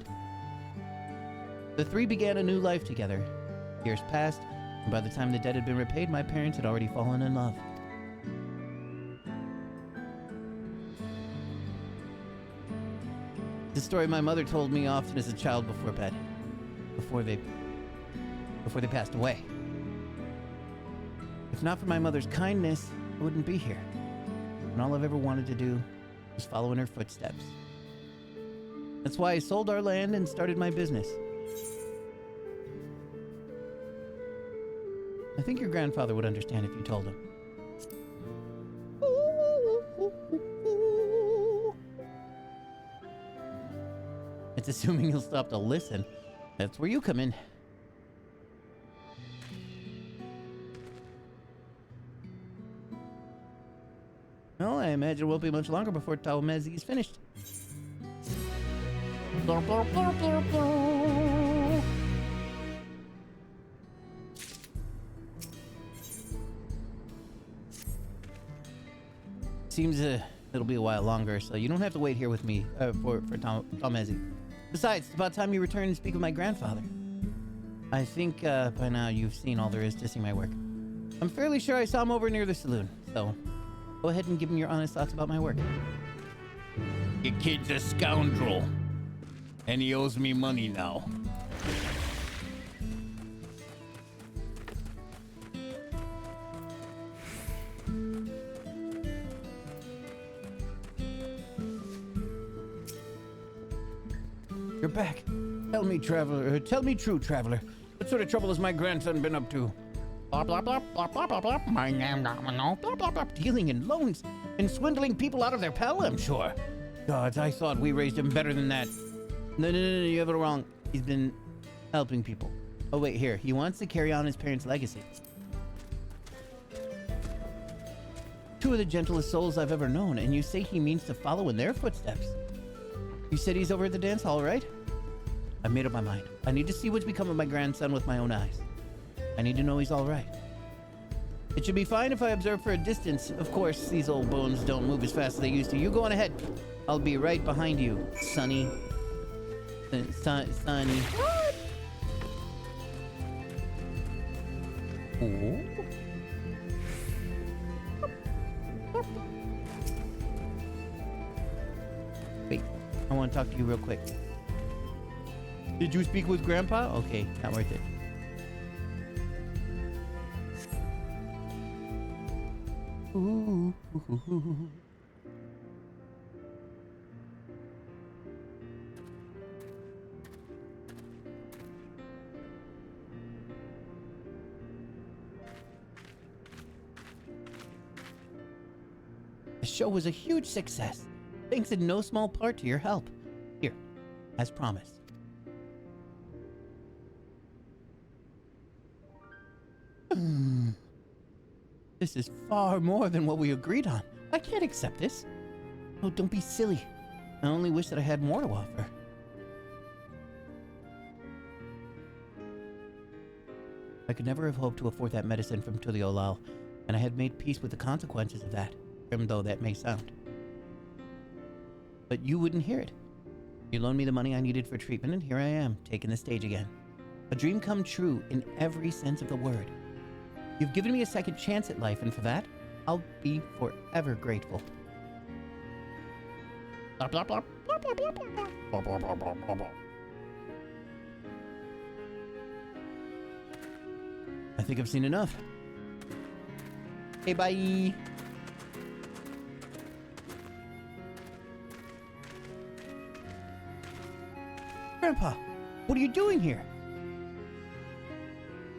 The three began a new life together. Years passed, and by the time the debt had been repaid, my parents had already fallen in love. The story my mother told me often as a child before bed, before they passed away. If not for my mother's kindness, I wouldn't be here. And all I've ever wanted to do was follow in her footsteps. That's why I sold our land and started my business. I think your grandfather would understand if you told him. It's assuming he'll stop to listen. That's where you come in. Well, I imagine it won't be much longer before Taomezi is finished. Seems it'll be a while longer, so you don't have to wait here with me for Taomezi. Besides, it's about time you return and speak with my grandfather. I think by now you've seen all there is to see my work. I'm fairly sure I saw him over near the saloon, so go ahead and give him your honest thoughts about my work. Your kid's a scoundrel, and he owes me money now. You're back. Tell me, traveler. Tell me true, traveler. What sort of trouble has my grandson been up to? Blah, blah, blah, blah, blah, blah, blah. My name, blah, blah, blah. Dealing in loans and swindling people out of their Pell, I'm sure. Gods, I thought we raised him better than that. No, you have it wrong. He's been helping people. Oh, wait, here. He wants to carry on his parents' legacy. Two of the gentlest souls I've ever known, and you say he means to follow in their footsteps. You said he's over at the dance hall, right? I've made up my mind. I need to see what's become of my grandson with my own eyes. I need to know he's all right. It should be fine if I observe for a distance. Of course, these old bones don't move as fast as they used to. You go on ahead. I'll be right behind you, Sonny. Sonny. Oh. Wait, I want to talk to you real quick. Did you speak with Grandpa? Okay, not worth it. Ooh. The show was a huge success, thanks in no small part to your help. Here, as promised. This is far more than what we agreed on. I can't accept this. Oh, don't be silly. I only wish that I had more to offer. I could never have hoped to afford that medicine from Tuliolal, and I had made peace with the consequences of that, grim though that may sound. But you wouldn't hear it. You loaned me the money I needed for treatment, and here I am, taking the stage again. A dream come true in every sense of the word. You've given me a second chance at life, and for that, I'll be forever grateful. Blah, blah, blah, blah, blah, blah, blah, blah, blah, blah, blah, blah, blah. I think I've seen enough. Hey, bye. Grandpa, what are you doing here?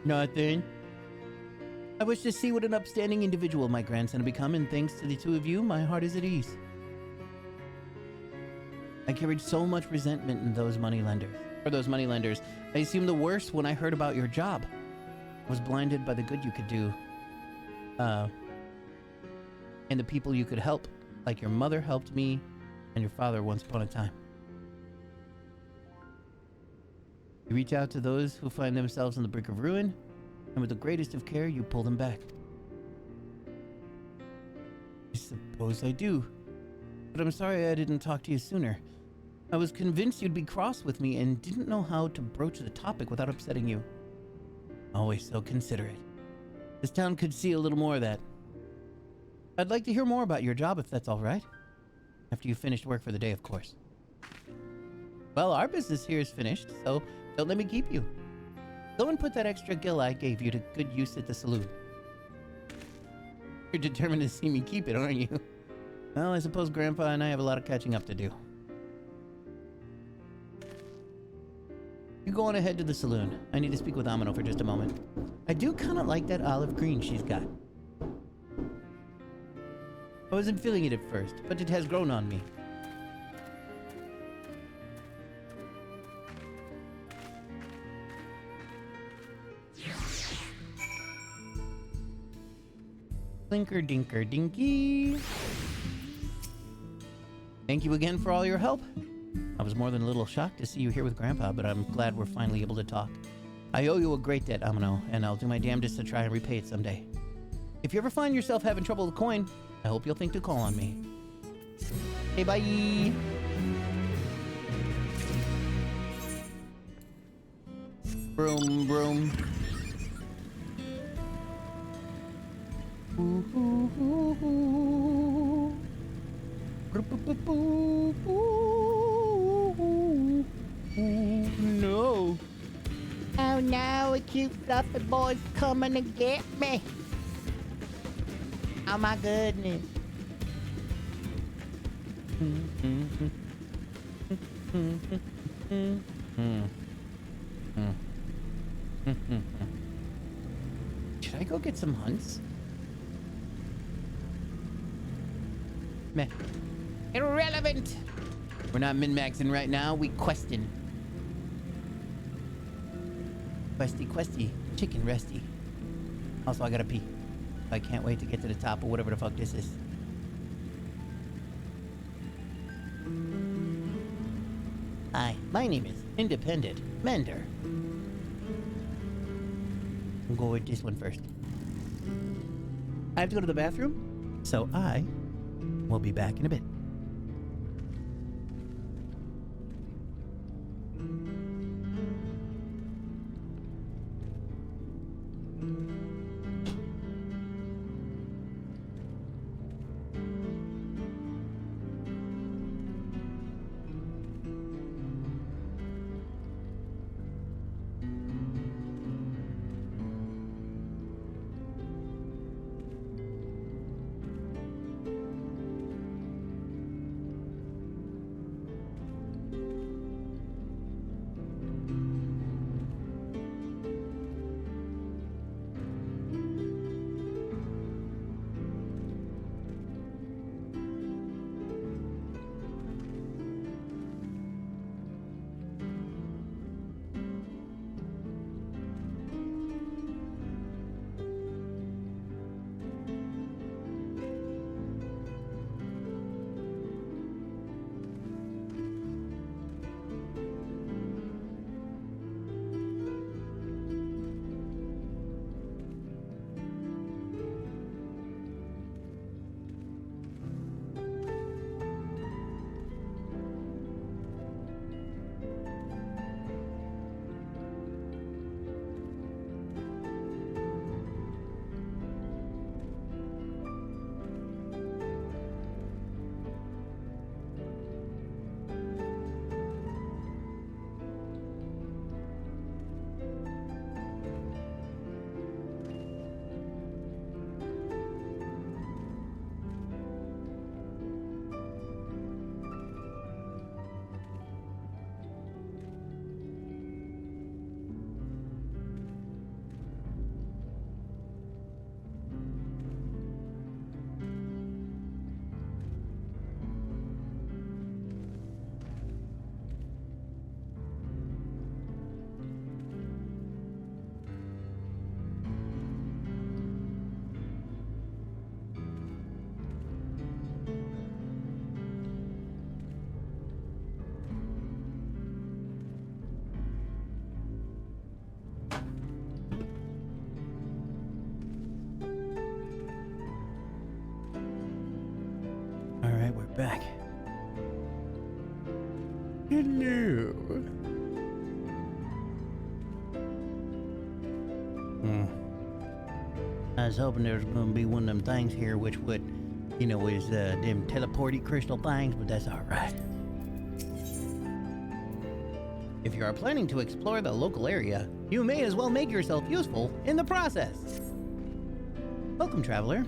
Nothing. I wish to see what an upstanding individual my grandson had become, and thanks to the two of you, my heart is at ease. I carried so much resentment in those moneylenders. I assumed the worst when I heard about your job. I was blinded by the good you could do. And the people you could help, like your mother helped me, and your father once upon a time. You reach out to those who find themselves on the brink of ruin, and with the greatest of care, you pull them back. I suppose I do. But I'm sorry I didn't talk to you sooner. I was convinced you'd be cross with me and didn't know how to broach the topic without upsetting you. Always so considerate. This town could see a little more of that. I'd like to hear more about your job if that's all right. After you've finished work for the day, of course. Well, our business here is finished, so don't let me keep you. Go and put that extra gill I gave you to good use at the saloon. You're determined to see me keep it, aren't you? Well, I suppose Grandpa and I have a lot of catching up to do. You go on ahead to the saloon. I need to speak with Amino for just a moment. I do kind of like that olive green she's got. I wasn't feeling it at first, but it has grown on me. Clinker dinker dinky. Thank you again for all your help. I was more than a little shocked to see you here with Grandpa, but I'm glad we're finally able to talk. I owe you a great debt, Amino, and I'll do my damnedest to try and repay it someday. If you ever find yourself having trouble with coin, I hope you'll think to call on me. Hey, bye! Broom, broom. Ooh, ooh, ooh, ooh. No. Oh no, a cute fluffy boy's coming to get me. Oh my goodness. Should I go get some hunts? Meh. Irrelevant. We're not min-maxing right now, we questing. Questy, chicken resty. Also, I gotta pee. I can't wait to get to the top of whatever the fuck this is. Hi, my name is Independent Mender. We'll go with this one first. I have to go to the bathroom, so I will be back in a bit. Back. Hello. I was hoping there was going to be one of them things here which would, you know, is them teleporty crystal things, but that's all right. If you are planning to explore the local area, you may as well make yourself useful in the process. Welcome, traveler.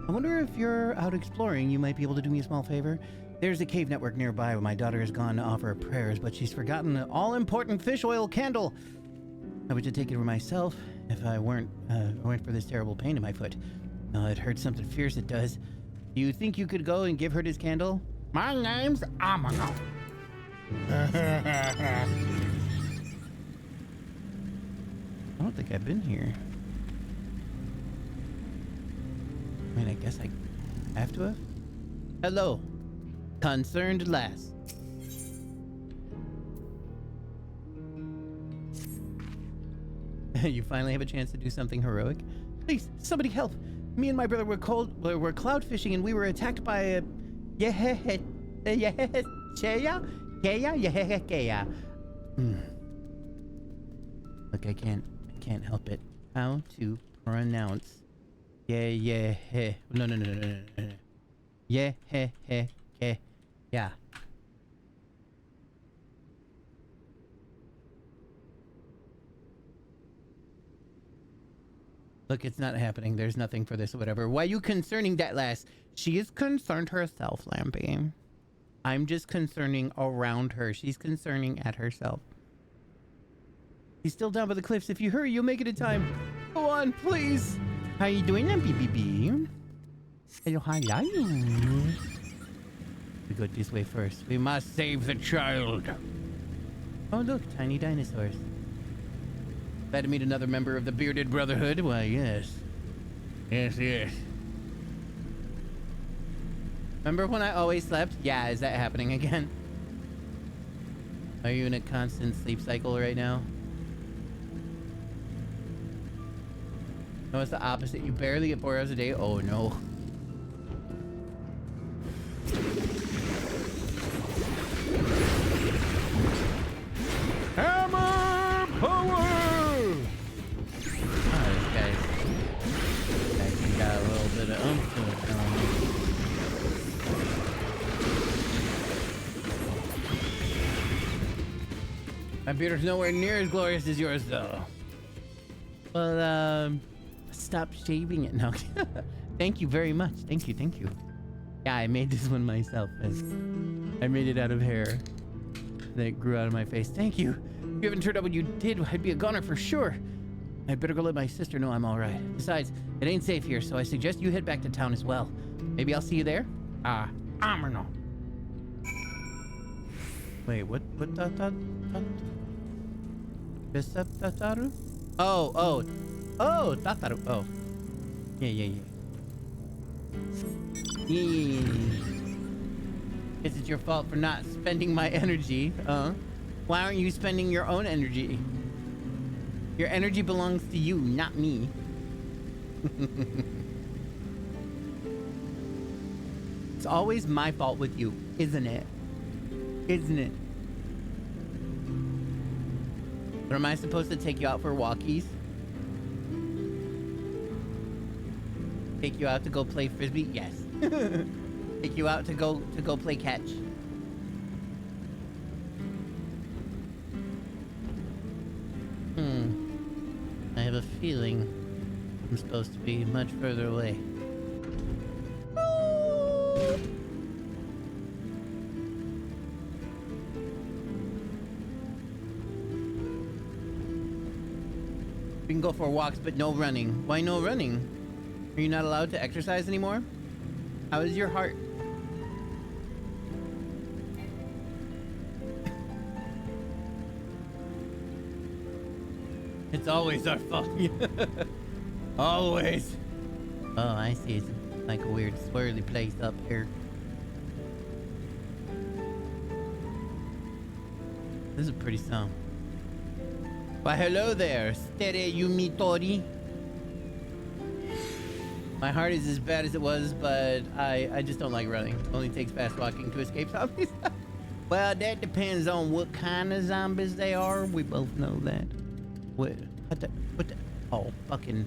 I wonder if you're out exploring, you might be able to do me a small favor. There's a cave network nearby where my daughter has gone to offer prayers, but she's forgotten the all-important fish oil candle. I would just take it for myself if I weren't for this terrible pain in my foot. It hurts something fierce, it does. Do you think you could go and give her this candle? My name's Amano. I don't think I've been here. I mean, I guess I have to have. Hello, concerned lass. You finally have a chance to do something heroic. Please, somebody help! Me and my brother were cloud fishing and we were attacked by a Look, I can't help it. How to pronounce? Yeah. No. Yeah. Look, it's not happening. There's nothing for this or whatever. Why are you concerning that lass? She is concerned herself, Lampy. I'm just concerning around her. She's concerning at herself. He's still down by the cliffs. If you hurry, you'll make it in time. Go on, please. How you doing, BBB? Hello. We go this way first. We must save the child. Oh, look, tiny dinosaurs. Glad to meet another member of the Bearded Brotherhood. Why, yes. Yes. Remember when I always slept? Yeah, is that happening again? Are you in a constant sleep cycle right now? No, it's the opposite. You barely get 4 hours a day. Oh no. Hammer power! Oh, this guy's actually got a little bit of oomph to it. My beard's nowhere near as glorious as yours, though. Well, stop shaving it now. Thank you very much. Thank you, thank you. Yeah, I made this one myself. I made it out of hair that grew out of my face. Thank you. If you haven't turned up when you did, I'd be a goner for sure. I'd better go let my sister know I'm all right. Besides, it ain't safe here, so I suggest you head back to town as well. Maybe I'll see you there? No. Wait, what? Tataru? Oh, Tataru. Oh. Yeah. Guess it's your fault for not spending my energy. Why aren't you spending your own energy? Your energy belongs to you, not me. It's always my fault with you, isn't it? Isn't it? Or am I supposed to take you out for walkies? Take you out to go play frisbee? Yes. Take you out to go play catch. I have a feeling I'm supposed to be much further away. We can go for walks, but no running. Why no running? Are you not allowed to exercise anymore? How is your heart? It's always our fault. Always. Oh, I see. It's like a weird swirly place up here. This is a pretty song. Why, hello there, Stere Yumitori. My heart is as bad as it was, but I just don't like running. It only takes fast walking to escape zombies. Well, that depends on what kind of zombies they are. We both know that. What the? Oh, fucking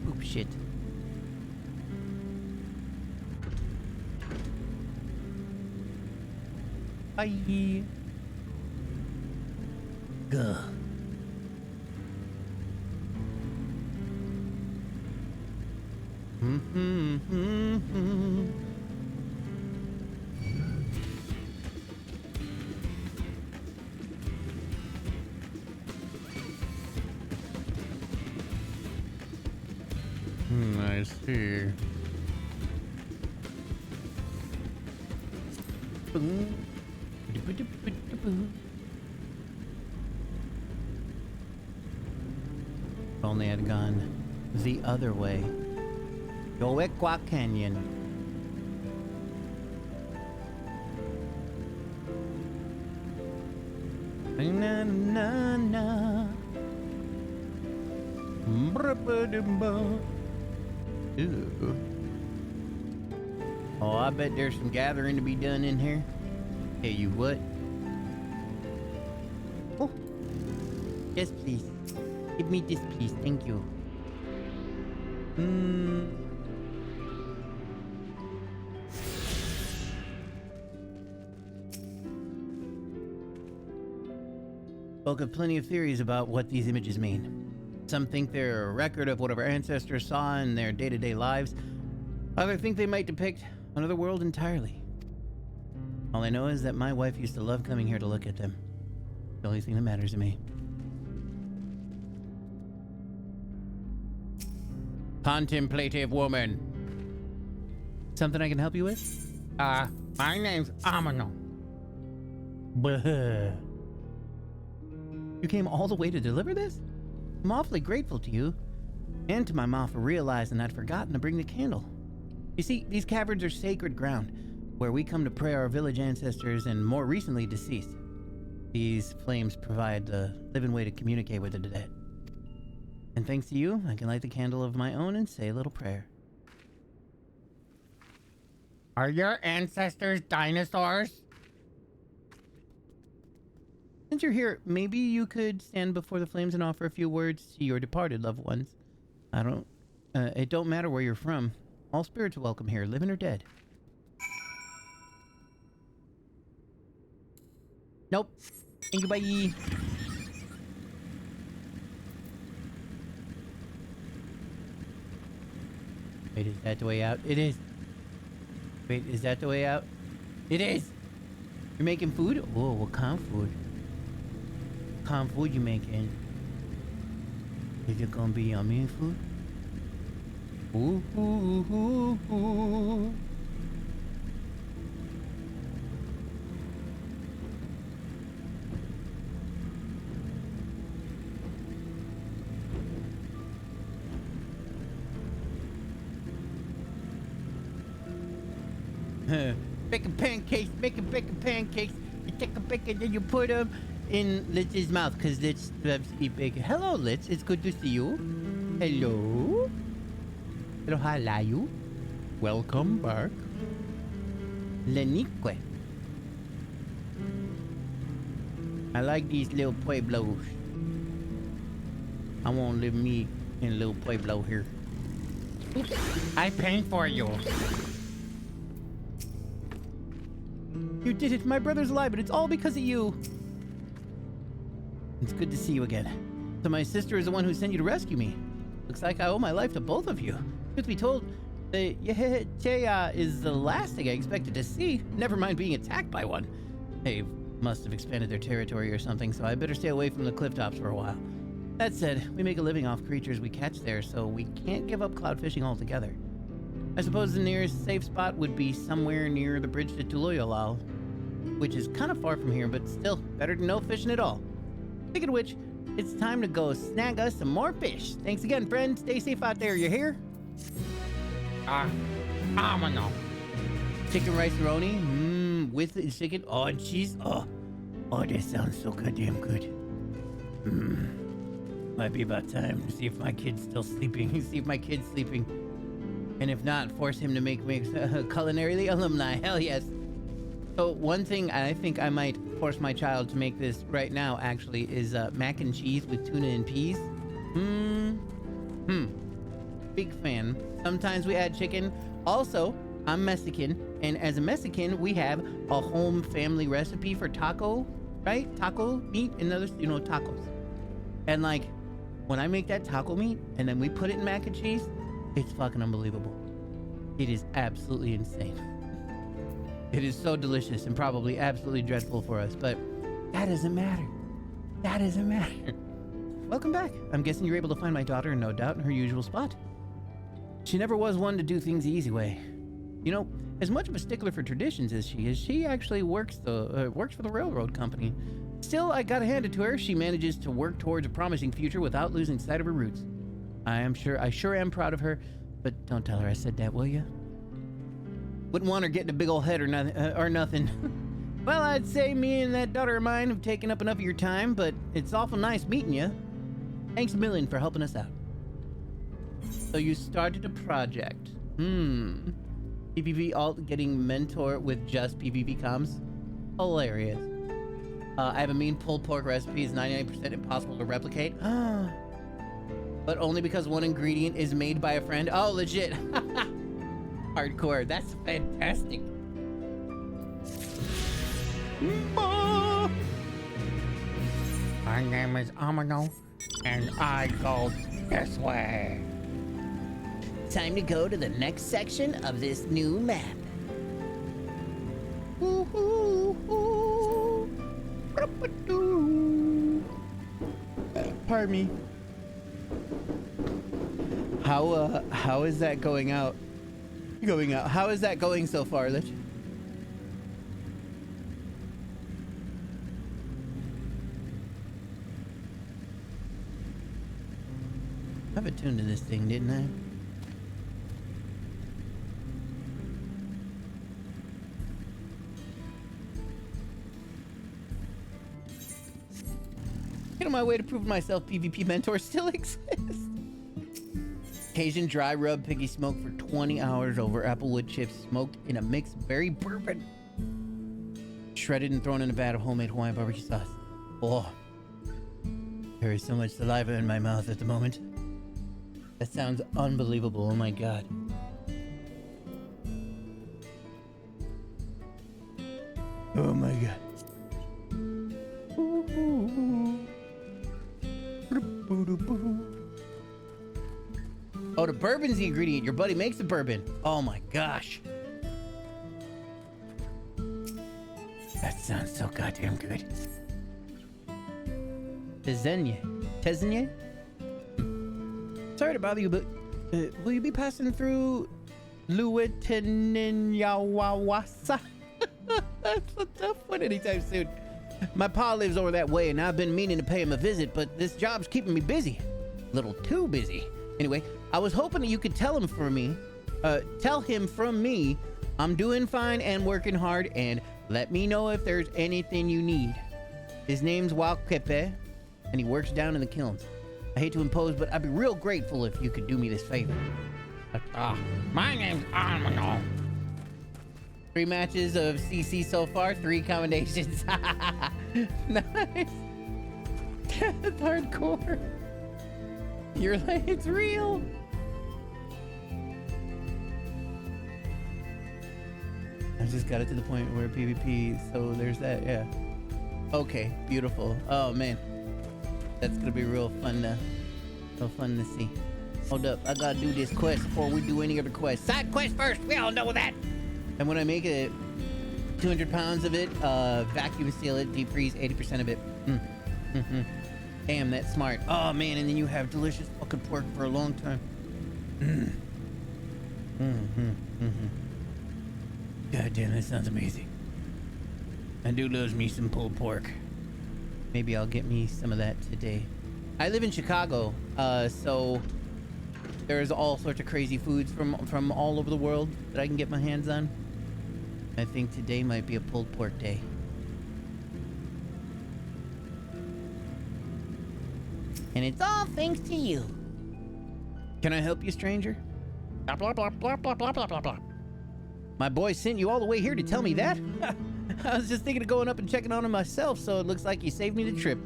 poop shit. Bye. Gah. I see. If only I'd gone the other way. Yoekwa Canyon. Na na na. Ooh. Oh, I bet there's some gathering to be done in here. Tell you what. Oh. Yes, please. Give me this, please. Thank you. Spoke of plenty of theories about what these images mean. Some think they're a record of what our ancestors saw in their day-to-day lives. Others think they might depict another world entirely. All I know is that my wife used to love coming here to look at them. The only thing that matters to me. Contemplative woman. Something I can help you with? My name's Amano. Buh. You came all the way to deliver this? I'm awfully grateful to you, and to my mom for realizing I'd forgotten to bring the candle. You see, these caverns are sacred ground, where we come to pray our village ancestors and more recently deceased. These flames provide the living way to communicate with the dead. And thanks to you, I can light the candle of my own and say a little prayer. Are your ancestors dinosaurs? Since you're here, maybe you could stand before the flames and offer a few words to your departed loved ones. It don't matter where you're from. All spirits are welcome here, living or dead. Nope. Thank you, bye. Wait, is that the way out? It is. Wait, is that the way out? It is. You're making food? Oh, what kind of food? What kind of food you making? Is it gonna be yummy food? Ooh, ooh, ooh, ooh. Bacon pancakes, bacon pancakes. You take a bacon and you put them in Litz's mouth, because Litz loves to eat bacon. Hello, Litz. It's good to see you. Hello. Hello, hello, you. Welcome back. Lenique. I like these little pueblos. I want to live me in a little pueblo here. I paint for you. You did it. My brother's alive, but it's all because of you. It's good to see you again. So my sister is the one who sent you to rescue me. Looks like I owe my life to both of you. Truth be told, the Yehecheya is the last thing I expected to see. Never mind being attacked by one. They must have expanded their territory or something, so I better stay away from the cliff tops for a while. That said, we make a living off creatures we catch there, so we can't give up cloud fishing altogether. I suppose the nearest safe spot would be somewhere near the bridge to Tuloyolal, which is kind of far from here, but still better than no fishing at all. Speaking of which, it's time to go snag us some more fish. Thanks again, friend. Stay safe out there. You hear? No. Chicken rice roni, with the chicken. Oh, and cheese. Oh, that sounds so goddamn good. Might be about time to see if my kid's still sleeping. See if my kid's sleeping. And if not, force him to make me culinary alumni. Hell yes. So one thing I think I might force my child to make this right now, actually, is mac and cheese with tuna and peas. Big fan. Sometimes we add chicken. Also, I'm Mexican, and as a Mexican, we have a home family recipe for taco, right? Taco meat and others, tacos. And like, when I make that taco meat and then we put it in mac and cheese, it's fucking unbelievable. It is absolutely insane. It is so delicious and probably absolutely dreadful for us, but that doesn't matter. That doesn't matter. Welcome back. I'm guessing you're able to find my daughter, no doubt, in her usual spot. She never was one to do things the easy way. You know, as much of a stickler for traditions as she is, she actually works for the railroad company. Still, I gotta hand it to her. She manages to work towards a promising future without losing sight of her roots. I sure am proud of her, but don't tell her I said that, will you? Wouldn't want her getting a big old head or nothing. Well, I'd say me and that daughter of mine have taken up enough of your time, but it's awful nice meeting you. Thanks a million for helping us out. So you started a project. PvP alt getting mentor with just PvP comms? Hilarious. I have a mean pulled pork recipe is 99% impossible to replicate. But only because one ingredient is made by a friend. Oh, legit. Hardcore. That's fantastic. My name is Amino, and I go this way. Time to go to the next section of this new map. Pardon me. How is that going out? How is that going so far, Lich? I have a tune to this thing, didn't I? on my way to prove myself PvP mentor still exists. Cajun dry rub piggy smoke for 20 hours over applewood chips smoked in a mixed berry bourbon. Shredded and thrown in a vat of homemade Hawaiian barbecue sauce. Oh, there is so much saliva in my mouth at the moment. That sounds unbelievable. Oh my god. Oh my god. Oh, the bourbon's the ingredient. Your buddy makes the bourbon. Oh my gosh. That sounds so goddamn good. Tezenye? Sorry to bother you, but will you be passing through Lueteninyawawasa? That's a tough one anytime soon. My pa lives over that way, and I've been meaning to pay him a visit, but this job's keeping me busy. A little too busy. Anyway, I was hoping that you could tell him from me, I'm doing fine and working hard, and let me know if there's anything you need. His name's Walkepe, and he works down in the kilns. I hate to impose, but I'd be real grateful if you could do me this favor. My name's Armano. 3 matches of CC so far, 3 combinations. Nice. That's hardcore. You're like, it's real. I just got it to the point where PvP, so there's that, yeah. Okay, beautiful. Oh man, that's gonna be real fun to see. Hold up, I gotta do this quest before we do any other quest. Side quest first, we all know that. And when I make it 200 pounds of it, vacuum seal it, deep freeze 80% of it. Damn, that's smart. Oh man, and then you have delicious fucking pork for a long time. God damn, that sounds amazing. I do love me some pulled pork. Maybe I'll get me some of that today. I live in Chicago, so there's all sorts of crazy foods from all over the world that I can get my hands on. I think today might be a pulled pork day. And it's all thanks to you. Can I help you, stranger? Blah, blah, blah, blah, blah, blah, blah, blah, blah. My boy sent you all the way here to tell me that? I was just thinking of going up and checking on him myself, so it looks like he saved me the trip.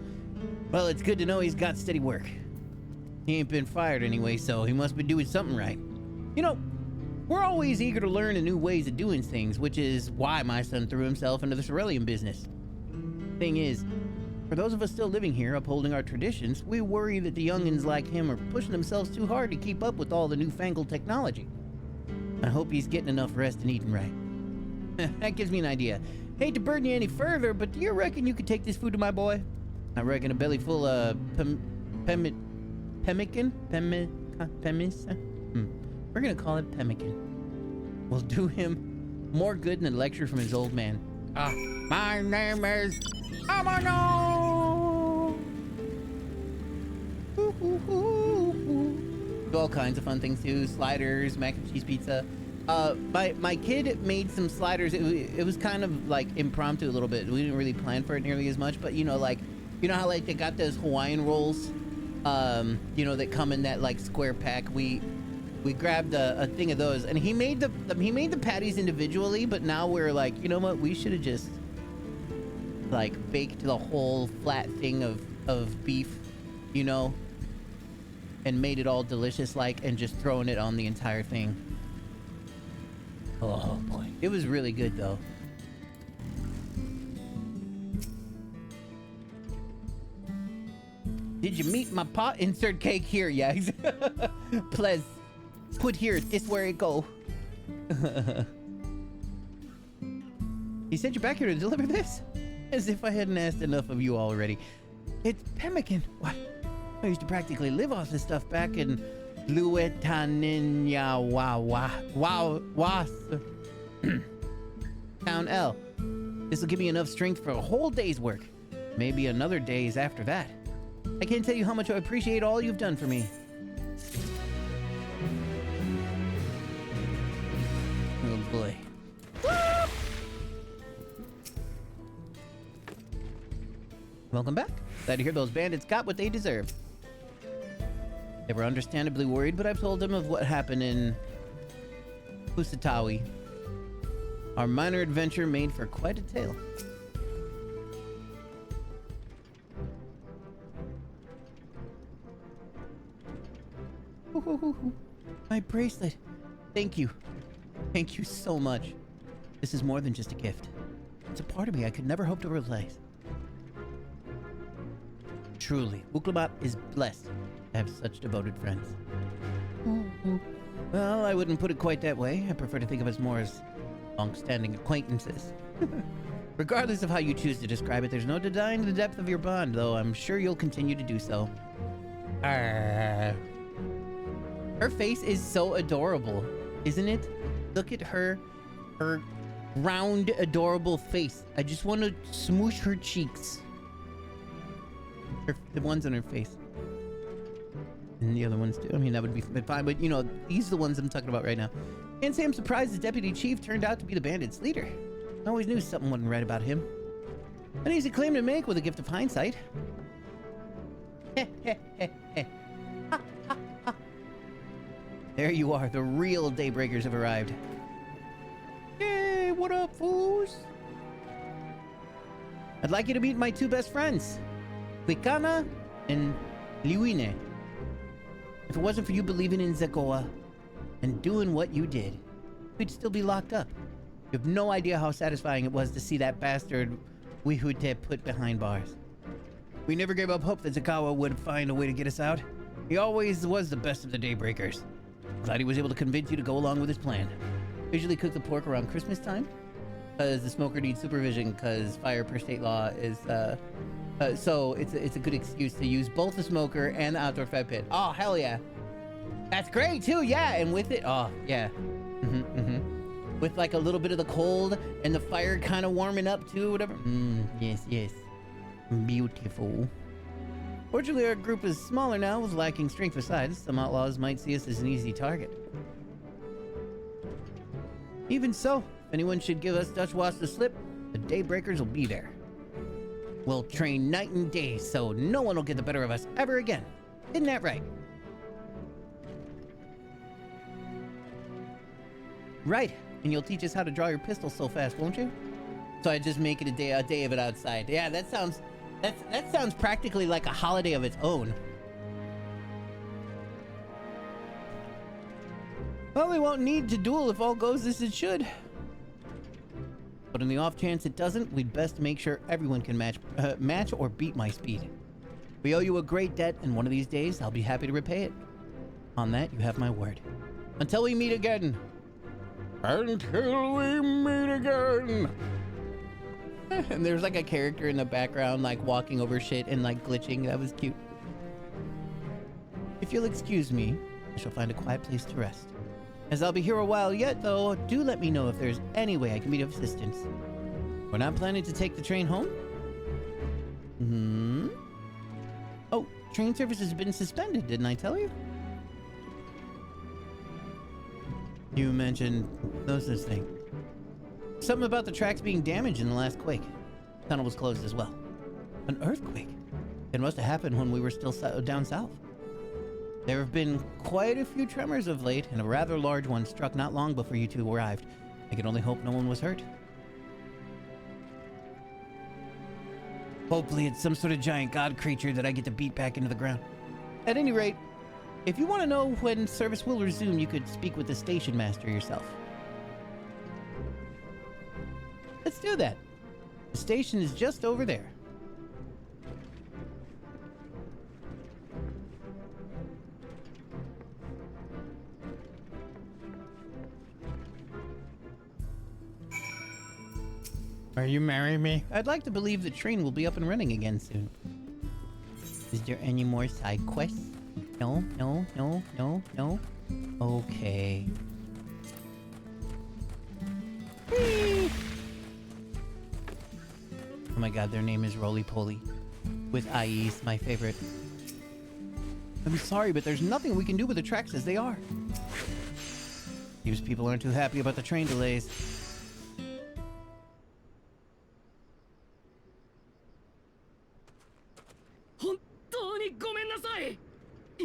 Well, it's good to know he's got steady work. He ain't been fired anyway, so he must be doing something right. You know, we're always eager to learn the new ways of doing things, which is why my son threw himself into the cerulean business. Thing is, for those of us still living here, upholding our traditions, we worry that the youngins like him are pushing themselves too hard to keep up with all the newfangled technology. I hope he's getting enough rest and eating right. That gives me an idea. Hate to burden you any further, but do you reckon you could take this food to my boy? I reckon a belly full of pemmican? We're gonna call it pemmican. Will do him more good than a lecture from his old man. My name is Amano. Do all kinds of fun things too. Sliders, mac and cheese pizza. My kid made some sliders. It was kind of like impromptu a little bit. We didn't really plan for it nearly as much, but you know, like, you know how like they got those Hawaiian rolls, you know, that come in that like square pack. We grabbed a thing of those, and he made the patties individually. But now we're like, you know what? We should have just like baked the whole flat thing of beef, you know, and made it all delicious like, and just throwing it on the entire thing. Oh boy, it was really good though. Did you meet my pot? Insert cake here, yeah. Please put here. This where it go. He sent you back here to deliver this? As if I hadn't asked enough of you already. It's pemmican. What? I used to practically live off this stuff back in Town L. This will give me enough strength for a whole day's work. Maybe another day's after that. I can't tell you how much I appreciate all you've done for me. Oh boy. Welcome back. Glad to hear those bandits got what they deserved. They were understandably worried, but I've told them of what happened in Kusatawi. Our minor adventure made for quite a tale. My bracelet. Thank you. Thank you so much. This is more than just a gift. It's a part of me I could never hope to replace. Truly, Uklamat is blessed to have such devoted friends. Well, I wouldn't put it quite that way. I prefer to think of us more as long-standing acquaintances. Regardless of how you choose to describe it, there's no denying the depth of your bond, though I'm sure you'll continue to do so. Her face is so adorable, isn't it? Look at her round, adorable face. I just want to smoosh her cheeks. The ones on her face. And the other ones too. I mean, that would be fine, but you know, these are the ones I'm talking about right now. Can't say I'm surprised the deputy chief turned out to be the bandits' leader. I always knew something wasn't right about him. An easy claim to make with a gift of hindsight. There you are, the real Daybreakers have arrived. Hey, what up, fools? I'd like you to meet my two best friends, Wikana and Liwine. If it wasn't for you believing in Zekoa and doing what you did, we'd still be locked up. You have no idea how satisfying it was to see that bastard Wihute put behind bars. We never gave up hope that Zakawa would find a way to get us out. He always was the best of the Daybreakers. Glad he was able to convince you to go along with his plan. Usually cook the pork around Christmas time, because the smoker needs supervision, because fire per state law is, so it's a good excuse to use both the smoker and the outdoor fire pit. Oh, hell yeah. That's great, too, yeah, and with it, oh, yeah. With like a little bit of the cold and the fire kind of warming up, too, whatever. Yes, yes. Beautiful. Fortunately, our group is smaller now, with lacking strength besides. Some outlaws might see us as an easy target. Even so, if anyone should give us Dutch Watch the slip, the Daybreakers will be there. We'll train night and day, so no one will get the better of us ever again. Isn't that right? Right, and you'll teach us how to draw your pistol so fast, won't you? So I just make it a day of it outside. Yeah, that sounds practically like a holiday of its own. Well, we won't need to duel if all goes as it should. But in the off chance it doesn't, we'd best make sure everyone can match or beat my speed. We owe you a great debt, and one of these days I'll be happy to repay it. On that, you have my word. Until we meet again. Until we meet again. And there's like a character in the background like walking over shit and like glitching. That was cute. If you'll excuse me, I shall find a quiet place to rest. As I'll be here a while yet, though, do let me know if there's any way I can be of assistance. We're not planning to take the train home? Oh, train service has been suspended, didn't I tell you? You mentioned no such thing. Something about the tracks being damaged in the last quake. The tunnel was closed as well. An earthquake? It must have happened when we were still down south. There have been quite a few tremors of late, and a rather large one struck not long before you two arrived. I can only hope no one was hurt. Hopefully it's some sort of giant god creature that I get to beat back into the ground. At any rate, if you want to know when service will resume, you could speak with the station master yourself. Let's do that. The station is just over there. Are you marrying me? I'd like to believe the train will be up and running again soon. Is there any more side quests? No. Okay. Whee! Oh my god, their name is Roly Poly. With IEs, my favorite. I'm sorry, but there's nothing we can do with the tracks as they are. These people aren't too happy about the train delays.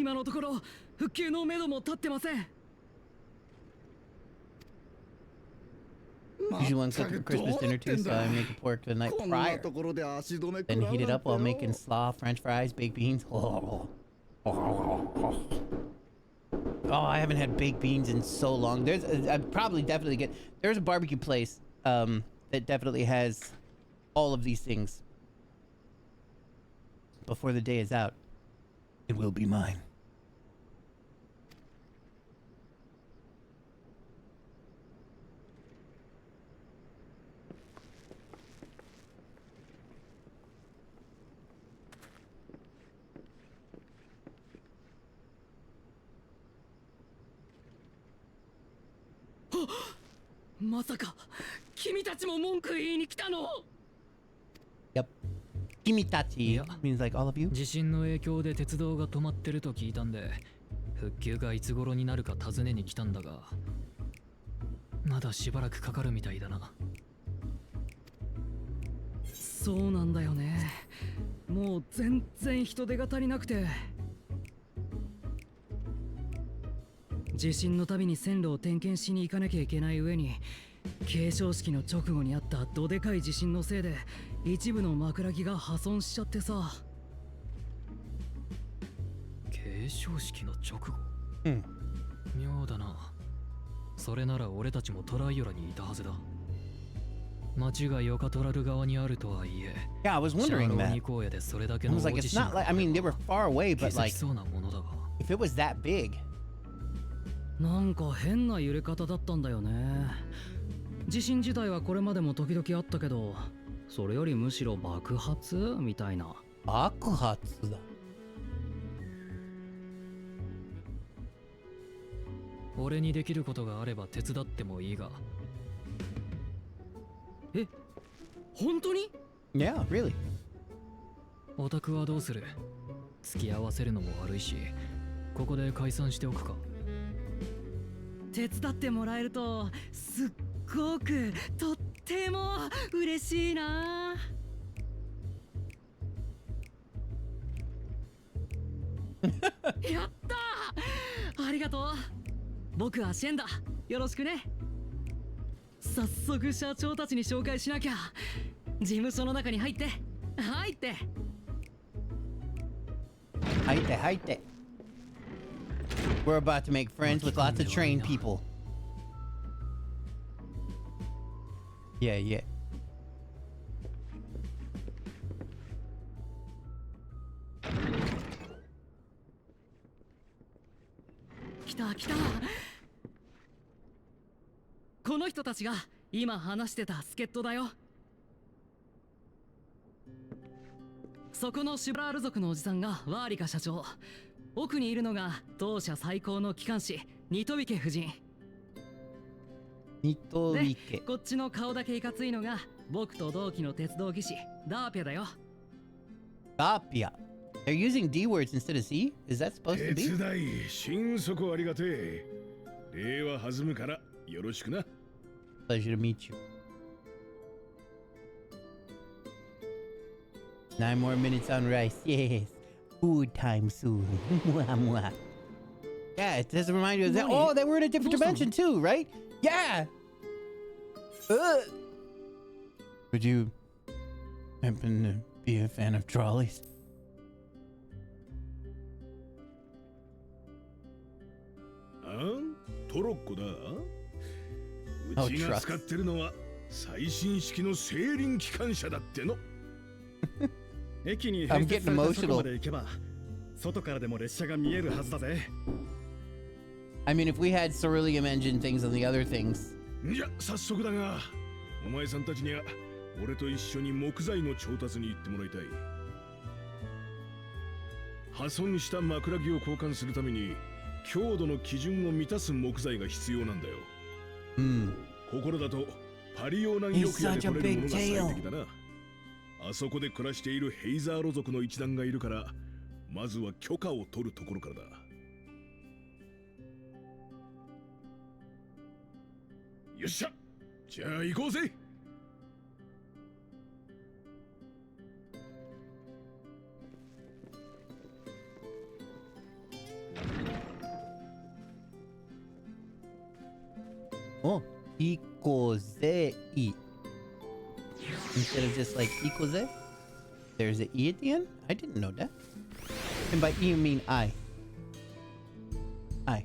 今のところ復旧のめども立ってません。 Usually one cook for Christmas dinner too, so I make pork the night prior. Then heat it up while making slaw, French fries, baked beans. Oh, I haven't had baked beans in so long. There's I'd probably definitely get. There's a barbecue place that definitely has all of these things. Before the day is out, it will be mine. Yep. Kimitachi means like all of you. 地震の影響で鉄道が止まってると聞いたんで、復旧がいつ頃になるか尋ねに来たんだが、まだしばらくかかるみたいだな。そうなんだよね。もう全然人手が足りなくて。地震のたびに線路を点検しに行かなきゃいけない上に、継承式の直後にあったどでかい地震のせいで一部の枕木が破損しちゃってさ。継承式の直後。うん。妙だな。それなら俺たちもトライオラにいたはずだ。町がヨカトラル側にあるとはいえ。Yeah, I was wondering that. I was like, it's not like, I mean, they were far away, but like, if it was that big. なんか変な揺れ方だったんだよね。地震自体はこれまでも時々あったけど、それよりむしろ爆発みたいな。爆発だ。俺にできることがあれば手伝ってもいいが。え、本当に？ Yeah, really. オタクはどうする？付き合わせるのも悪いし、ここで解散しておくか。手伝ってもらえるとすっごくとっても嬉しいな。やったー！ありがとう。僕はシェンだ。よろしくね。早速社長たちに紹介しなきゃ。事務所の中に入って入って。入って入って。We're about to make friends with lots of trained people. Yeah, yeah. Kita. この人たちが今話してた助っ人だよ。そこのシュブラール族のおじさんがワーリカ社長。奥にいるのが当社最高の機関士ニトビケ夫人。ニトビケ。こっちの顔だけいかついのが僕と同期の鉄道技師ダーピャだよ。ダーピャ。They're using D words instead of C? Is that supposed to be? 手伝い、心底ありがてえ。礼は弾むからよろしくな。Pleasure to meet you. 9 more minutes on rice. Yes. Food time soon. Yeah, it doesn't remind you of that. Oh, they were in a different dimension too, right? Yeah. Would you happen to be a fan of trolleys? トロッコだ。うちが使ってるのは最新式の製輪機関車だっての。駅に併設されたとこまで行けば外からでも列車が見えるはずだぜ。I mean, if we had ceruleum engine things on the other things. じゃ、早速だが、お前さんたちには俺と一緒に木材の調達に行ってもらいたい。破損した枕木を交換するために強度の基準を満たす木材が必要なんだよ。ここらだとパリオーナン翼屋で取れるものが最適だな。あそこで暮らしているヘイザーロ族の一団がいるから、まずは許可を取るところからだ。よっしゃ、じゃあ行こうぜ。Oh, ikozei. Instead of just like ikoze, there's an E at the end? I didn't know that. And by E you mean I. I.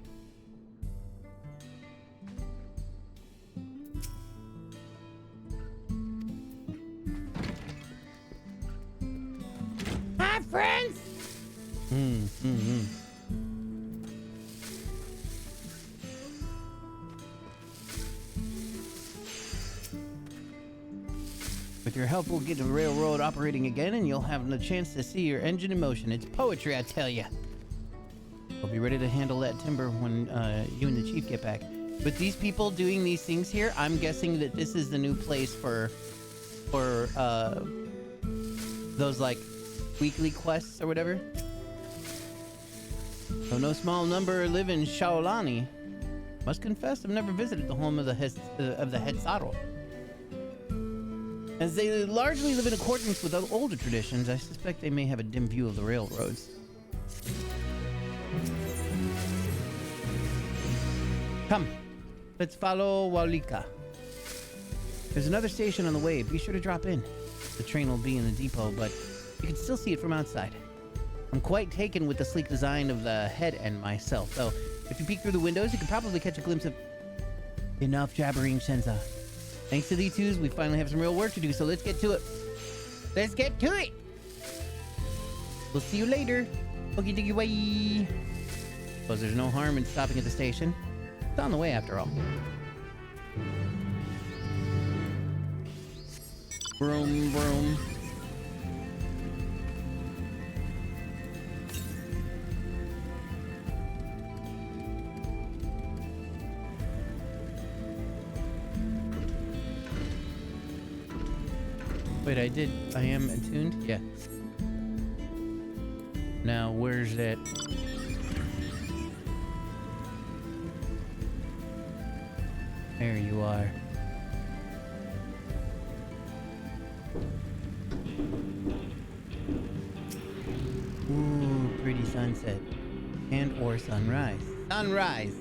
Hi, friends! With your help, we'll get the railroad operating again, and you'll have the chance to see your engine in motion. It's poetry, I tell ya. We'll be ready to handle that timber when you and the chief get back. With these people doing these things here, I'm guessing that this is the new place for those like weekly quests or whatever. Though no small number live in Shaolani, must confess I've never visited the home of the Hetzaro. As they largely live in accordance with older traditions, I suspect they may have a dim view of the railroads. Come, let's follow Walika. There's another station on the way. Be sure to drop in. The train will be in the depot, but you can still see it from outside. I'm quite taken with the sleek design of the head end myself, though if you peek through the windows, you can probably catch a glimpse of... Enough jabbering, Shenza. Thanks to these twos, we finally have some real work to do, so let's get to it. Let's get to it! We'll see you later. Okie dokie way. Suppose there's no harm in stopping at the station. It's on the way after all. Vroom, vroom. Wait, I am attuned? Yeah. Now, where's that? There you are. Ooh, pretty sunset. And or sunrise. Sunrise!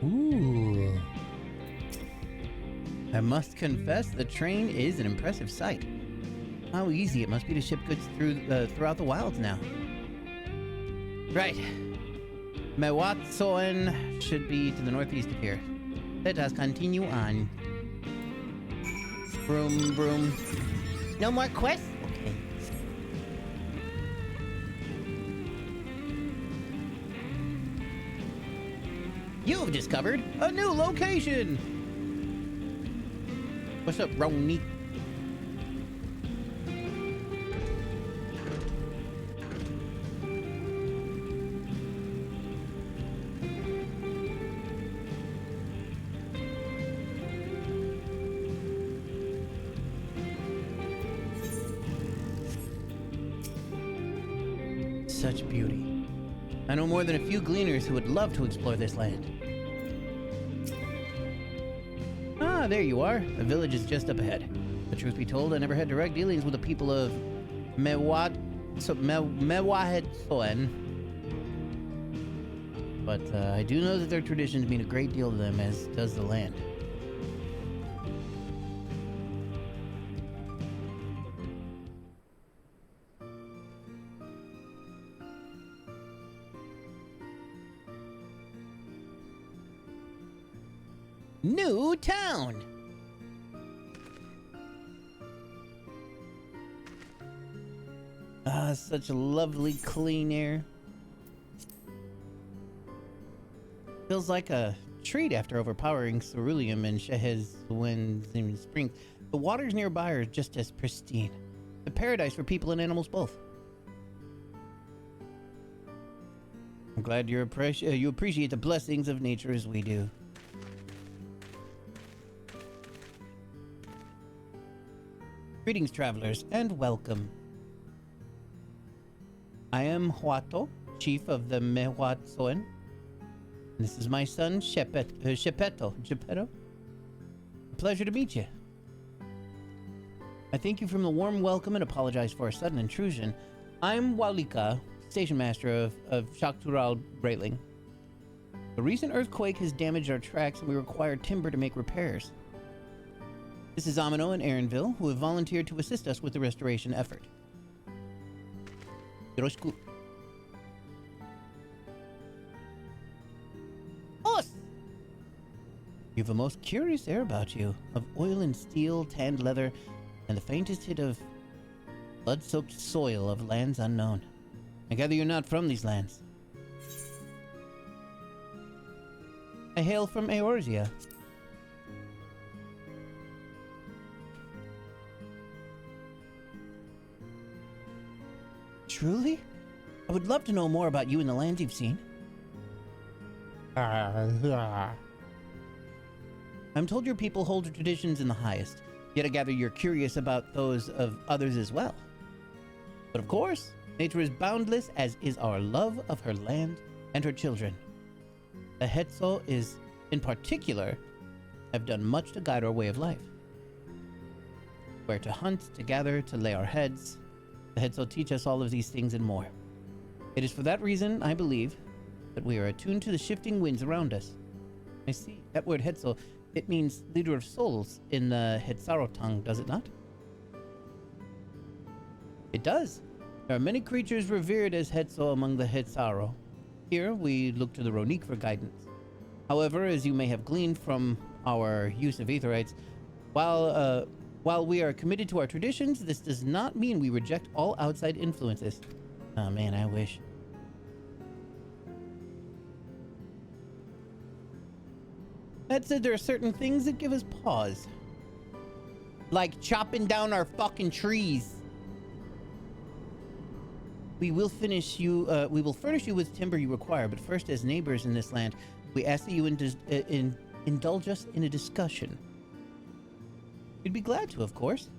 Ooh. I must confess, the train is an impressive sight. How easy it must be to ship goods throughout the wilds now. Right. Mewatsoen should be to the northeast of here. Let us continue on. Broom, broom. No more quests? Okay. You've discovered a new location! What's up, Roni? Such beauty. I know more than a few gleaners who would love to explore this land. Ah, there you are. The village is just up ahead. The truth be told, I never had direct dealings with the people of Mewahedsoen. But I do know that their traditions mean a great deal to them, as does the land. New town! Ah, such a lovely clean air. Feels like a treat after overpowering ceruleum and Shehezwen Springs. The waters nearby are just as pristine. A paradise for people and animals both. I'm glad you appreciate the blessings of nature as we do. Greetings, travelers, and welcome. I am Huato, chief of the Mehuatzoen. This is my son, Geppetto. A pleasure to meet you. I thank you for the warm welcome and apologize for a sudden intrusion. I'm Walika, station master of Shaktural Breitling. The recent earthquake has damaged our tracks and we require timber to make repairs. This is Amino and Aaronville, who have volunteered to assist us with the restoration effort. Yoroshiku. You have a most curious air about you, of oil and steel, tanned leather, and the faintest hint of blood-soaked soil of lands unknown. I gather you're not from these lands. I hail from Eorzea. Truly? I would love to know more about you and the lands you've seen. I'm told your people hold your traditions in the highest, yet I gather you're curious about those of others as well. But of course, nature is boundless, as is our love of her land and her children. The Hetzo is, in particular, have done much to guide our way of life. Where to hunt, to gather, to lay our heads, the Hetzo teach us all of these things and more. It is for that reason, I believe, that we are attuned to the shifting winds around us. I see. That word Hetzo, it means leader of souls in the Hetzaro tongue, does it not? It does. There are many creatures revered as Hetzo among the Hetzaro. Here, we look to the Ronique for guidance. However, as you may have gleaned from our use of Aetherites, while we are committed to our traditions, this does not mean we reject all outside influences. Oh man, I wish. That said, there are certain things that give us pause. Like chopping down our fucking trees. We will furnish you with timber you require, but first, as neighbors in this land, we ask that you indulge us in a discussion. You'd be glad to, of course.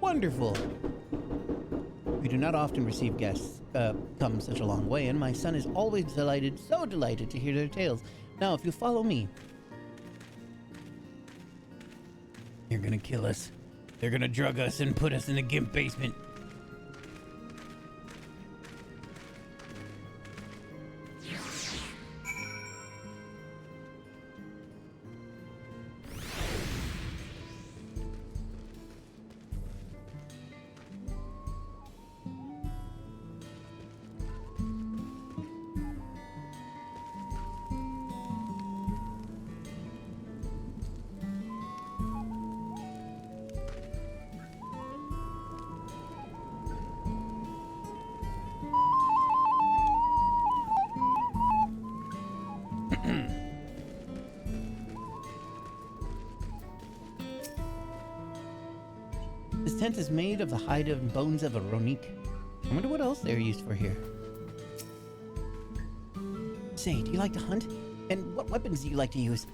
Wonderful. We do not often receive guests come such a long way, and my son is always so delighted to hear their tales. Now, if you follow me, you're gonna kill us. They're gonna drug us and put us in the Gimp basement. This tent is made of the hide and bones of a Ronique. I wonder what else they're used for here. Say, do you like to hunt? And what weapons do you like to use?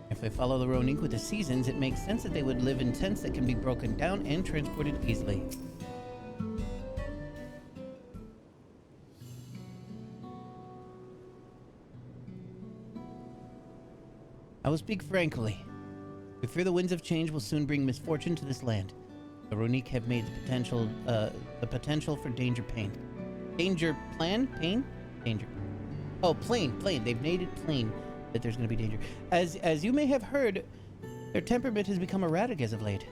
If they follow the Ronique with the seasons, it makes sense that they would live in tents that can be broken down and transported easily. I will speak frankly. We fear the winds of change will soon bring misfortune to this land. The Ronique have made the potential for danger pain. Danger plan? Pain? Danger. Oh, plain. They've made it plain that there's going to be danger. As you may have heard, their temperament has become erratic as of late.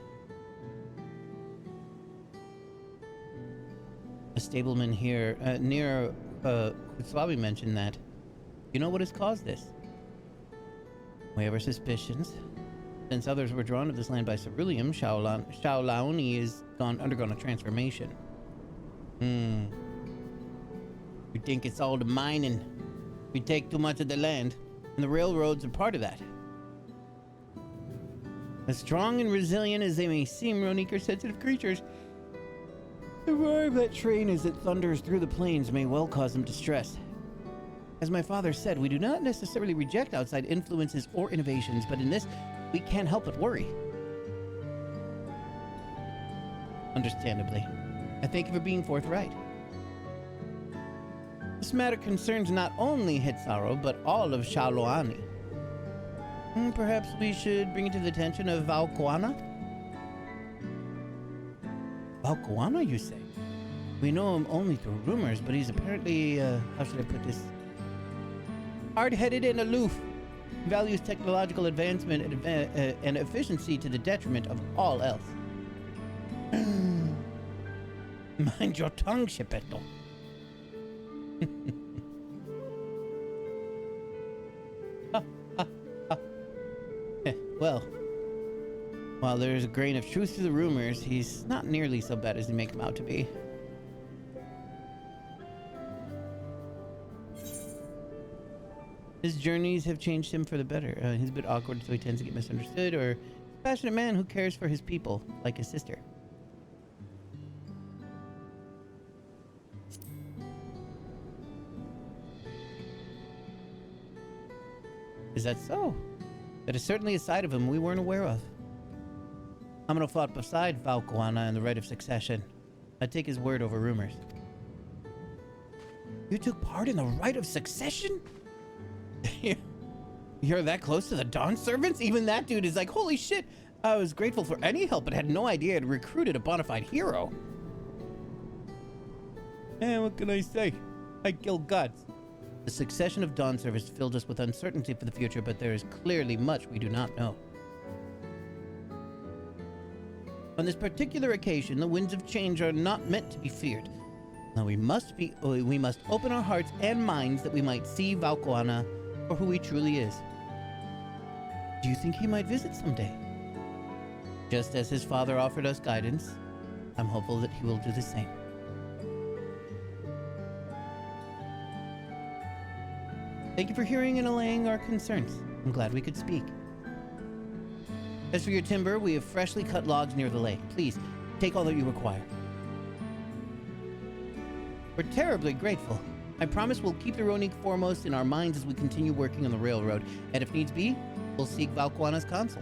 A stableman here near Kutswabi mentioned that. You know what has caused this? We have our suspicions. Since others were drawn to this land by ceruleum, Shaolaoni has undergone a transformation. You think it's all the mining? We take too much of the land, and the railroads are part of that. As strong and resilient as they may seem, Ronique are sensitive creatures. The roar of that train as it thunders through the plains may well cause some distress. As my father said, we do not necessarily reject outside influences or innovations, but in this, we can't help but worry. Understandably. I thank you for being forthright. This matter concerns not only Hitsaro, but all of Shaloani. Perhaps we should bring it to the attention of Valkoana? Valkoana, you say? We know him only through rumors, but he's apparently, how should I put this? Hard-headed and aloof. Values technological advancement and efficiency to the detriment of all else. Mind your tongue, Shepetto. Well, while there's a grain of truth to the rumors, he's not nearly so bad as they make him out to be. His journeys have changed him for the better. He's a bit awkward, so he tends to get misunderstood, or a passionate man who cares for his people, like his sister. Is that so? That is certainly a side of him we weren't aware of. Amano fought beside Valkoana in the right of succession. I'd take his word over rumors. You took part in the right of succession? You're that close to the Dawn servants? Even that dude is like, holy shit, I was grateful for any help but had no idea I'd recruited a bona fide hero. And what can I say? I killed gods. The succession of Dawn service filled us with uncertainty for the future, but there is clearly much we do not know. On this particular occasion, the winds of change are not meant to be feared. Now we must open our hearts and minds that we might see Valkoana for who he truly is. Do you think he might visit someday? Just as his father offered us guidance, I'm hopeful that he will do the same. Thank you for hearing and allaying our concerns. I'm glad we could speak. As for your timber, we have freshly cut logs near the lake. Please, take all that you require. We're terribly grateful. I promise we'll keep the Ronique foremost in our minds as we continue working on the railroad, and if needs be, we'll seek Valkoana's counsel.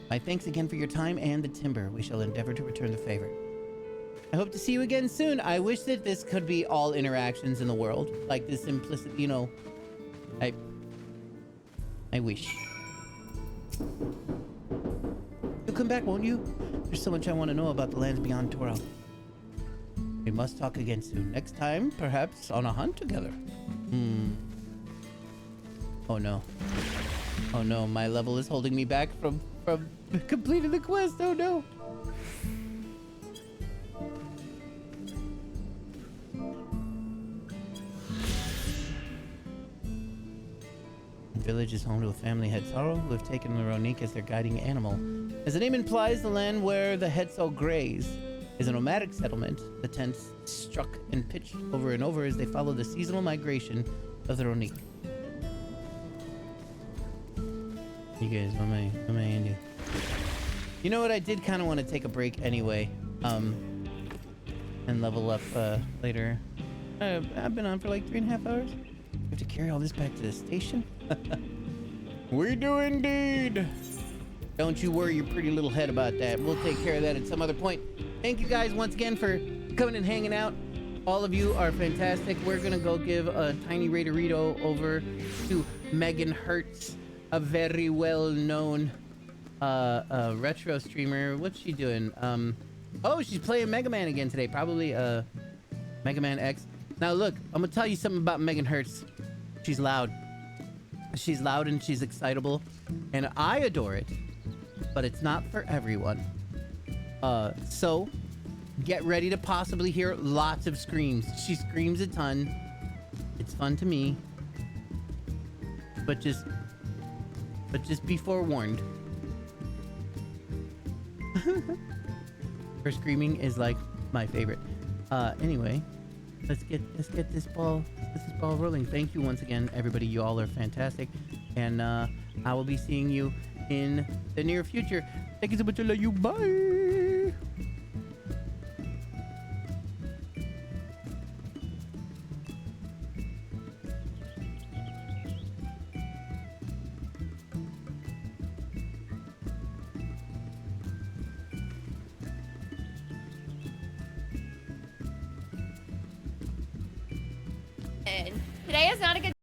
My thanks again for your time and the timber. We shall endeavor to return the favor. I hope to see you again soon. I wish that this could be all interactions in the world. Like this implicit, you know. I wish. You'll come back, won't you? There's so much I want to know about the lands beyond Toro. We must talk again soon. Next time, perhaps on a hunt together. Oh no. Oh no, my level is holding me back from completing the quest. Oh no. The village is home to a family Hetsaro who have taken the Ronique as their guiding animal. As the name implies, the land where the Hetso graze is a nomadic settlement. The tents struck and pitched over and over as they follow the seasonal migration of the Ronique. You guys, what am I into? You know what? I did kind of want to take a break anyway, and level up later. I've been on for like 3.5 hours. We have to carry all this back to the station. We do indeed. Don't you worry your pretty little head about that. We'll take care of that at some other point. Thank you guys once again for coming and hanging out. All of you are fantastic. We're gonna go give a tiny Raiderito over to Megan Hertz, a very well-known retro streamer. What's she doing? Oh, she's playing Mega Man again today. Probably Mega Man X. Now look, I'm gonna tell you something about Megan Hertz. She's loud. She's loud and she's excitable, and I adore it, but it's not for everyone. So get ready to possibly hear lots of screams. She screams a ton. It's fun to me, but just be forewarned. Her screaming is like my favorite. Anyway, let's get this ball rolling. Thank you once again, everybody. You all are fantastic, and I will be seeing you in the near future. Thank you so much. I love you. Bye. Today is not a good